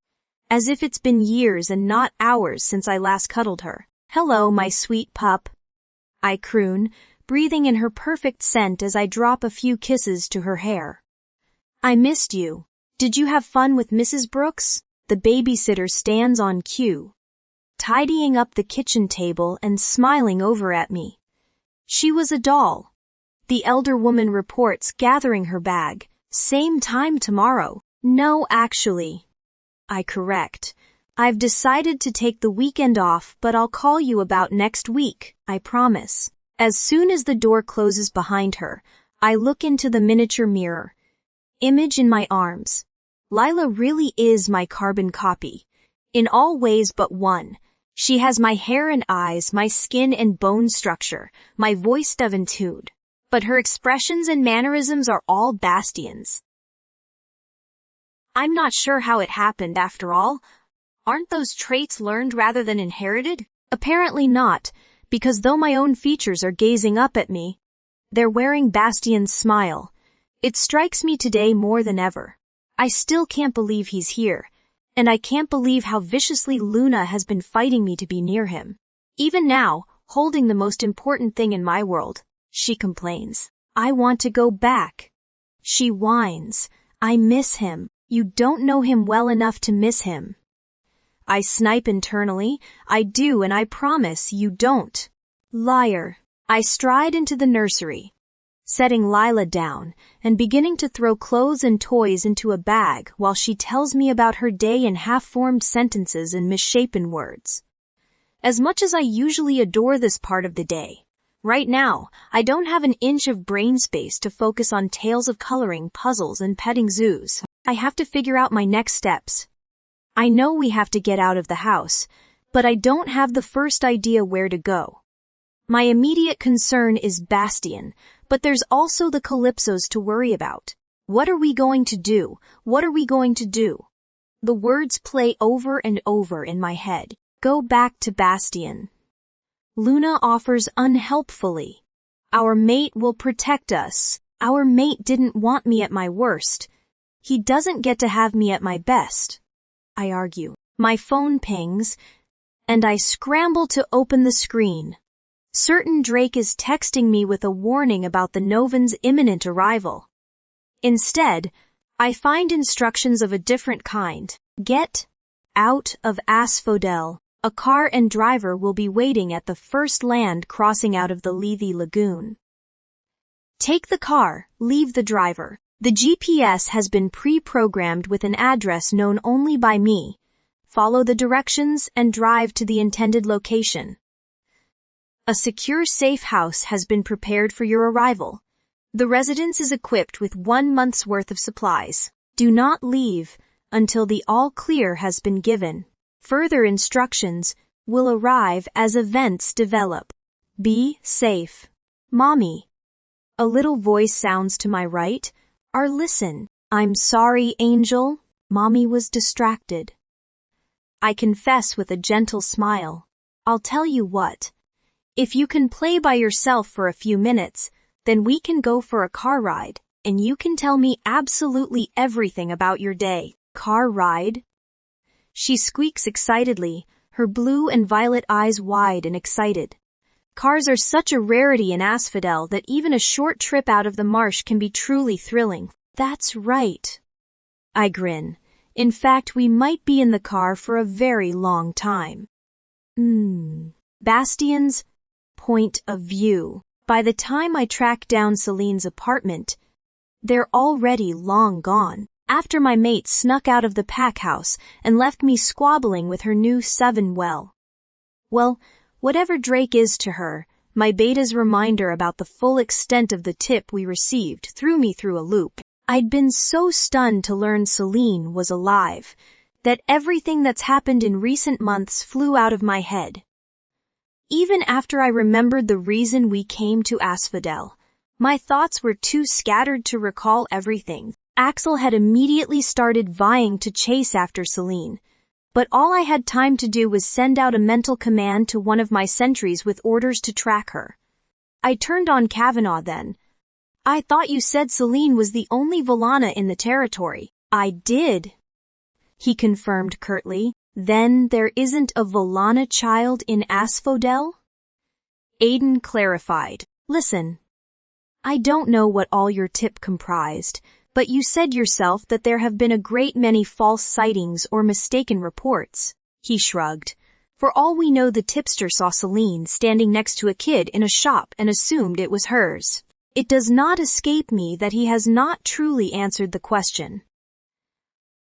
As if it's been years and not hours since I last cuddled her. Hello, my sweet pup. I croon, breathing in her perfect scent as I drop a few kisses to her hair. I missed you. Did you have fun with Mrs. Brooks? The babysitter stands on cue, tidying up the kitchen table and smiling over at me. She was a doll. The elder woman reports, gathering her bag. Same time tomorrow. No, actually. I correct. I've decided to take the weekend off, but I'll call you about next week, I promise. As soon as the door closes behind her, I look into the miniature mirror. Image in my arms. Lila really is my carbon copy. In all ways but one. She has my hair and eyes, my skin and bone structure, my voice tuned. But her expressions and mannerisms are all Bastian's. I'm not sure how it happened after all. Aren't those traits learned rather than inherited? Apparently not, because though my own features are gazing up at me, they're wearing Bastian's smile. It strikes me today more than ever. I still can't believe he's here, and I can't believe how viciously Luna has been fighting me to be near him. Even now, holding the most important thing in my world, she complains. I want to go back. She whines. I miss him. You don't know him well enough to miss him. I snipe internally. I do, and I promise you don't. Liar. I stride into the nursery, setting Lila down and beginning to throw clothes and toys into a bag while she tells me about her day in half-formed sentences and misshapen words. As much as I usually adore this part of the day, right now, I don't have an inch of brain space to focus on tales of coloring, puzzles, and petting zoos. I have to figure out my next steps. I know we have to get out of the house, but I don't have the first idea where to go. My immediate concern is Bastian, but there's also the Calypsos to worry about. What are we going to do? What are we going to do? The words play over and over in my head. Go back to Bastian. Luna offers unhelpfully. Our mate will protect us. Our mate didn't want me at my worst. He doesn't get to have me at my best. I argue. My phone pings, and I scramble to open the screen. Certain Drake is texting me with a warning about the Novan's imminent arrival. Instead, I find instructions of a different kind. Get out of Asphodel. A car and driver will be waiting at the first land crossing out of the Lethe Lagoon. Take the car, leave the driver. The GPS has been pre-programmed with an address known only by me. Follow the directions and drive to the intended location. A secure safe house has been prepared for your arrival. The residence is equipped with 1 month's worth of supplies. Do not leave until the all clear has been given. Further instructions will arrive as events develop. Be safe. Mommy. A little voice sounds to my right. Listen. I'm sorry, Angel. Mommy was distracted. I confess with a gentle smile. I'll tell you what. If you can play by yourself for a few minutes, then we can go for a car ride, and you can tell me absolutely everything about your day. Car ride? She squeaks excitedly, her blue and violet eyes wide and excited. Cars are such a rarity in Asphodel that even a short trip out of the marsh can be truly thrilling. That's right. I grin. In fact, we might be in the car for a very long time. Bastian's point of view. By the time I track down Celine's apartment, they're already long gone. After my mate snuck out of the pack house and left me squabbling with her new 7 well, whatever Drake is to her, my beta's reminder about the full extent of the tip we received threw me through a loop. I'd been so stunned to learn Celine was alive that everything that's happened in recent months flew out of my head. Even after I remembered the reason we came to Asphodel, my thoughts were too scattered to recall everything. Axel had immediately started vying to chase after Celine, but all I had time to do was send out a mental command to one of my sentries with orders to track her. I turned on Kavanaugh then. I thought you said Celine was the only Volana in the territory. I did, he confirmed curtly. Then there isn't a Volana child in Asphodel? Aiden clarified. Listen, I don't know what all your tip comprised, but you said yourself that there have been a great many false sightings or mistaken reports. He shrugged. For all we know, the tipster saw Celine standing next to a kid in a shop and assumed it was hers. It does not escape me that he has not truly answered the question.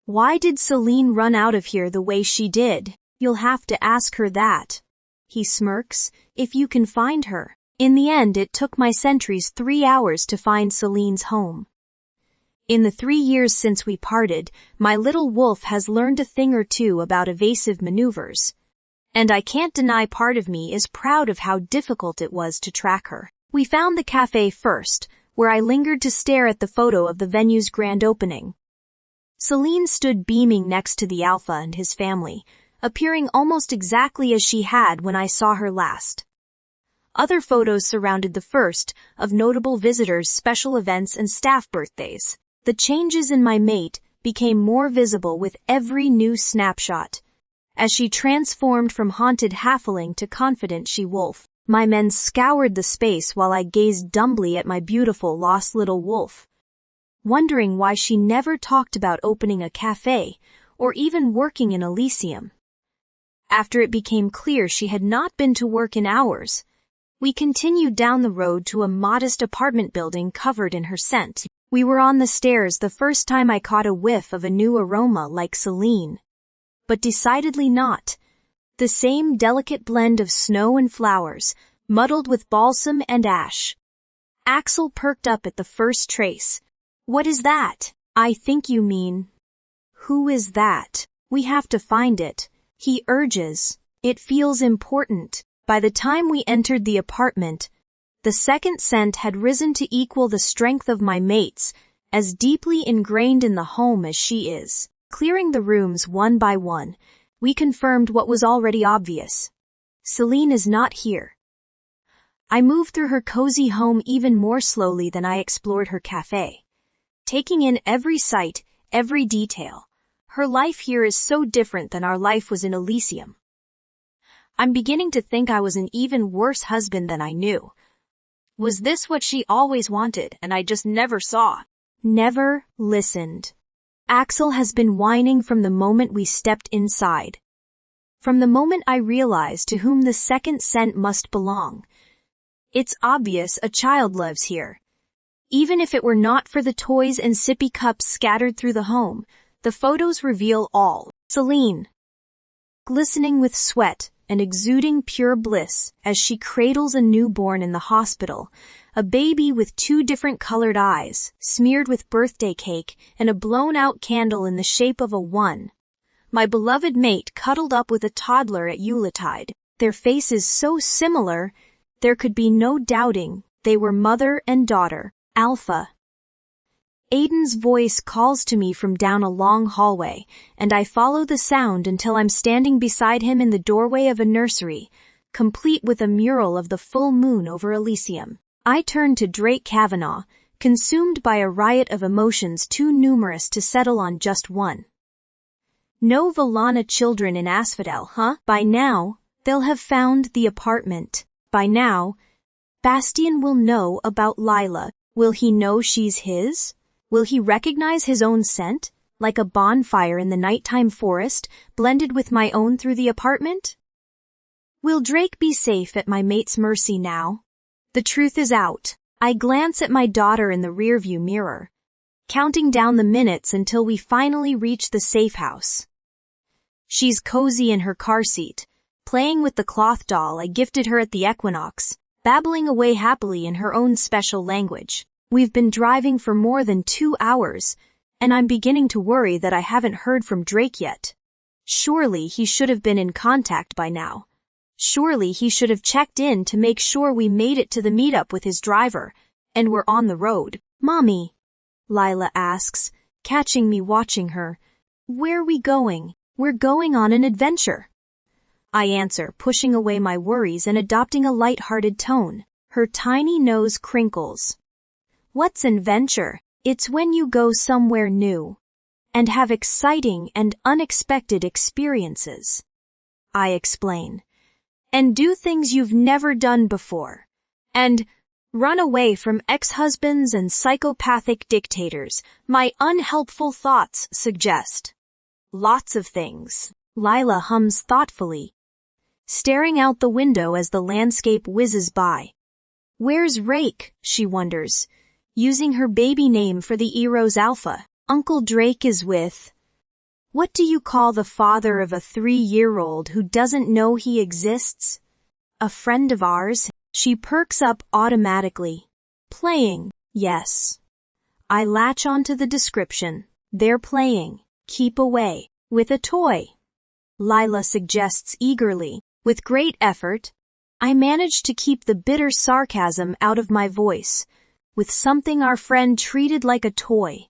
Why did Celine run out of here the way she did? You'll have to ask her that. He smirks, if you can find her. In the end, it took my sentries 3 hours to find Celine's home. In the 3 years since we parted, my little wolf has learned a thing or two about evasive maneuvers. And I can't deny part of me is proud of how difficult it was to track her. We found the cafe first, where I lingered to stare at the photo of the venue's grand opening. Celine stood beaming next to the alpha and his family, appearing almost exactly as she had when I saw her last. Other photos surrounded the first of notable visitors, special events, and staff birthdays. The changes in my mate became more visible with every new snapshot. As she transformed from haunted halfling to confident she-wolf, my men scoured the space while I gazed dumbly at my beautiful lost little wolf, wondering why she never talked about opening a cafe or even working in Elysium. After it became clear she had not been to work in hours, we continued down the road to a modest apartment building covered in her scent. We were on the stairs the first time I caught a whiff of a new aroma like Celine. But decidedly not. The same delicate blend of snow and flowers, muddled with balsam and ash. Axel perked up at the first trace. What is that? I think you mean. Who is that? We have to find it, he urges. It feels important. By the time we entered the apartment, the second scent had risen to equal the strength of my mate's, as deeply ingrained in the home as she is. Clearing the rooms one by one, we confirmed what was already obvious. Celine is not here. I moved through her cozy home even more slowly than I explored her cafe, taking in every sight, every detail. Her life here is so different than our life was in Elysium. I'm beginning to think I was an even worse husband than I knew. Was this what she always wanted and I just never saw? Never listened. Axel has been whining from the moment we stepped inside. From the moment I realized to whom the second scent must belong. It's obvious a child lives here. Even if it were not for the toys and sippy cups scattered through the home, the photos reveal all. Celine, glistening with sweat and exuding pure bliss as she cradles a newborn in the hospital, a baby with 2 different colored eyes, smeared with birthday cake and a blown-out candle in the shape of a 1. My beloved mate cuddled up with a toddler at Yuletide. Their faces so similar, there could be no doubting they were mother and daughter. Alpha. Aiden's voice calls to me from down a long hallway, and I follow the sound until I'm standing beside him in the doorway of a nursery, complete with a mural of the full moon over Elysium. I turn to Drake Kavanaugh, consumed by a riot of emotions too numerous to settle on just one. No Valana children in Asphodel, huh? By now, they'll have found the apartment. By now, Bastian will know about Lila. Will he know she's his? Will he recognize his own scent, like a bonfire in the nighttime forest, blended with my own through the apartment? Will Drake be safe at my mate's mercy now? The truth is out. I glance at my daughter in the rearview mirror, counting down the minutes until we finally reach the safe house. She's cozy in her car seat, playing with the cloth doll I gifted her at the equinox, babbling away happily in her own special language. We've been driving for more than 2 hours, and I'm beginning to worry that I haven't heard from Drake yet. Surely he should have been in contact by now. Surely he should have checked in to make sure we made it to the meetup with his driver, and were on the road. Mommy, Lila asks, catching me watching her. Where are we going? We're going on an adventure. I answer, pushing away my worries and adopting a light-hearted tone. Her tiny nose crinkles. What's an adventure? It's when you go somewhere new and have exciting and unexpected experiences. I explain. And do things you've never done before. And run away from ex-husbands and psychopathic dictators, my unhelpful thoughts suggest. Lots of things. Lila hums thoughtfully, staring out the window as the landscape whizzes by. Where's Rake? She wonders, using her baby name for the Eros Alpha. Uncle Drake is with What do you call the father of a 3-year-old who doesn't know he exists? A friend of ours. She perks up automatically. Playing, yes. I latch onto the description. They're playing. Keep away. With a toy. Lila suggests eagerly. With great effort, I manage to keep the bitter sarcasm out of my voice. With something our friend treated like a toy.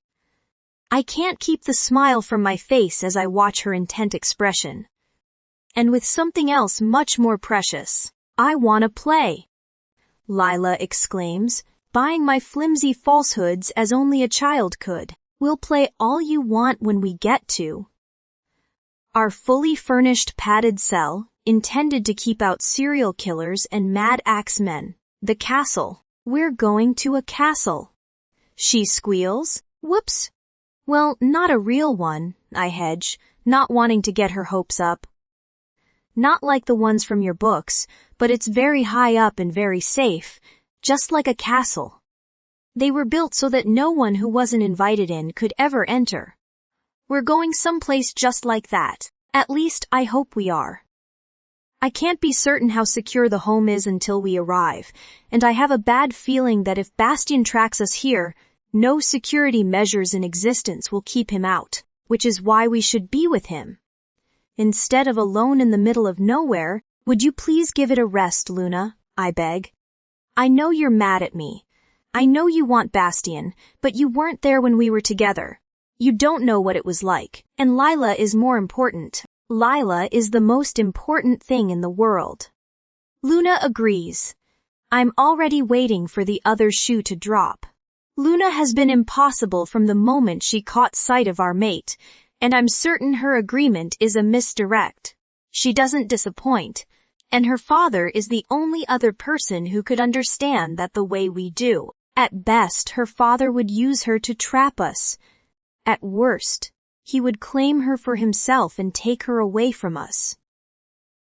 I can't keep the smile from my face as I watch her intent expression. And with something else much more precious. I wanna play. Lila exclaims, buying my flimsy falsehoods as only a child could. We'll play all you want when we get to our fully furnished padded cell, intended to keep out serial killers and mad axe men. The castle. We're going to a castle. She squeals. Whoops. Well, not a real one, I hedge, not wanting to get her hopes up. Not like the ones from your books, but it's very high up and very safe, just like a castle. They were built so that no one who wasn't invited in could ever enter. We're going someplace just like that. At least, I hope we are. I can't be certain how secure the home is until we arrive, and I have a bad feeling that if Bastien tracks us here, no security measures in existence will keep him out, which is why we should be with him. Instead of alone in the middle of nowhere, would you please give it a rest, Luna? I beg. I know you're mad at me. I know you want Bastien, but you weren't there when we were together. You don't know what it was like, and Lila is more important. Lila is the most important thing in the world. Luna agrees. I'm already waiting for the other shoe to drop. Luna has been impossible from the moment she caught sight of our mate, and I'm certain her agreement is a misdirect. She doesn't disappoint, and her father is the only other person who could understand that the way we do. At best, her father would use her to trap us. At worst, he would claim her for himself and take her away from us.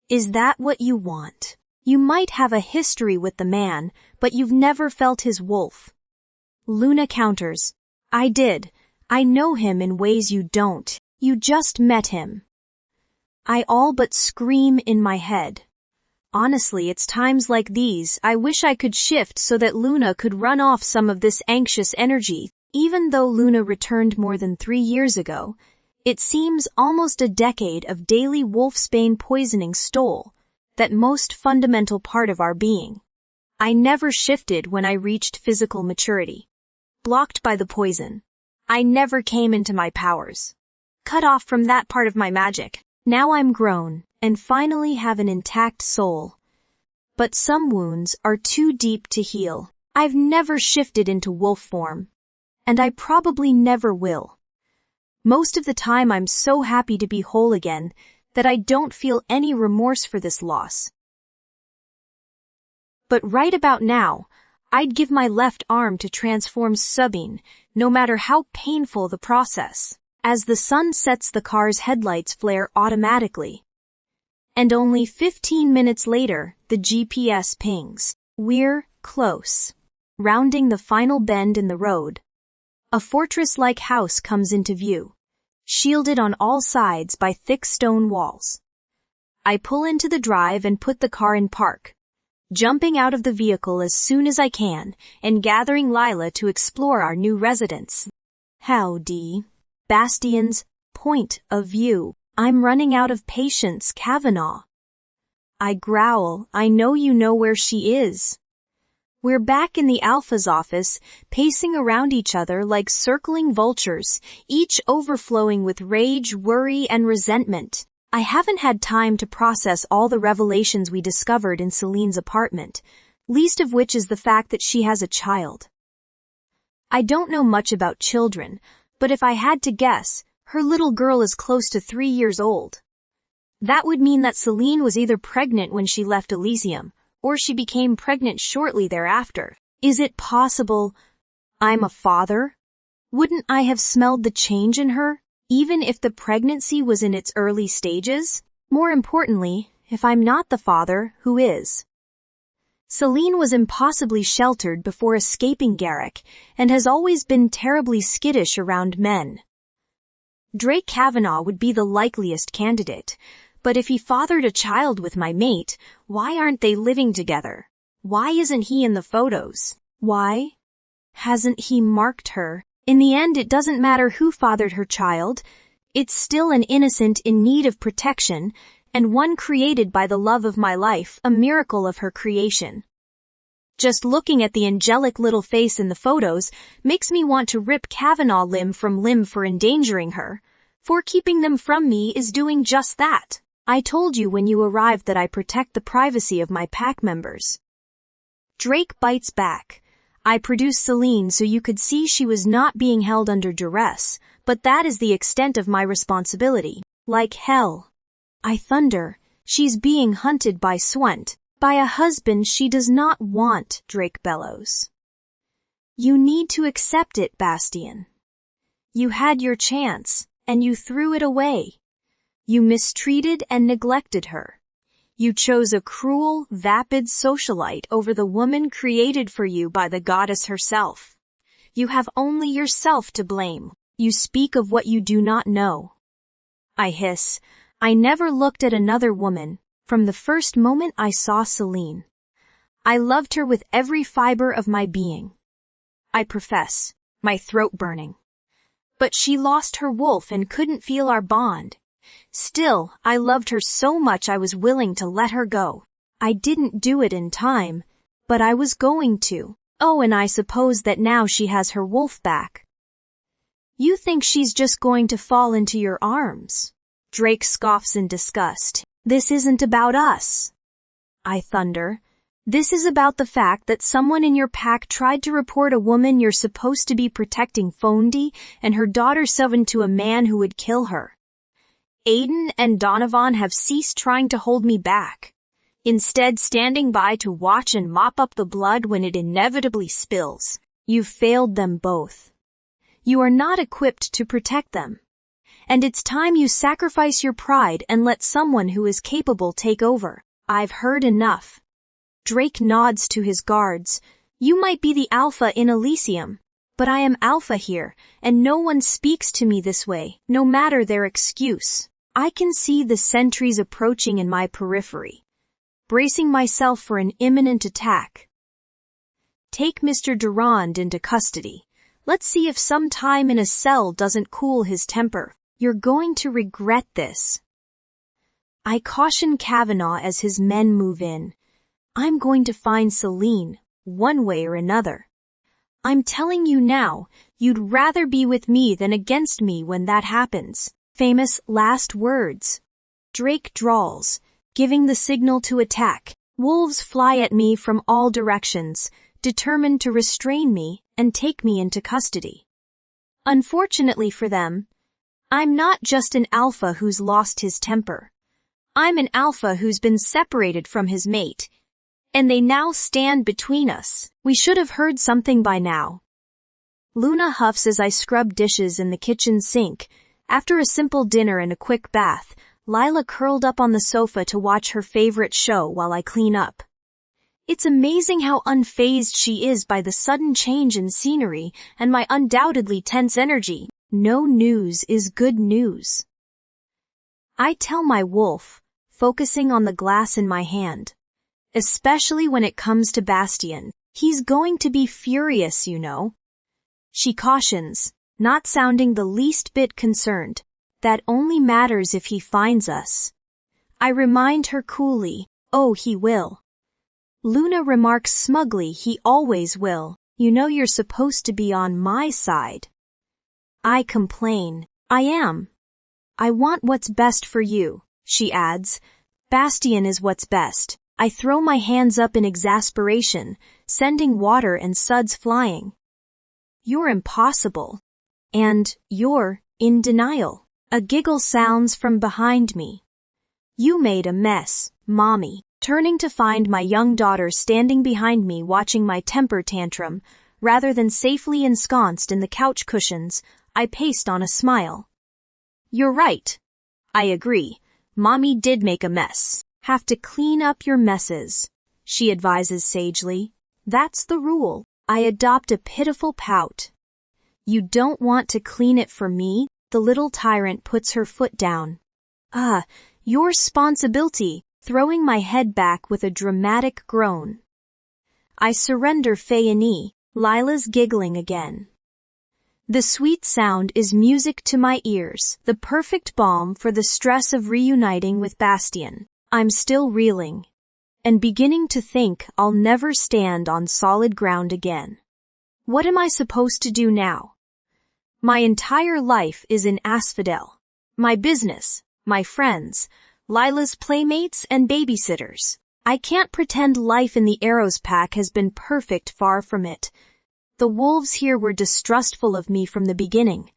Is that what you want? You might have a history with the man, but you've never felt his wolf. Luna counters. I did. I know him in ways you don't. You just met him. I all but scream in my head. Honestly, it's times like these I wish I could shift so that Luna could run off some of this anxious energy. Even though Luna returned more than 3 years ago, it seems almost a decade of daily wolfsbane poisoning stole that most fundamental part of our being. I never shifted when I reached physical maturity. Blocked by the poison. I never came into my powers. Cut off from that part of my magic. Now I'm grown, and finally have an intact soul. But some wounds are too deep to heal. I've never shifted into wolf form. And I probably never will. Most of the time I'm so happy to be whole again that I don't feel any remorse for this loss. But right about now, I'd give my left arm to transform Sabine, no matter how painful the process. As the sun sets, the car's headlights flare automatically. And only 15 minutes later, the GPS pings. We're close. Rounding the final bend in the road. A fortress-like house comes into view, shielded on all sides by thick stone walls. I pull into the drive and put the car in park, jumping out of the vehicle as soon as I can and gathering Lila to explore our new residence. Howdy. Bastien's point of view. I'm running out of patience, Kavanaugh. I growl. I know you know where she is. We're back in the Alpha's office, pacing around each other like circling vultures, each overflowing with rage, worry, and resentment. I haven't had time to process all the revelations we discovered in Celine's apartment, least of which is the fact that she has a child. I don't know much about children, but if I had to guess, her little girl is close to 3 years old. That would mean that Celine was either pregnant when she left Elysium, or she became pregnant shortly thereafter. Is it possible I'm a father? Wouldn't I have smelled the change in her, even if the pregnancy was in its early stages? More importantly, if I'm not the father, who is? Celine was impossibly sheltered before escaping Garrick and has always been terribly skittish around men. Drake Kavanaugh would be the likeliest candidate, but if he fathered a child with my mate, why aren't they living together? Why isn't he in the photos? Why hasn't he marked her? In the end, it doesn't matter who fathered her child. It's still an innocent in need of protection, and one created by the love of my life, a miracle of her creation. Just looking at the angelic little face in the photos makes me want to rip Kavanaugh limb from limb for endangering her. For keeping them from me is doing just that. I told you when you arrived that I protect the privacy of my pack members. Drake bites back. I produced Celine so you could see she was not being held under duress, but that is the extent of my responsibility. Like hell. I thunder. She's being hunted by Swant, by a husband she does not want, Drake bellows. You need to accept it, Bastien. You had your chance, and you threw it away. You mistreated and neglected her. You chose a cruel, vapid socialite over the woman created for you by the goddess herself. You have only yourself to blame. You speak of what you do not know. I hiss. I never looked at another woman, from the first moment I saw Celine. I loved her with every fiber of my being. I profess, my throat burning. But she lost her wolf and couldn't feel our bond. Still, I loved her so much I was willing to let her go. I didn't do it in time, but I was going to. Oh, and I suppose that now she has her wolf back. You think she's just going to fall into your arms? Drake scoffs in disgust. This isn't about us. I thunder. This is about the fact that someone in your pack tried to report a woman you're supposed to be protecting Fondi and her daughter Sylvan to a man who would kill her. Aiden and Donovan have ceased trying to hold me back, instead standing by to watch and mop up the blood when it inevitably spills. You've failed them both. You are not equipped to protect them. And it's time you sacrifice your pride and let someone who is capable take over. I've heard enough. Drake nods to his guards. You might be the alpha in Elysium, but I am alpha here, and no one speaks to me this way, no matter their excuse. I can see the sentries approaching in my periphery, bracing myself for an imminent attack. Take Mr. Durand into custody. Let's see if some time in a cell doesn't cool his temper. You're going to regret this. I caution Kavanaugh as his men move in. I'm going to find Celine, one way or another. I'm telling you now, you'd rather be with me than against me when that happens. Famous last words. Drake drawls, giving the signal to attack. Wolves fly at me from all directions, determined to restrain me and take me into custody. Unfortunately for them, I'm not just an alpha who's lost his temper. I'm an alpha who's been separated from his mate, and they now stand between us. We should have heard something by now. Luna huffs as I scrub dishes in the kitchen sink. After a simple dinner and a quick bath, Lila curled up on the sofa to watch her favorite show while I clean up. It's amazing how unfazed she is by the sudden change in scenery and my undoubtedly tense energy. No news is good news. I tell my wolf, focusing on the glass in my hand. Especially when it comes to Bastien. He's going to be furious, you know. She cautions, not sounding the least bit concerned. That only matters if he finds us. I remind her coolly, oh, he will. Luna remarks smugly, he always will. You know you're supposed to be on my side. I complain. I am. I want what's best for you, she adds. Bastien is what's best. I throw my hands up in exasperation, sending water and suds flying. You're impossible. And you're in denial. A giggle sounds from behind me. You made a mess, Mommy. Turning to find my young daughter standing behind me watching my temper tantrum, rather than safely ensconced in the couch cushions, I paced on a smile. You're right. I agree. Mommy did make a mess. Have to clean up your messes, she advises sagely. That's the rule. I adopt a pitiful pout. You don't want to clean it for me? The little tyrant puts her foot down. Ah, your responsibility, throwing my head back with a dramatic groan. I surrender Fayani, Lila's giggling again. The sweet sound is music to my ears, the perfect balm for the stress of reuniting with Bastian. I'm still reeling, and beginning to think I'll never stand on solid ground again. What am I supposed to do now? My entire life is in Asphodel. My business, my friends, Lila's playmates and babysitters. I can't pretend life in the Arrows pack has been perfect, far from it. The wolves here were distrustful of me from the beginning.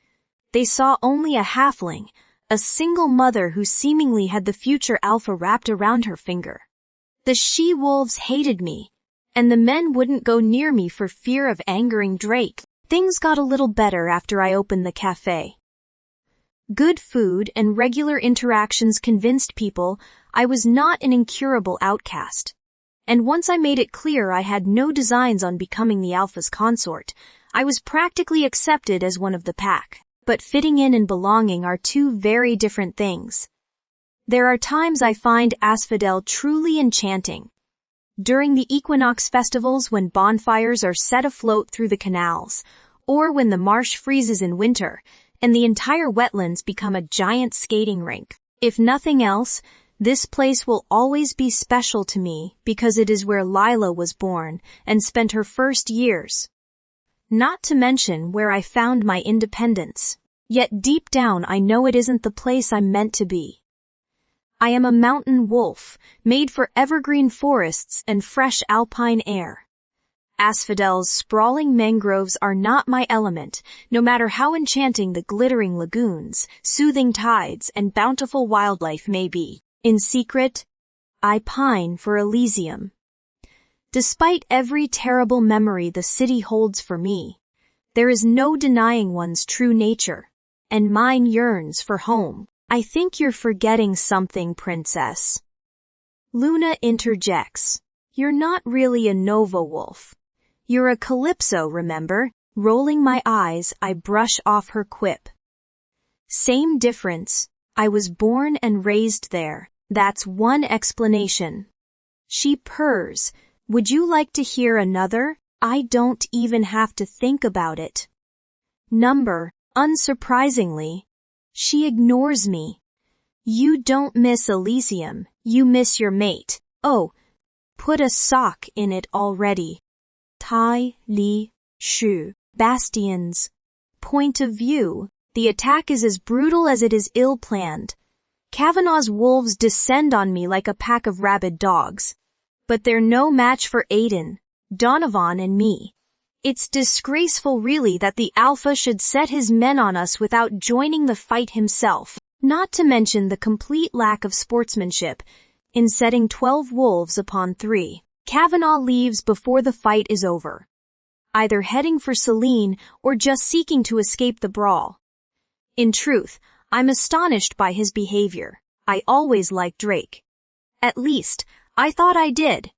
They saw only a halfling, a single mother who seemingly had the future alpha wrapped around her finger. The she-wolves hated me, and the men wouldn't go near me for fear of angering Drake. Things got a little better after I opened the cafe. Good food and regular interactions convinced people I was not an incurable outcast. And once I made it clear I had no designs on becoming the alpha's consort, I was practically accepted as one of the pack. But fitting in and belonging are two very different things. There are times I find Asphodel truly enchanting. During the equinox festivals when bonfires are set afloat through the canals, or when the marsh freezes in winter, and the entire wetlands become a giant skating rink. If nothing else, this place will always be special to me because it is where Lila was born and spent her first years. Not to mention where I found my independence. Yet deep down I know it isn't the place I'm meant to be. I am a mountain wolf, made for evergreen forests and fresh alpine air. Asphodel's sprawling mangroves are not my element, no matter how enchanting the glittering lagoons, soothing tides, and bountiful wildlife may be. In secret, I pine for Elysium. Despite every terrible memory the city holds for me, there is no denying one's true nature, and mine yearns for home. I think you're forgetting something, princess. Luna interjects. You're not really a Nova wolf. You're a Calypso, remember? Rolling my eyes, I brush off her quip. Same difference. I was born and raised there. That's one explanation. She purrs. Would you like to hear another? I don't even have to think about it. Number, unsurprisingly. She ignores me. You don't miss Elysium, you miss your mate. Oh, put a sock in it already. Tai Li Shu. Bastian's point of view, the attack is as brutal as it is ill-planned. Kavanaugh's wolves descend on me like a pack of rabid dogs. But they're no match for Aiden, Donovan and me. It's disgraceful really that the alpha should set his men on us without joining the fight himself, not to mention the complete lack of sportsmanship in setting 12 wolves upon 3. Kavanaugh leaves before the fight is over, either heading for Celine or just seeking to escape the brawl. In truth, I'm astonished by his behavior. I always liked Drake. At least, I thought I did.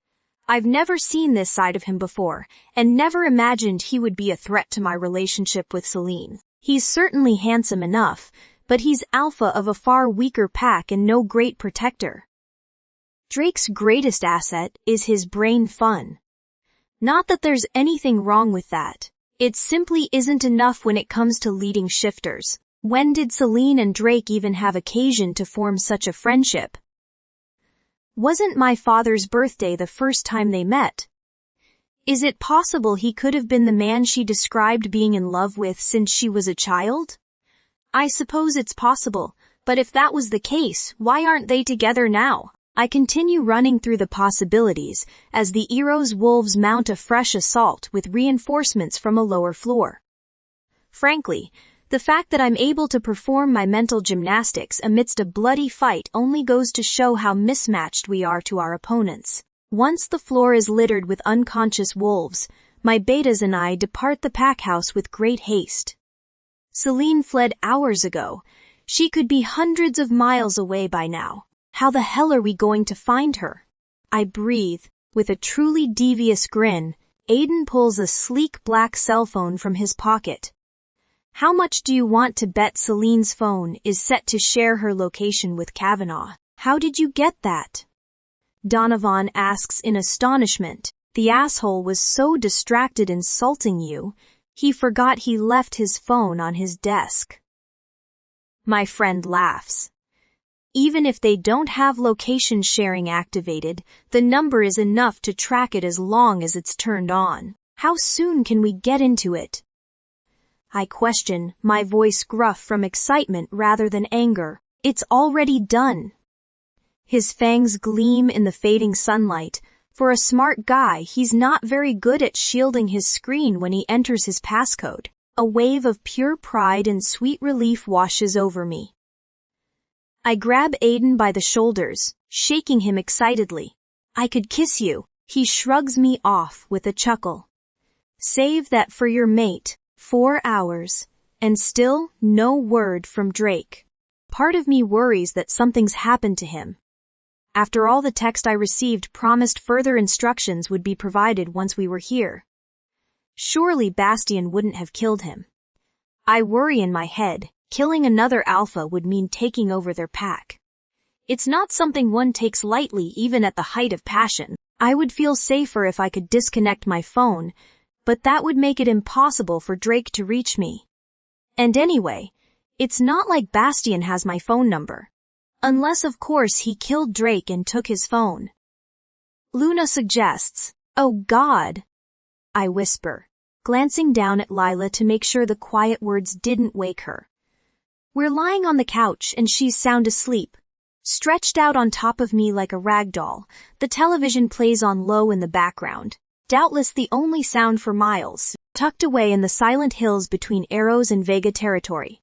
I've never seen this side of him before, and never imagined he would be a threat to my relationship with Celine. He's certainly handsome enough, but he's alpha of a far weaker pack and no great protector. Drake's greatest asset is his brain fun. Not that there's anything wrong with that. It simply isn't enough when it comes to leading shifters. When did Celine and Drake even have occasion to form such a friendship? Wasn't my father's birthday the first time they met? Is it possible he could have been the man she described being in love with since she was a child? I suppose it's possible, but if that was the case, why aren't they together now? I continue running through the possibilities as the Eros wolves mount a fresh assault with reinforcements from a lower floor. Frankly, the fact that I'm able to perform my mental gymnastics amidst a bloody fight only goes to show how mismatched we are to our opponents. Once the floor is littered with unconscious wolves, my betas and I depart the pack house with great haste. Celine fled hours ago. She could be hundreds of miles away by now. How the hell are we going to find her? I breathe. With a truly devious grin, Aiden pulls a sleek black cell phone from his pocket. How much do you want to bet Celine's phone is set to share her location with Kavanaugh? How did you get that? Donovan asks in astonishment. The asshole was so distracted insulting you, he forgot he left his phone on his desk. My friend laughs. Even if they don't have location sharing activated, the number is enough to track it as long as it's turned on. How soon can we get into it? I question, my voice gruff from excitement rather than anger. It's already done. His fangs gleam in the fading sunlight. For a smart guy, he's not very good at shielding his screen when he enters his passcode. A wave of pure pride and sweet relief washes over me. I grab Aiden by the shoulders, shaking him excitedly. I could kiss you. He shrugs me off with a chuckle. Save that for your mate. 4 hours. And still no word from Drake. Part of me worries that something's happened to him. After all, the text I received promised further instructions would be provided once we were here. Surely Bastien wouldn't have killed him. I worry in my head, killing another alpha would mean taking over their pack. It's not something one takes lightly even at the height of passion. I would feel safer if I could disconnect my phone, but that would make it impossible for Drake to reach me. And anyway, it's not like Bastien has my phone number. Unless, of course, he killed Drake and took his phone. Luna suggests, "Oh God," I whisper, glancing down at Lila to make sure the quiet words didn't wake her. We're lying on the couch and she's sound asleep. Stretched out on top of me like a rag doll, the television plays on low in the background, doubtless the only sound for miles, tucked away in the silent hills between Arrows and Vega territory.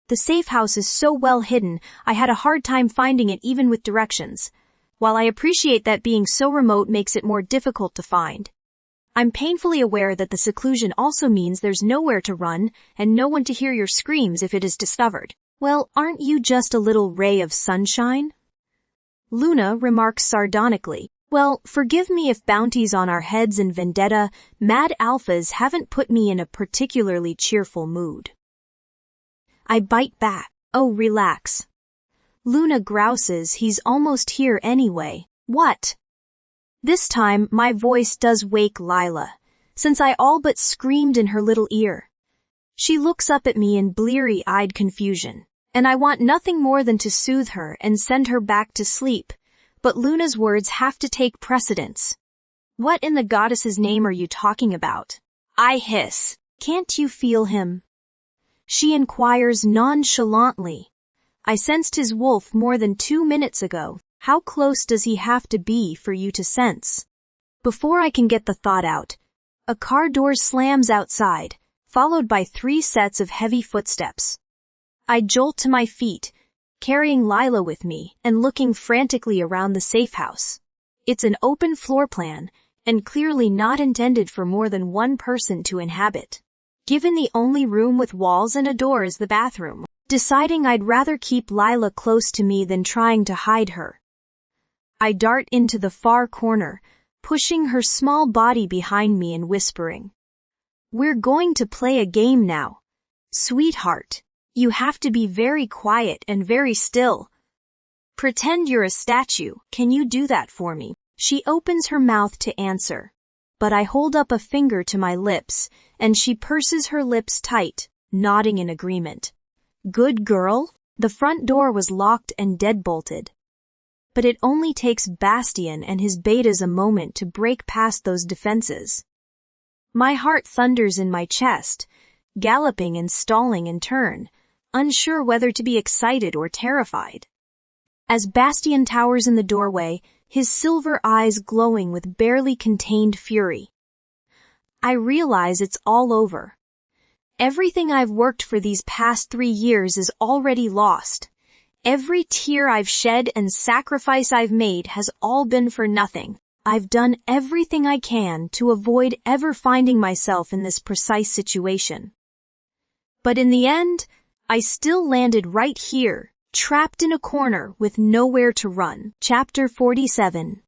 The safe house is so well hidden, I had a hard time finding it even with directions. While I appreciate that being so remote makes it more difficult to find, I'm painfully aware that the seclusion also means there's nowhere to run and no one to hear your screams if it is discovered. Well, aren't you just a little ray of sunshine? Luna remarks sardonically. Well, forgive me if bounties on our heads and vendetta, mad alphas haven't put me in a particularly cheerful mood. I bite back. Oh, relax. Luna grouses he's almost here anyway. What? This time, my voice does wake Lila, since I all but screamed in her little ear. She looks up at me in bleary-eyed confusion, and I want nothing more than to soothe her and send her back to sleep, but Luna's words have to take precedence. What in the goddess's name are you talking about? I hiss. Can't you feel him? She inquires nonchalantly. I sensed his wolf more than 2 minutes ago. How close does he have to be for you to sense? Before I can get the thought out, a car door slams outside, followed by 3 sets of heavy footsteps. I jolt to my feet, carrying Lila with me and looking frantically around the safe house. It's an open floor plan, and clearly not intended for more than one person to inhabit. Given the only room with walls and a door is the bathroom, deciding I'd rather keep Lila close to me than trying to hide her. I dart into the far corner, pushing her small body behind me and whispering, "We're going to play a game now. Sweetheart, you have to be very quiet and very still. Pretend you're a statue. Can you do that for me?" She opens her mouth to answer, but I hold up a finger to my lips, and she purses her lips tight, nodding in agreement. Good girl. The front door was locked and deadbolted. But it only takes Bastien and his betas a moment to break past those defenses. My heart thunders in my chest, galloping and stalling in turn, unsure whether to be excited or terrified. As Bastien towers in the doorway, his silver eyes glowing with barely contained fury, I realize it's all over. Everything I've worked for these past 3 years is already lost. Every tear I've shed and sacrifice I've made has all been for nothing. I've done everything I can to avoid ever finding myself in this precise situation. But in the end, I still landed right here, trapped in a corner with nowhere to run. Chapter 47.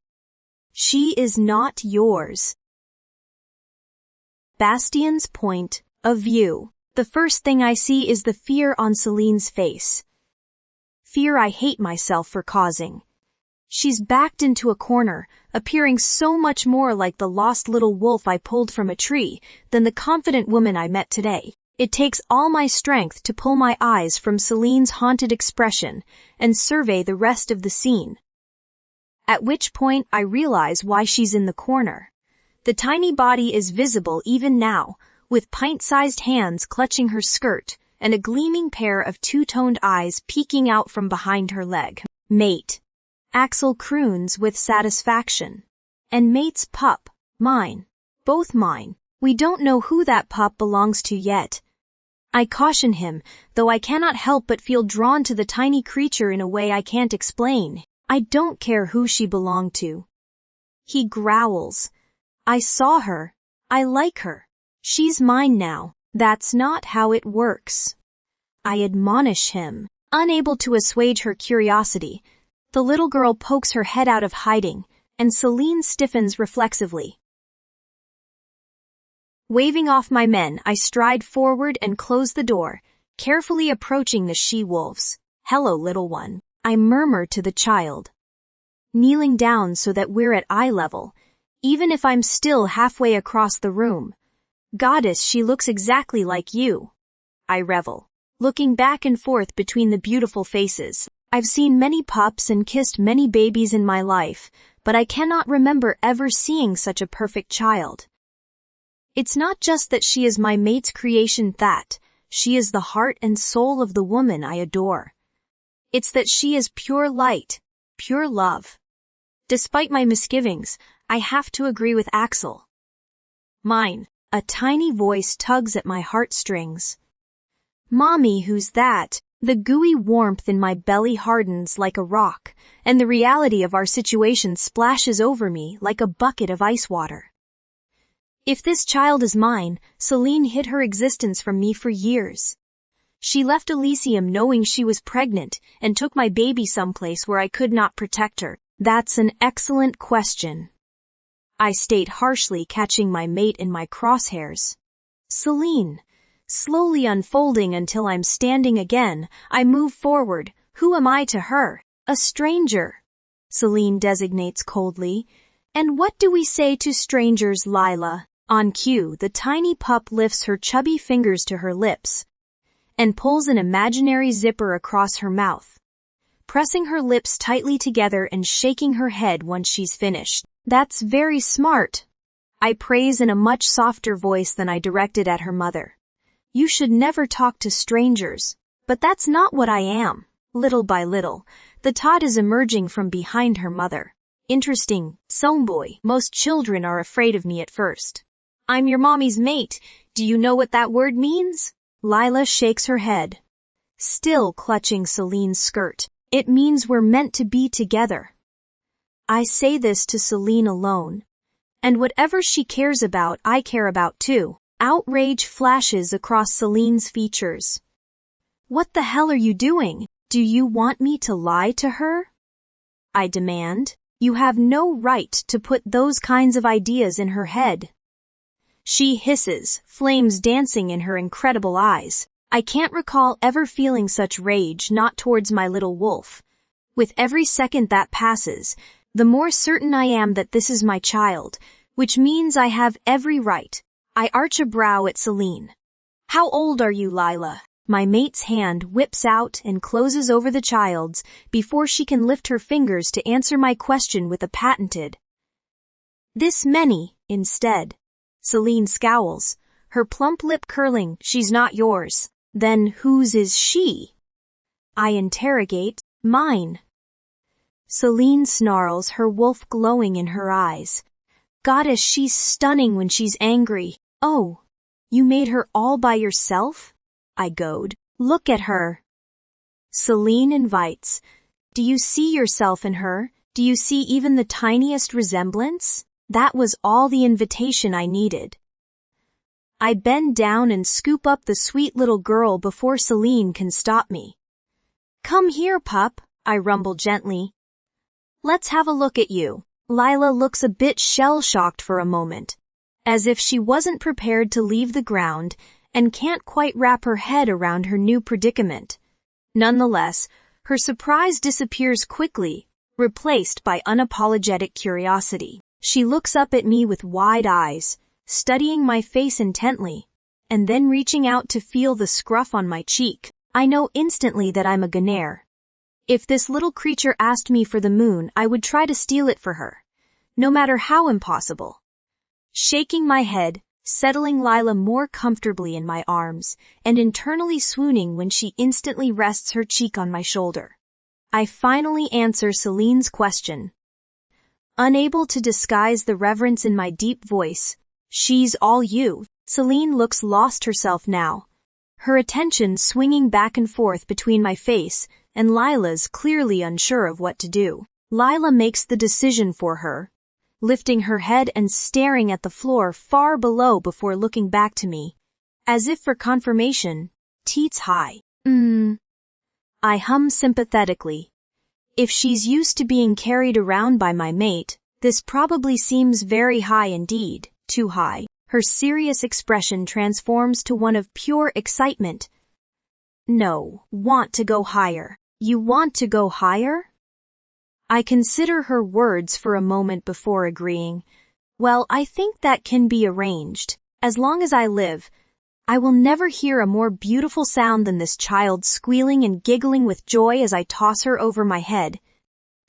She is not yours. Bastien's point of view. the first thing I see is the fear on Celine's face. Fear I hate myself for causing. She's backed into a corner, appearing so much more like the lost little wolf I pulled from a tree than the confident woman I met today. It takes all my strength to pull my eyes from Celine's haunted expression and survey the rest of the scene. At which point I realize why she's in the corner. The tiny body is visible even now, with pint-sized hands clutching her skirt and a gleaming pair of two-toned eyes peeking out from behind her leg. Mate. Axel croons with satisfaction. And Mate's pup. Mine. Both mine. We don't know who that pup belongs to yet. I caution him, though I cannot help but feel drawn to the tiny creature in a way I can't explain. I don't care who she belonged to. He growls. I saw her. I like her. She's mine now. That's not how it works. I admonish him. Unable to assuage her curiosity, the little girl pokes her head out of hiding, and Celine stiffens reflexively. Waving off my men, I stride forward and close the door, carefully approaching the she-wolves. Hello, little one, I murmur to the child. Kneeling down so that we're at eye level, even if I'm still halfway across the room. Goddess, she looks exactly like you. I revel, looking back and forth between the beautiful faces. I've seen many pups and kissed many babies in my life, but I cannot remember ever seeing such a perfect child. It's not just that she is my mate's creation, that she is the heart and soul of the woman I adore. It's that she is pure light, pure love. Despite my misgivings, I have to agree with Axel. Mine. A tiny voice tugs at my heartstrings. Mommy, who's that? The gooey warmth in my belly hardens like a rock, and the reality of our situation splashes over me like a bucket of ice water. If this child is mine, Celine hid her existence from me for years. She left Elysium knowing she was pregnant and took my baby someplace where I could not protect her. That's an excellent question. I state harshly, catching my mate in my crosshairs. Celine. Slowly unfolding until I'm standing again, I move forward. Who am I to her? A stranger. Celine designates coldly. And what do we say to strangers, Lila? On cue, the tiny pup lifts her chubby fingers to her lips and pulls an imaginary zipper across her mouth, pressing her lips tightly together and shaking her head once she's finished. That's very smart. I praise in a much softer voice than I directed at her mother. You should never talk to strangers. But that's not what I am. Little by little, the tot is emerging from behind her mother. Interesting, Someboy. Most children are afraid of me at first. I'm your mommy's mate. Do you know what that word means? Lila shakes her head, still clutching Celine's skirt. It means we're meant to be together. I say this to Celine alone. And whatever she cares about, I care about too. Outrage flashes across Celine's features. What the hell are you doing? Do you want me to lie to her? I demand. You have no right to put those kinds of ideas in her head. She hisses, flames dancing in her incredible eyes. I can't recall ever feeling such rage, not towards my little wolf. With every second that passes, the more certain I am that this is my child, which means I have every right. I arch a brow at Celine. How old are you, Lila? My mate's hand whips out and closes over the child's before she can lift her fingers to answer my question with a patented "this many," instead. Celine scowls, her plump lip curling. She's not yours. Then whose is she? I interrogate. Mine. Celine snarls, her wolf glowing in her eyes. Goddess, she's stunning when she's angry. Oh, you made her all by yourself? I goad. Look at her. Celine invites. Do you see yourself in her? Do you see even the tiniest resemblance? That was all the invitation I needed. I bend down and scoop up the sweet little girl before Celine can stop me. Come here, pup, I rumble gently. Let's have a look at you. Lila looks a bit shell-shocked for a moment, as if she wasn't prepared to leave the ground and can't quite wrap her head around her new predicament. Nonetheless, her surprise disappears quickly, replaced by unapologetic curiosity. She looks up at me with wide eyes, studying my face intently, and then reaching out to feel the scruff on my cheek. I know instantly that I'm a goner. If this little creature asked me for the moon, I would try to steal it for her, no matter how impossible. Shaking my head, settling Lila more comfortably in my arms, and internally swooning when she instantly rests her cheek on my shoulder, I finally answer Celine's question. Unable to disguise the reverence in my deep voice, "She's all you." Celine looks lost herself now, her attention swinging back and forth between my face and Lila's, clearly unsure of what to do. Lila makes the decision for her, lifting her head and staring at the floor far below before looking back to me, as if for confirmation. Teats high. I hum sympathetically. If she's used to being carried around by my mate, this probably seems very high indeed, too high. Her serious expression transforms to one of pure excitement. No, want to go higher. You want to go higher? I consider her words for a moment before agreeing. Well, I think that can be arranged. As long as I live, I will never hear a more beautiful sound than this child squealing and giggling with joy as I toss her over my head,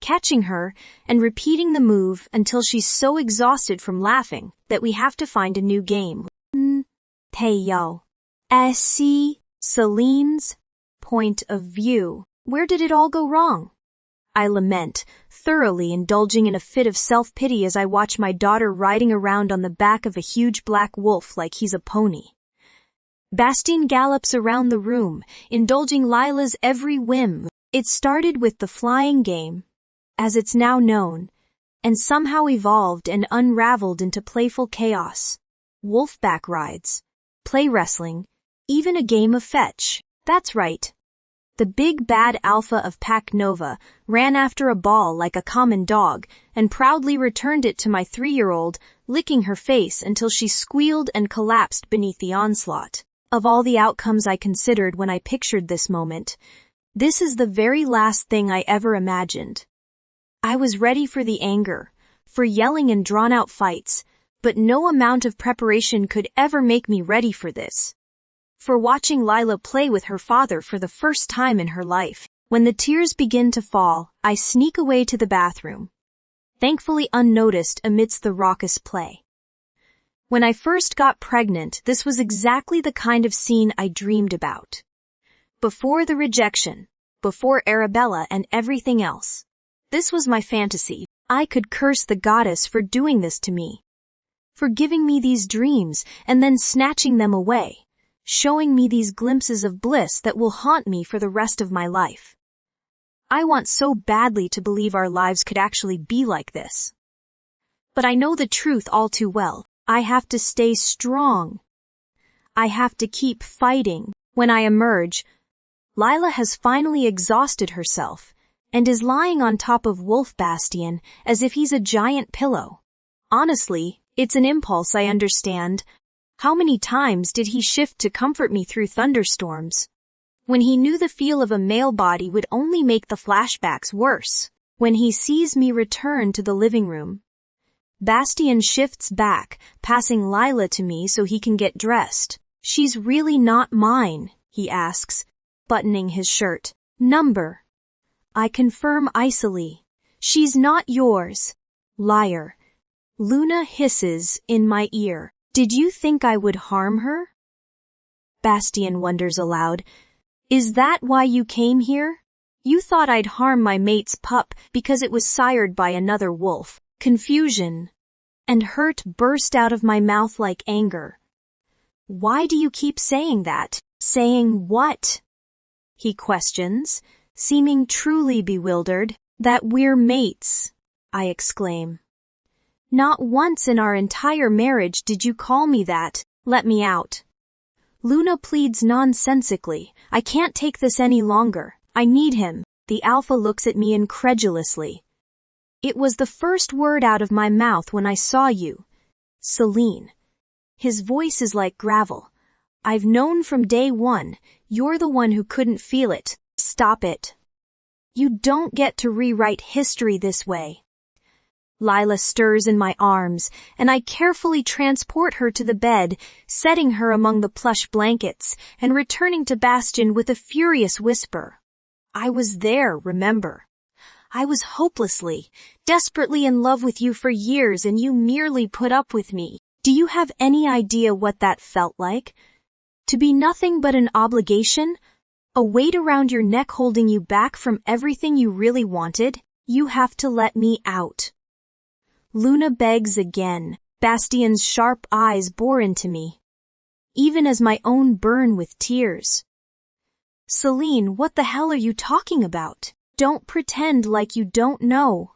catching her and repeating the move until she's so exhausted from laughing that we have to find a new game. Hey yo. See, Celine's point of view. Where did it all go wrong? I lament, thoroughly indulging in a fit of self-pity as I watch my daughter riding around on the back of a huge black wolf like he's a pony. Bastien gallops around the room, indulging Lila's every whim. It started with the flying game, as it's now known, and somehow evolved and unraveled into playful chaos. Wolfback rides, play wrestling, even a game of fetch. That's right. The big bad alpha of Pack Nova ran after a ball like a common dog and proudly returned it to my 3-year-old, licking her face until she squealed and collapsed beneath the onslaught. Of all the outcomes I considered when I pictured this moment, this is the very last thing I ever imagined. I was ready for the anger, for yelling and drawn-out fights, but no amount of preparation could ever make me ready for this. For watching Lila play with her father for the first time in her life. When the tears begin to fall, I sneak away to the bathroom, thankfully unnoticed amidst the raucous play. When I first got pregnant, this was exactly the kind of scene I dreamed about. Before the rejection, before Arabella and everything else. This was my fantasy. I could curse the goddess for doing this to me, for giving me these dreams and then snatching them away, showing me these glimpses of bliss that will haunt me for the rest of my life. I want so badly to believe our lives could actually be like this. But I know the truth all too well. I have to stay strong. I have to keep fighting. When I emerge, Lila has finally exhausted herself and is lying on top of Wolf Bastien as if he's a giant pillow. Honestly, it's an impulse I understand. How many times did he shift to comfort me through thunderstorms, when he knew the feel of a male body would only make the flashbacks worse? When he sees me return to the living room, Bastien shifts back, passing Lila to me so he can get dressed. "She's really not mine," he asks, buttoning his shirt. "Number." I confirm icily. "She's not yours." "Liar." Luna hisses in my ear. "Did you think I would harm her?" Bastien wonders aloud. "Is that why you came here? You thought I'd harm my mate's pup because it was sired by another wolf." Confusion and hurt burst out of my mouth like anger. "Why do you keep saying that?" "Saying what?" he questions, seeming truly bewildered. "That we're mates," I exclaim. "Not once in our entire marriage did you call me that. Let me out." Luna pleads nonsensically. "I can't take this any longer. I need him." The alpha looks at me incredulously. "It was the first word out of my mouth when I saw you, Celine." His voice is like gravel. I've known from day one, you're the one who couldn't feel it. Stop it. You don't get to rewrite history this way. Lila stirs in my arms, and I carefully transport her to the bed, setting her among the plush blankets, and returning to Bastion with a furious whisper. I was there, remember? I was hopelessly, desperately in love with you for years, and you merely put up with me. Do you have any idea what that felt like? To be nothing but an obligation? A weight around your neck holding you back from everything you really wanted? You have to let me out. Luna begs again. Bastion's sharp eyes bore into me, even as my own burn with tears. Celine, what the hell are you talking about? Don't pretend like you don't know.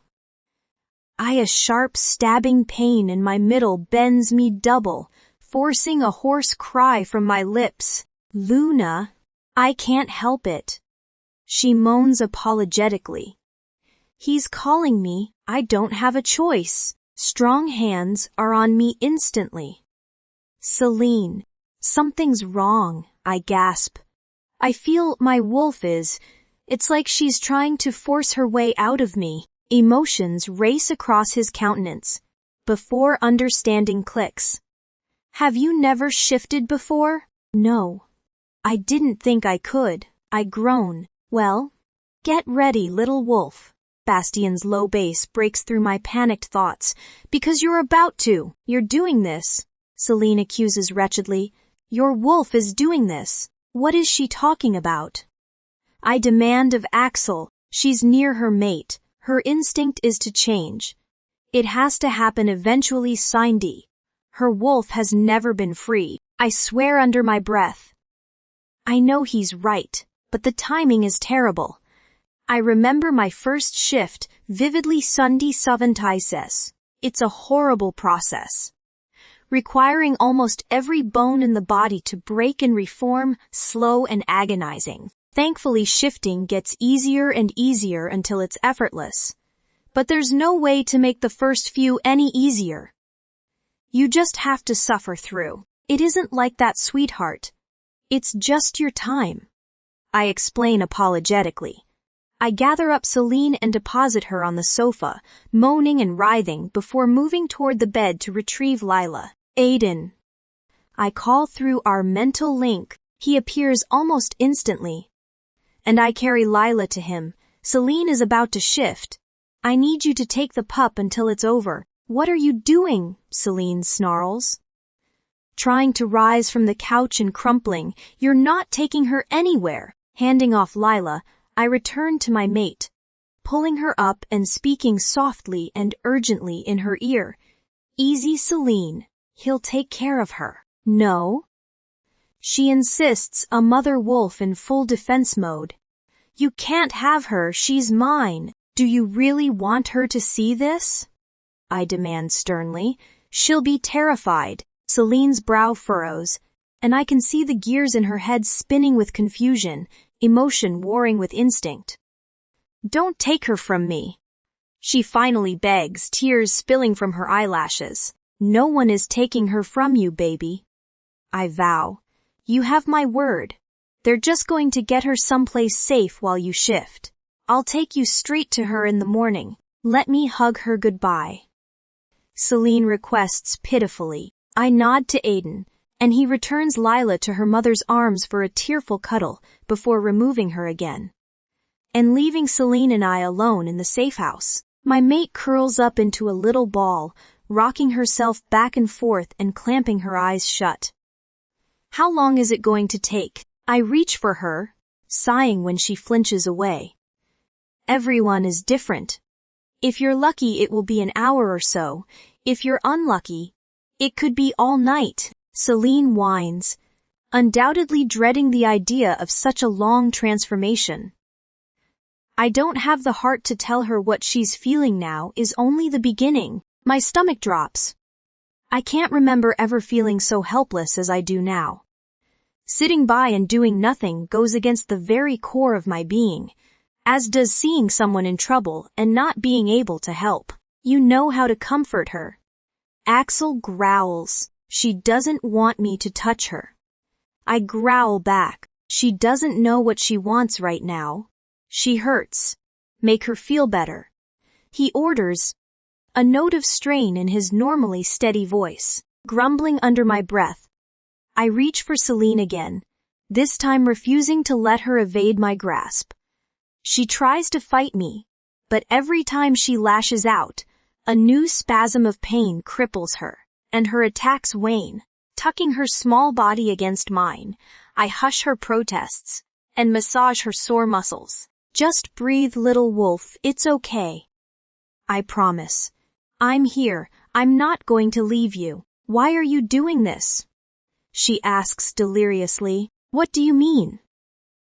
A sharp stabbing pain in my middle bends me double, forcing a hoarse cry from my lips. Luna, I can't help it. She moans apologetically. He's calling me, I don't have a choice. Strong hands are on me instantly. Celine, something's wrong, I gasp. I feel my wolf is. It's like she's trying to force her way out of me. Emotions race across his countenance. Before understanding clicks. Have you never shifted before? No. I didn't think I could. I groan. Well, get ready, little wolf. Bastion's low bass breaks through my panicked thoughts. Because you're about to. You're doing this. Celine accuses wretchedly. Your wolf is doing this. What is she talking about? I demand of Axel. She's near her mate. Her instinct is to change. It has to happen eventually, Cindy. Her wolf has never been free. I swear under my breath. I know he's right, but the timing is terrible. I remember my first shift, vividly Sunday says. It's a horrible process, requiring almost every bone in the body to break and reform, slow and agonizing. Thankfully, shifting gets easier and easier until it's effortless. But there's no way to make the first few any easier. You just have to suffer through. It isn't like that, sweetheart. It's just your time. I explain apologetically. I gather up Celine and deposit her on the sofa, moaning and writhing before moving toward the bed to retrieve Lila. Aiden. I call through our mental link. He appears almost instantly. And I carry Lila to him. Celine is about to shift. I need you to take the pup until it's over. What are you doing? Celine snarls. Trying to rise from the couch and crumpling. You're not taking her anywhere. Handing off Lila, I return to my mate, pulling her up and speaking softly and urgently in her ear. Easy, Celine. He'll take care of her. No? She insists, a mother wolf in full defense mode. You can't have her, she's mine. Do you really want her to see this? I demand sternly. She'll be terrified. Celine's brow furrows, and I can see the gears in her head spinning with confusion, emotion warring with instinct. Don't take her from me. She finally begs, tears spilling from her eyelashes. No one is taking her from you, baby. I vow. You have my word. They're just going to get her someplace safe while you shift. I'll take you straight to her in the morning. Let me hug her goodbye. Celine requests pitifully. I nod to Aiden, and he returns Lila to her mother's arms for a tearful cuddle before removing her again. And leaving Celine and I alone in the safe house. My mate curls up into a little ball, rocking herself back and forth and clamping her eyes shut. How long is it going to take? I reach for her, sighing when she flinches away. Everyone is different. If you're lucky, it will be an hour or so. If you're unlucky, it could be all night. Celine whines, undoubtedly dreading the idea of such a long transformation. I don't have the heart to tell her what she's feeling now is only the beginning. My stomach drops. I can't remember ever feeling so helpless as I do now. Sitting by and doing nothing goes against the very core of my being, as does seeing someone in trouble and not being able to help. You know how to comfort her. Axel growls. She doesn't want me to touch her. I growl back. She doesn't know what she wants right now. She hurts. Make her feel better. He orders, a note of strain in his normally steady voice, grumbling under my breath. I reach for Celine again, this time refusing to let her evade my grasp. She tries to fight me, but every time she lashes out, a new spasm of pain cripples her, and her attacks wane. Tucking her small body against mine, I hush her protests and massage her sore muscles. Just breathe, little wolf, it's okay. I promise. I'm here, I'm not going to leave you. Why are you doing this? She asks deliriously. What do you mean?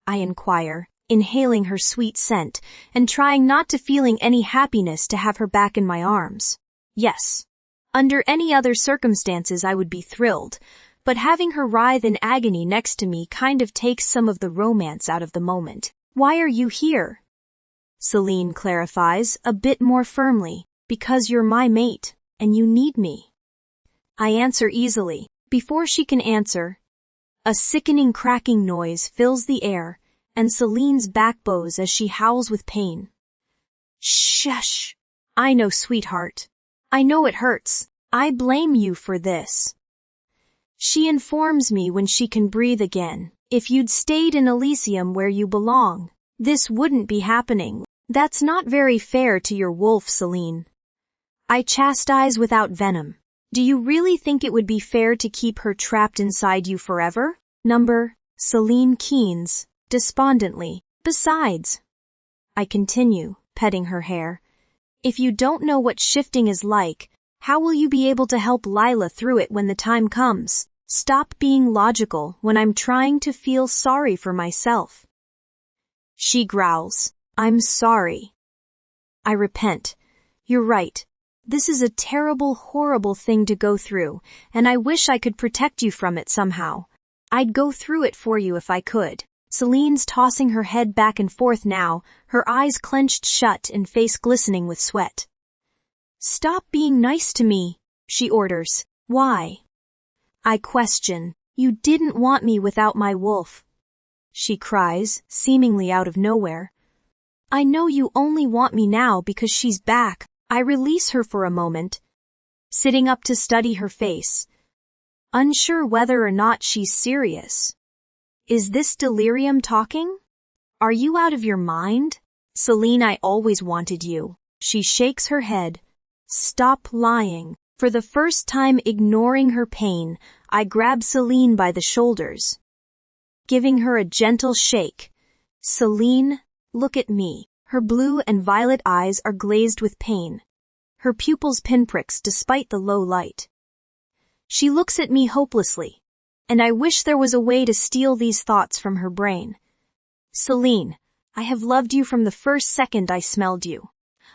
I inquire, inhaling her sweet scent and trying not to feeling any happiness to have her back in my arms. Yes. Under any other circumstances I would be thrilled, but having her writhe in agony next to me kind of takes some of the romance out of the moment. Why are you here? Celine clarifies, a bit more firmly, because you're my mate, and you need me. I answer easily. Before she can answer, a sickening cracking noise fills the air, and Celine's back bows as she howls with pain. Shush! I know, sweetheart. I know it hurts. I blame you for this. She informs me when she can breathe again. If you'd stayed in Elysium where you belong, this wouldn't be happening. That's not very fair to your wolf, Celine. I chastise without venom. Do you really think it would be fair to keep her trapped inside you forever? Celine keens, despondently. Besides, I continue, petting her hair, if you don't know what shifting is like, how will you be able to help Lila through it when the time comes? Stop being logical when I'm trying to feel sorry for myself. She growls, I'm sorry. I repent. You're right. This is a terrible, horrible thing to go through, and I wish I could protect you from it somehow. I'd go through it for you if I could. Celine's tossing her head back and forth now, her eyes clenched shut and face glistening with sweat. Stop being nice to me, she orders. Why? I question. You didn't want me without my wolf. She cries, seemingly out of nowhere. I know you only want me now because she's back. I release her for a moment, sitting up to study her face, unsure whether or not she's serious. Is this delirium talking? Are you out of your mind? Celine, I always wanted you. She shakes her head. Stop lying. For the first time ignoring her pain, I grab Celine by the shoulders, giving her a gentle shake. Celine, look at me. Her blue and violet eyes are glazed with pain, her pupils pinpricks despite the low light. She looks at me hopelessly, and I wish there was a way to steal these thoughts from her brain. Celine, I have loved you from the first second I smelled you.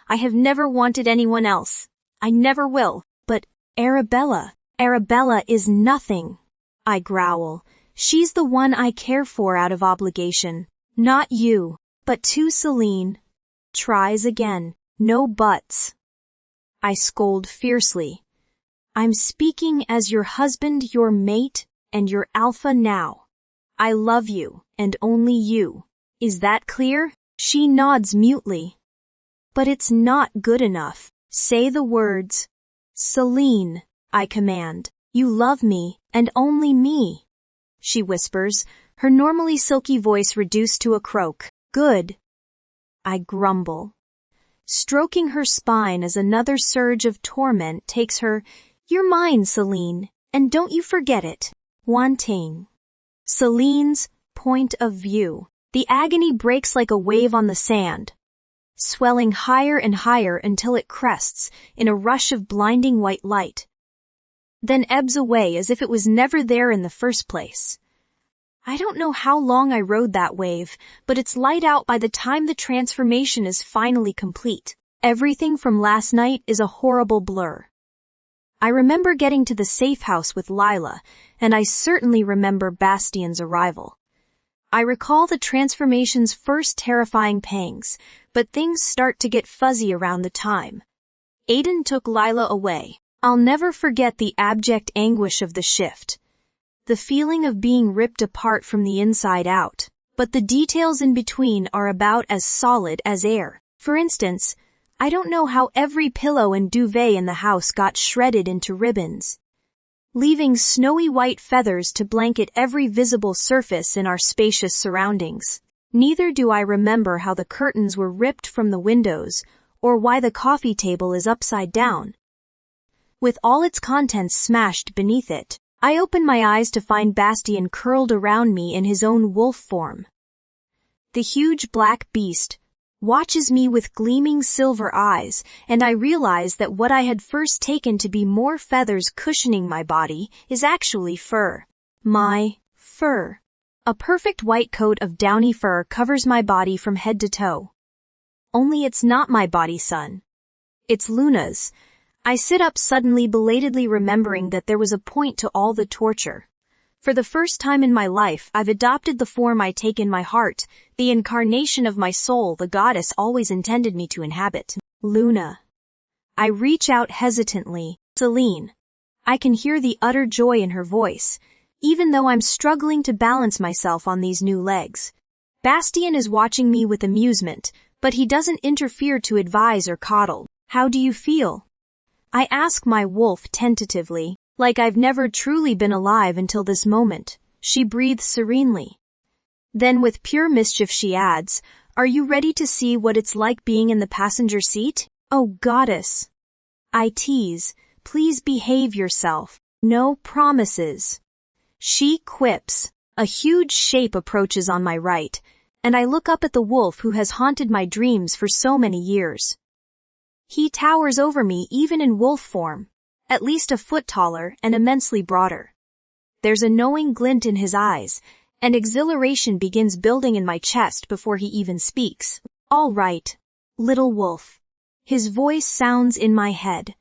I have never wanted anyone else. I never will. But Arabella is nothing. I growl. She's the one I care for out of obligation. Not you, but to Celine. Tries again. No buts. I scold fiercely. I'm speaking as your husband, your mate, and your alpha now. I love you, and only you. Is that clear? She nods mutely. But it's not good enough. Say the words. Celine, I command. You love me, and only me. She whispers, her normally silky voice reduced to a croak. Good. I grumble, stroking her spine as another surge of torment takes her. You're mine, Celine, and don't you forget it. Wanting. Celine's point of view. The agony breaks like a wave on the sand, swelling higher and higher until it crests in a rush of blinding white light, then ebbs away as if it was never there in the first place. I don't know how long I rode that wave, but it's light out by the time the transformation is finally complete. Everything from last night is a horrible blur. I remember getting to the safe house with Lila, and I certainly remember Bastian's arrival. I recall the transformation's first terrifying pangs, but things start to get fuzzy around the time. Aiden took Lila away. I'll never forget the abject anguish of the shift. the feeling of being ripped apart from the inside out. But the details in between are about as solid as air. For instance, I don't know how every pillow and duvet in the house got shredded into ribbons, leaving snowy white feathers to blanket every visible surface in our spacious surroundings. Neither do I remember how the curtains were ripped from the windows, or why the coffee table is upside down, with all its contents smashed beneath it. I open my eyes to find Bastien curled around me in his own wolf form. The huge black beast watches me with gleaming silver eyes, and I realize that what I had first taken to be more feathers cushioning my body is actually fur. My fur. A perfect white coat of downy fur covers my body from head to toe. Only it's not my body, son. It's Luna's. I sit up suddenly, belatedly remembering that there was a point to all the torture. For the first time in my life, I've adopted the form I take in my heart, the incarnation of my soul the goddess always intended me to inhabit. Luna. I reach out hesitantly. Celine. I can hear the utter joy in her voice, even though I'm struggling to balance myself on these new legs. Bastien is watching me with amusement, but he doesn't interfere to advise or coddle. How do you feel? I ask my wolf tentatively, like I've never truly been alive until this moment. She breathes serenely. Then with pure mischief she adds, "Are you ready to see what it's like being in the passenger seat?" Oh goddess. I tease, "Please behave yourself. No promises." She quips. A huge shape approaches on my right, and I look up at the wolf who has haunted my dreams for so many years. He towers over me even in wolf form, at least a foot taller and immensely broader. There's a knowing glint in his eyes, and exhilaration begins building in my chest before he even speaks. "All right, little wolf." His voice sounds in my head.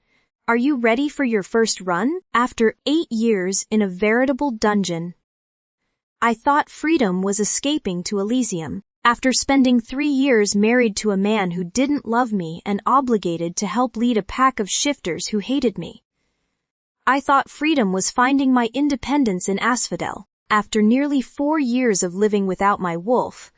"Are you ready for your first run?" After 8 years in a veritable dungeon, I thought freedom was escaping to Elysium. After spending 3 years married to a man who didn't love me and obligated to help lead a pack of shifters who hated me, I thought freedom was finding my independence in Asphodel. After nearly 4 years of living without my wolf,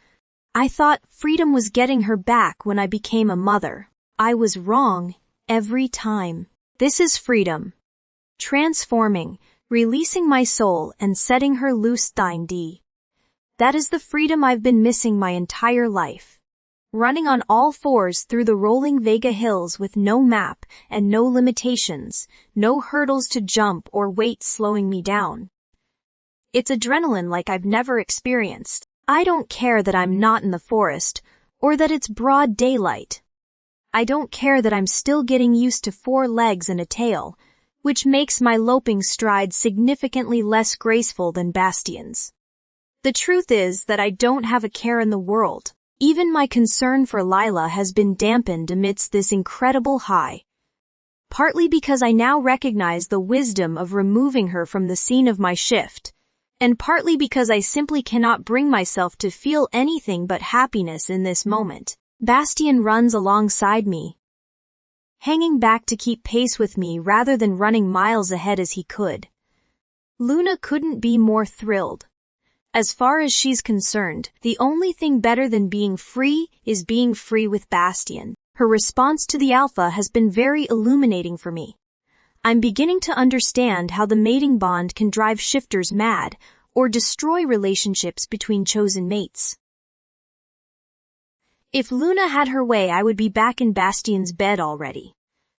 I thought freedom was getting her back when I became a mother. I was wrong every time. This is freedom. Transforming, releasing my soul and setting her loose. That is the freedom I've been missing my entire life. Running on all fours through the rolling Vega hills with no map and no limitations, no hurdles to jump or weight slowing me down. It's adrenaline like I've never experienced. I don't care that I'm not in the forest, or that it's broad daylight. I don't care that I'm still getting used to 4 legs and a tail, which makes my loping stride significantly less graceful than Bastien's. The truth is that I don't have a care in the world. Even my concern for Lila has been dampened amidst this incredible high. Partly because I now recognize the wisdom of removing her from the scene of my shift, and partly because I simply cannot bring myself to feel anything but happiness in this moment. Bastien runs alongside me, hanging back to keep pace with me rather than running miles ahead as he could. Luna couldn't be more thrilled. As far as she's concerned, the only thing better than being free is being free with Bastien. Her response to the alpha has been very illuminating for me. I'm beginning to understand how the mating bond can drive shifters mad or destroy relationships between chosen mates. If Luna had her way, I would be back in Bastien's bed already.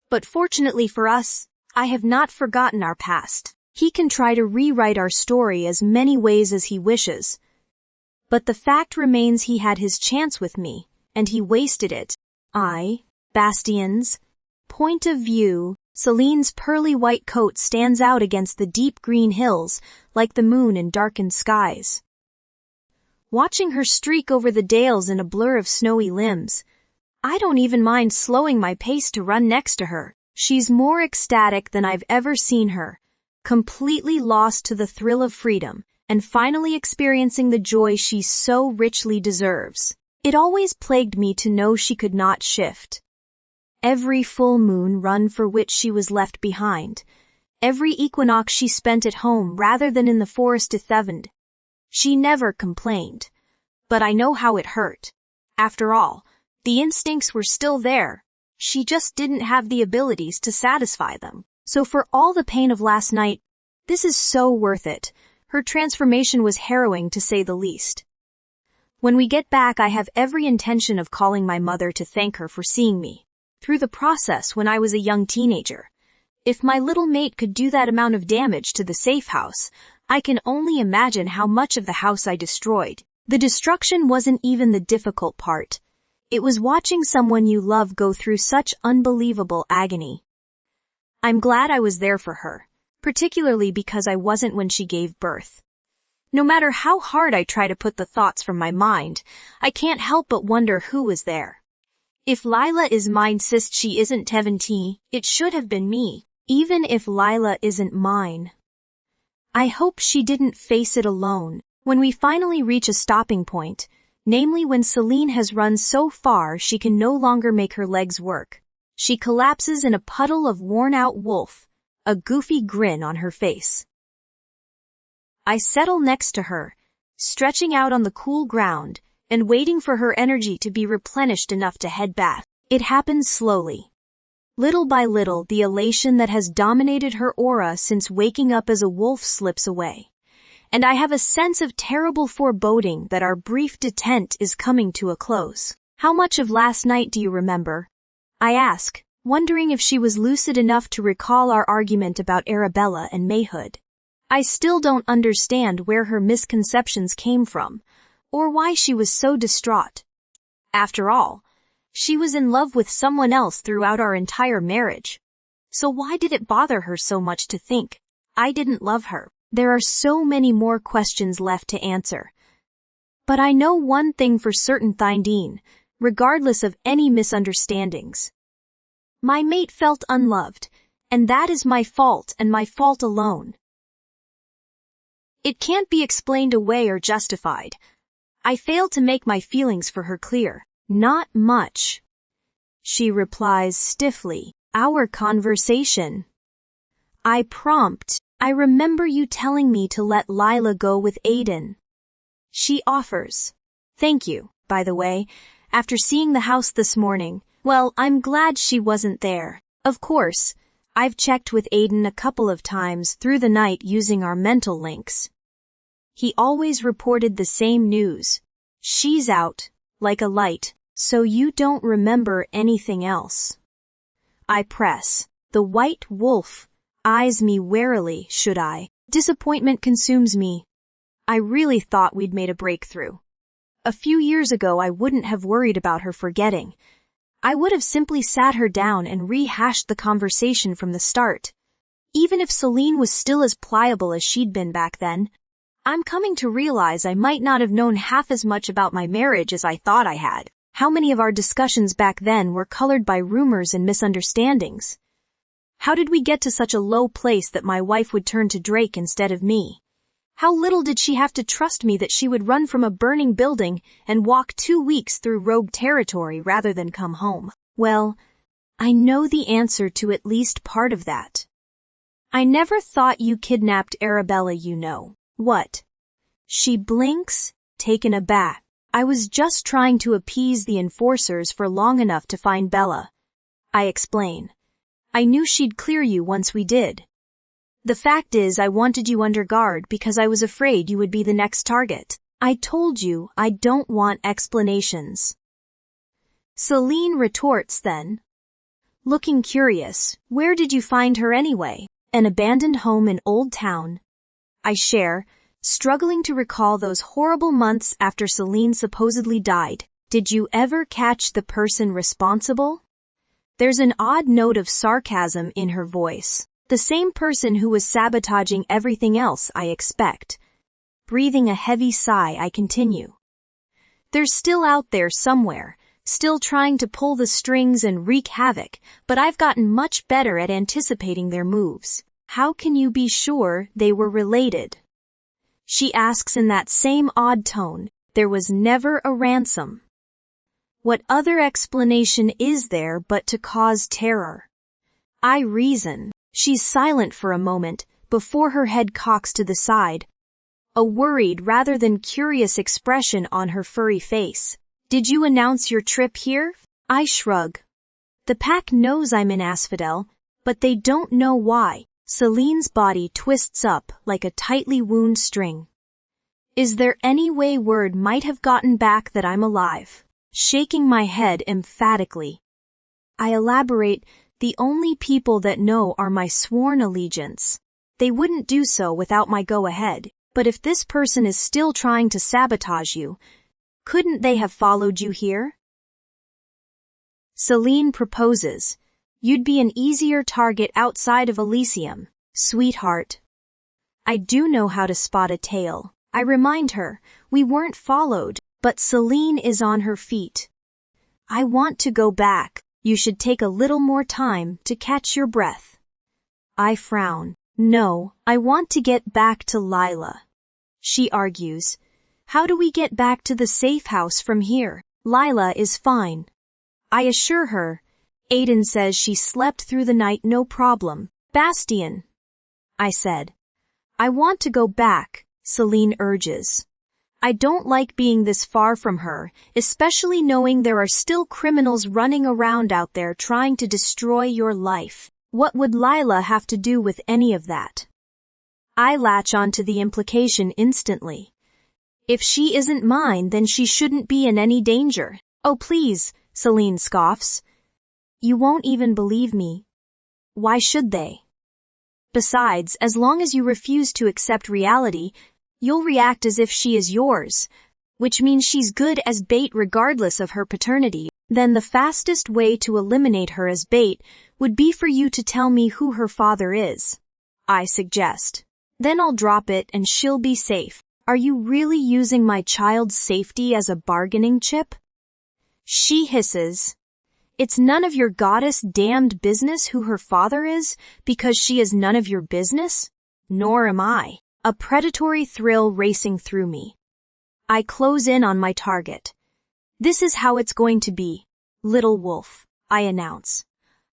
But fortunately for us, I have not forgotten our past. He can try to rewrite our story as many ways as he wishes. But the fact remains he had his chance with me, and he wasted it. Bastien's point of view. Celine's pearly white coat stands out against the deep green hills, like the moon in darkened skies. Watching her streak over the dales in a blur of snowy limbs, I don't even mind slowing my pace to run next to her. She's more ecstatic than I've ever seen her, completely lost to the thrill of freedom, and finally experiencing the joy she so richly deserves. It always plagued me to know she could not shift. Every full moon run for which she was left behind, Every equinox she spent at home rather than in the forest to Thevend. She never complained. But I know how it hurt. After all, the instincts were still there. She just didn't have the abilities to satisfy them. So for all the pain of last night, this is so worth it. Her transformation was harrowing to say the least. When we get back, I have every intention of calling my mother to thank her for seeing me through the process when I was a young teenager. If my little mate could do that amount of damage to the safe house, I can only imagine how much of the house I destroyed. The destruction wasn't even the difficult part. It was watching someone you love go through such unbelievable agony. I'm glad I was there for her, particularly because I wasn't when she gave birth. No matter how hard I try to put the thoughts from my mind, I can't help but wonder who was there. If Lila is mine, sis, she isn't Teventi, it should have been me, even if Lila isn't mine. I hope she didn't face it alone. When we finally reach a stopping point, namely when Celine has run so far she can no longer make her legs work, she collapses in a puddle of worn-out wolf, a goofy grin on her face. I settle next to her, stretching out on the cool ground and waiting for her energy to be replenished enough to head back. It happens slowly. Little by little, the elation that has dominated her aura since waking up as a wolf slips away, and I have a sense of terrible foreboding that our brief detente is coming to a close. How much of last night do you remember? I ask, wondering if she was lucid enough to recall our argument about Arabella and Mayhood. I still don't understand where her misconceptions came from, or why she was so distraught. After all, she was in love with someone else throughout our entire marriage. So why did it bother her so much to think I didn't love her? There are so many more questions left to answer. But I know one thing for certain, Thindine, regardless of any misunderstandings. My mate felt unloved, and that is my fault and my fault alone. It can't be explained away or justified. I failed to make my feelings for her clear. Not much. She replies stiffly. Our conversation. I prompt. I remember you telling me to let Lila go with Aiden. She offers. Thank you, by the way, after seeing the house this morning. Well, I'm glad she wasn't there. Of course, I've checked with Aiden a couple of times through the night using our mental links. He always reported the same news. She's out, like a light, so you don't remember anything else. I press. The white wolf eyes me warily. Should I? Disappointment consumes me. I really thought we'd made a breakthrough. A few years ago I wouldn't have worried about her forgetting. I would have simply sat her down and rehashed the conversation from the start. Even if Celine was still as pliable as she'd been back then, I'm coming to realize I might not have known half as much about my marriage as I thought I had. How many of our discussions back then were colored by rumors and misunderstandings? How did we get to such a low place that my wife would turn to Drake instead of me? How little did she have to trust me that she would run from a burning building and walk 2 weeks through rogue territory rather than come home? Well, I know the answer to at least part of that. I never thought you kidnapped Arabella, you know. What? She blinks, taken aback. I was just trying to appease the enforcers for long enough to find Bella. I explain. I knew she'd clear you once we did. The fact is I wanted you under guard because I was afraid you would be the next target. I told you I don't want explanations. Celine retorts then. Looking curious, where did you find her anyway? An abandoned home in Old Town. I share, struggling to recall those horrible months after Celine supposedly died. Did you ever catch the person responsible? There's an odd note of sarcasm in her voice. The same person who was sabotaging everything else, I expect. Breathing a heavy sigh, I continue. They're still out there somewhere, still trying to pull the strings and wreak havoc, but I've gotten much better at anticipating their moves. How can you be sure they were related? She asks in that same odd tone. There was never a ransom. What other explanation is there but to cause terror? I reason. She's silent for a moment, before her head cocks to the side, a worried rather than curious expression on her furry face. Did you announce your trip here? I shrug. The pack knows I'm in Asphodel, but they don't know why. Celine's body twists up like a tightly wound string. Is there any way word might have gotten back that I'm alive? Shaking my head emphatically. I elaborate, the only people that know are my sworn allegiance. They wouldn't do so without my go-ahead, but if this person is still trying to sabotage you, couldn't they have followed you here? Celine proposes. You'd be an easier target outside of Elysium, sweetheart. I do know how to spot a tail. I remind her, we weren't followed, but Celine is on her feet. I want to go back. You should take a little more time to catch your breath. I frown. No, I want to get back to Lila. She argues. How do we get back to the safe house from here? Lila is fine. I assure her. Aiden says she slept through the night no problem. Bastien, I said. I want to go back, Celine urges. I don't like being this far from her, especially knowing there are still criminals running around out there trying to destroy your life. What would Lila have to do with any of that? I latch onto the implication instantly. If she isn't mine, then she shouldn't be in any danger. Oh please, Celine scoffs. You won't even believe me. Why should they? Besides, as long as you refuse to accept reality, you'll react as if she is yours, which means she's good as bait regardless of her paternity. Then the fastest way to eliminate her as bait would be for you to tell me who her father is, I suggest. Then I'll drop it and she'll be safe. Are you really using my child's safety as a bargaining chip? She hisses. It's none of your goddess-damned business who her father is, because she is none of your business? Nor am I. A predatory thrill racing through me. I close in on my target. This is how it's going to be, little wolf, I announce.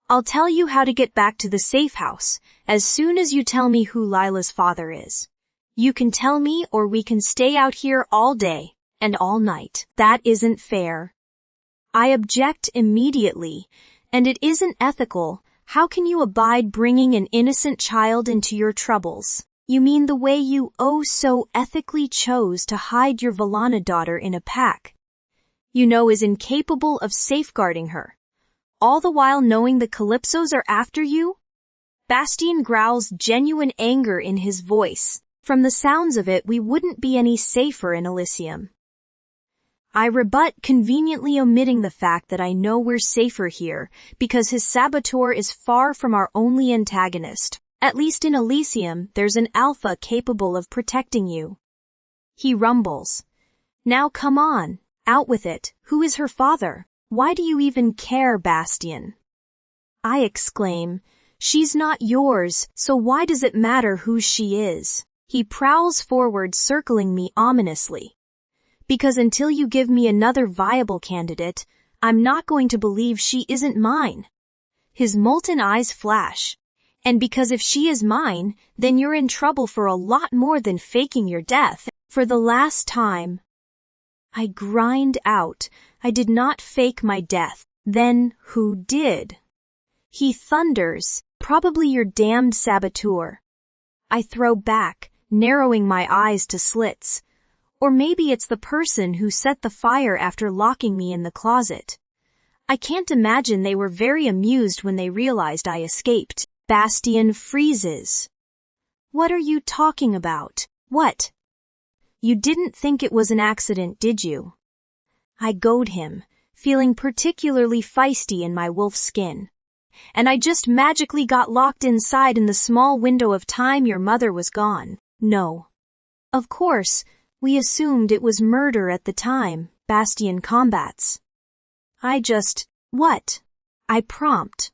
I'll tell you how to get back to the safe house as soon as you tell me who Lila's father is. You can tell me or we can stay out here all day and all night. That isn't fair. I object immediately, and it isn't ethical. How can you abide bringing an innocent child into your troubles? You mean the way you so ethically chose to hide your Valana daughter in a pack you know is incapable of safeguarding her, all the while knowing the Calypsos are after you? Bastien growls genuine anger in his voice. From the sounds of it, we wouldn't be any safer in Elysium. I rebut, conveniently omitting the fact that I know we're safer here because his saboteur is far from our only antagonist. At least in Elysium, there's an alpha capable of protecting you. He rumbles. Now come on, out with it. Who is her father? Why do you even care, Bastien? I exclaim. She's not yours, so why does it matter who she is? He prowls forward, circling me ominously. Because until you give me another viable candidate, I'm not going to believe she isn't mine. His molten eyes flash. And because if she is mine, then you're in trouble for a lot more than faking your death. For the last time. I grind out. I did not fake my death. Then who did? He thunders. Probably your damned saboteur. I throw back, narrowing my eyes to slits. Or maybe it's the person who set the fire after locking me in the closet. I can't imagine they were very amused when they realized I escaped. Bastien freezes. What are you talking about? What? You didn't think it was an accident, did you? I goad him, feeling particularly feisty in my wolf skin. And I just magically got locked inside in the small window of time your mother was gone. No. Of course, we assumed it was murder at the time, Bastien combats. What? I prompt.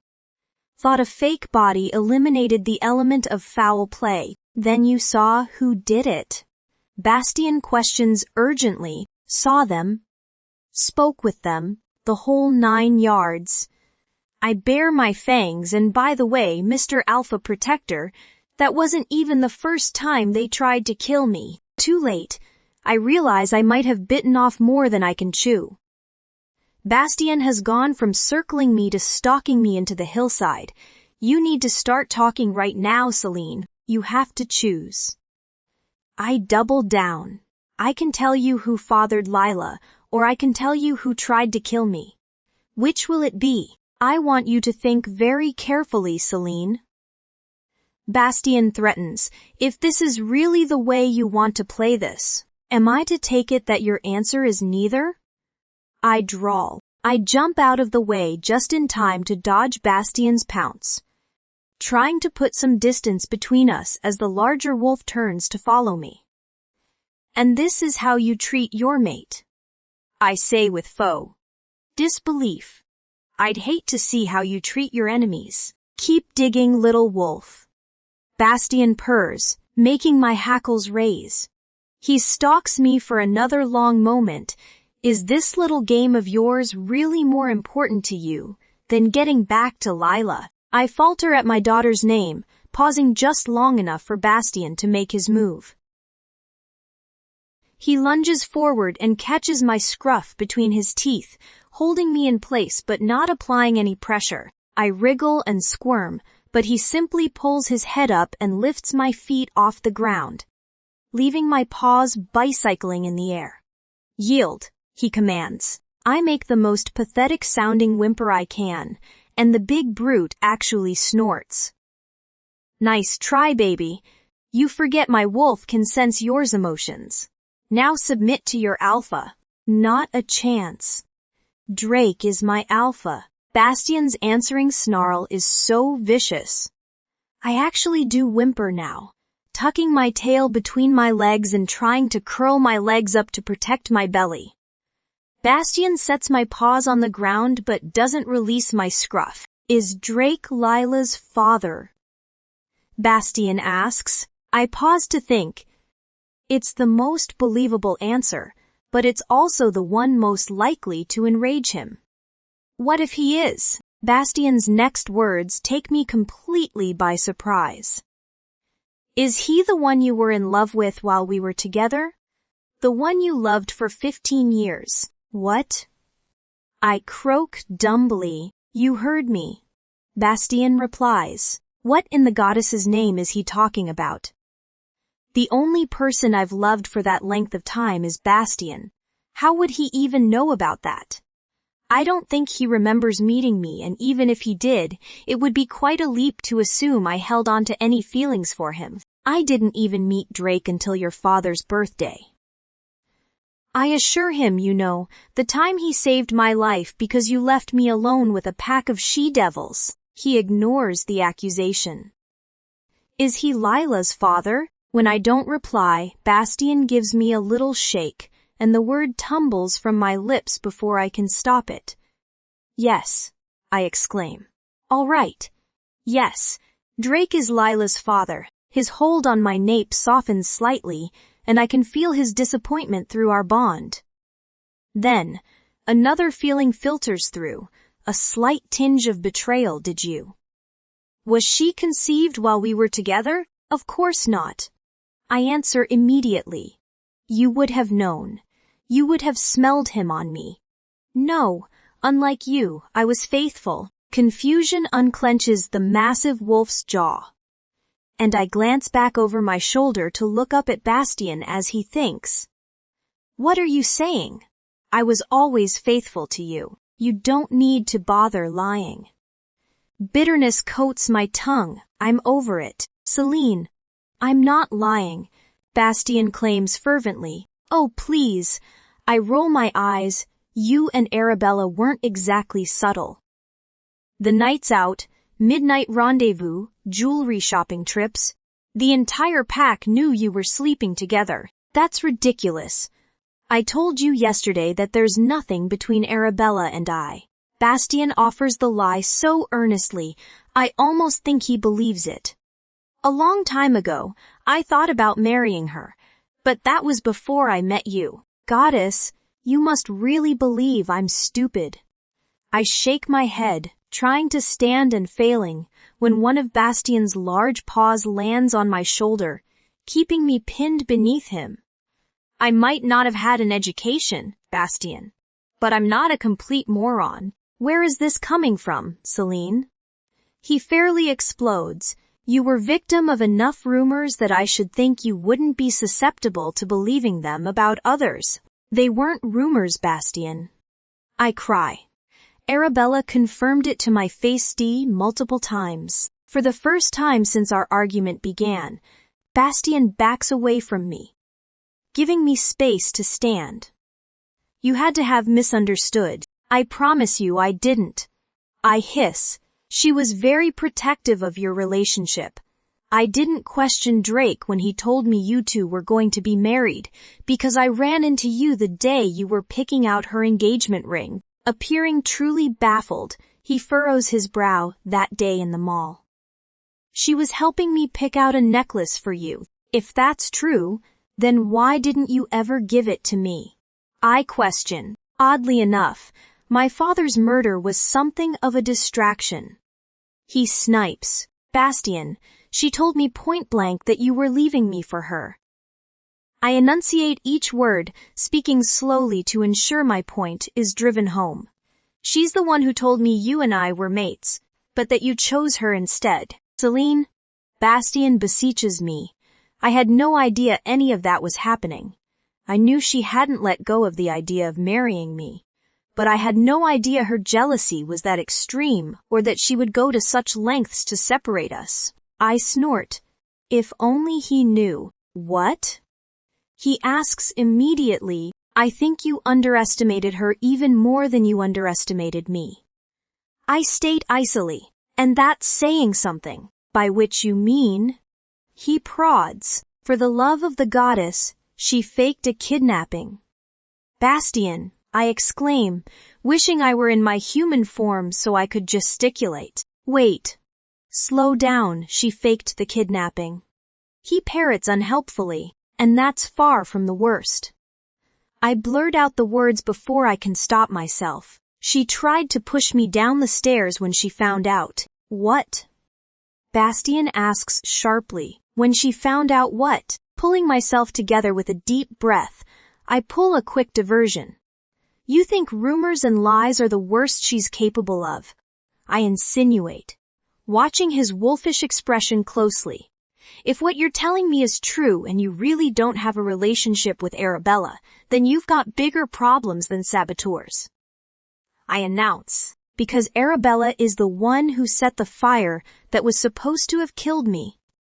Thought a fake body eliminated the element of foul play. Then you saw who did it. Bastien questions urgently. Saw them. Spoke with them. The whole 9 yards. I bare my fangs, and by the way, Mr. Alpha Protector, that wasn't even the first time they tried to kill me. Too late. I realize I might have bitten off more than I can chew. Bastien has gone from circling me to stalking me into the hillside. You need to start talking right now, Celine. You have to choose. I doubled down. I can tell you who fathered Lila, or I can tell you who tried to kill me. Which will it be? I want you to think very carefully, Celine. Bastien threatens, if this is really the way you want to play this, am I to take it that your answer is neither? I drawl. I jump out of the way just in time to dodge Bastien's pounce, trying to put some distance between us as the larger wolf turns to follow me. And this is how you treat your mate, I say with faux disbelief. I'd hate to see how you treat your enemies. Keep digging, little wolf. Bastien purrs, making my hackles raise. He stalks me for another long moment. Is this little game of yours really more important to you than getting back to Lila? I falter at my daughter's name, pausing just long enough for Bastien to make his move. He lunges forward and catches my scruff between his teeth, holding me in place but not applying any pressure. I wriggle and squirm, but he simply pulls his head up and lifts my feet off the ground, leaving my paws bicycling in the air. Yield, he commands. I make the most pathetic-sounding whimper I can, and the big brute actually snorts. Nice try, baby. You forget my wolf can sense yours emotions. Now submit to your alpha. Not a chance. Drake is my alpha. Bastien's answering snarl is so vicious. I actually do whimper now, tucking my tail between my legs and trying to curl my legs up to protect my belly. Bastien sets my paws on the ground but doesn't release my scruff. Is Drake Lila's father? Bastien asks. I pause to think. It's the most believable answer, but it's also the one most likely to enrage him. What if he is? Bastien's next words take me completely by surprise. Is he the one you were in love with while we were together? The one you loved for 15 years. What? I croak dumbly. You heard me. Bastien replies. What in the goddess's name is he talking about? The only person I've loved for that length of time is Bastien. How would he even know about that? I don't think he remembers meeting me, and even if he did, it would be quite a leap to assume I held on to any feelings for him. I didn't even meet Drake until your father's birthday. I assure him, you know, the time he saved my life because you left me alone with a pack of she-devils. He ignores the accusation. Is he Lila's father? When I don't reply, Bastien gives me a little shake, and the word tumbles from my lips before I can stop it. Yes, I exclaim. All right. Yes, Drake is Lila's father. His hold on my nape softens slightly, and I can feel his disappointment through our bond. Then, another feeling filters through, a slight tinge of betrayal. Did you? Was she conceived while we were together? Of course not. I answer immediately. You would have known. You would have smelled him on me. No, unlike you, I was faithful. Confusion unclenches the massive wolf's jaw, and I glance back over my shoulder to look up at Bastien as he thinks. What are you saying? I was always faithful to you. You don't need to bother lying. Bitterness coats my tongue. I'm over it. Celine, I'm not lying, Bastien claims fervently. Oh, please. I roll my eyes. You and Arabella weren't exactly subtle. The nights out, midnight rendezvous, jewelry shopping trips. The entire pack knew you were sleeping together. That's ridiculous. I told you yesterday that there's nothing between Arabella and I. Bastien offers the lie so earnestly, I almost think he believes it. A long time ago, I thought about marrying her, but that was before I met you. Goddess, you must really believe I'm stupid. I shake my head, trying to stand and failing, when one of Bastian's large paws lands on my shoulder, keeping me pinned beneath him. I might not have had an education, Bastian, but I'm not a complete moron. Where is this coming from, Celine? He fairly explodes. You were victim of enough rumors that I should think you wouldn't be susceptible to believing them about others. They weren't rumors, Bastian. I cry. Arabella confirmed it to my face multiple times. For the first time since our argument began, Bastian backs away from me, giving me space to stand. You had to have misunderstood. I promise you I didn't. I hiss. She was very protective of your relationship. I didn't question Drake when he told me you two were going to be married, because I ran into you the day you were picking out her engagement ring. Appearing truly baffled, he furrows his brow that day in the mall. She was helping me pick out a necklace for you. If that's true, then why didn't you ever give it to me? I question. Oddly enough, my father's murder was something of a distraction. He snipes. Bastian, she told me point blank that you were leaving me for her. I enunciate each word, speaking slowly to ensure my point is driven home. She's the one who told me you and I were mates, but that you chose her instead. Celine, Bastian beseeches me. I had no idea any of that was happening. I knew she hadn't let go of the idea of marrying me, but I had no idea her jealousy was that extreme or that she would go to such lengths to separate us. I snort. If only he knew. What? He asks immediately. I think you underestimated her even more than you underestimated me. I state icily, and that's saying something, by which you mean. He prods. For the love of the goddess, she faked a kidnapping. Bastian, I exclaim, wishing I were in my human form so I could gesticulate. Wait. Slow down, she faked the kidnapping. He parrots unhelpfully, and that's far from the worst. I blurt out the words before I can stop myself. She tried to push me down the stairs when she found out. What? Bastian asks sharply. When she found out what? Pulling myself together with a deep breath, I pull a quick diversion. You think rumors and lies are the worst she's capable of? I insinuate, watching his wolfish expression closely. If what you're telling me is true and you really don't have a relationship with Arabella, then you've got bigger problems than saboteurs. I announce, because Arabella is the one who set the fire that was supposed to have killed me.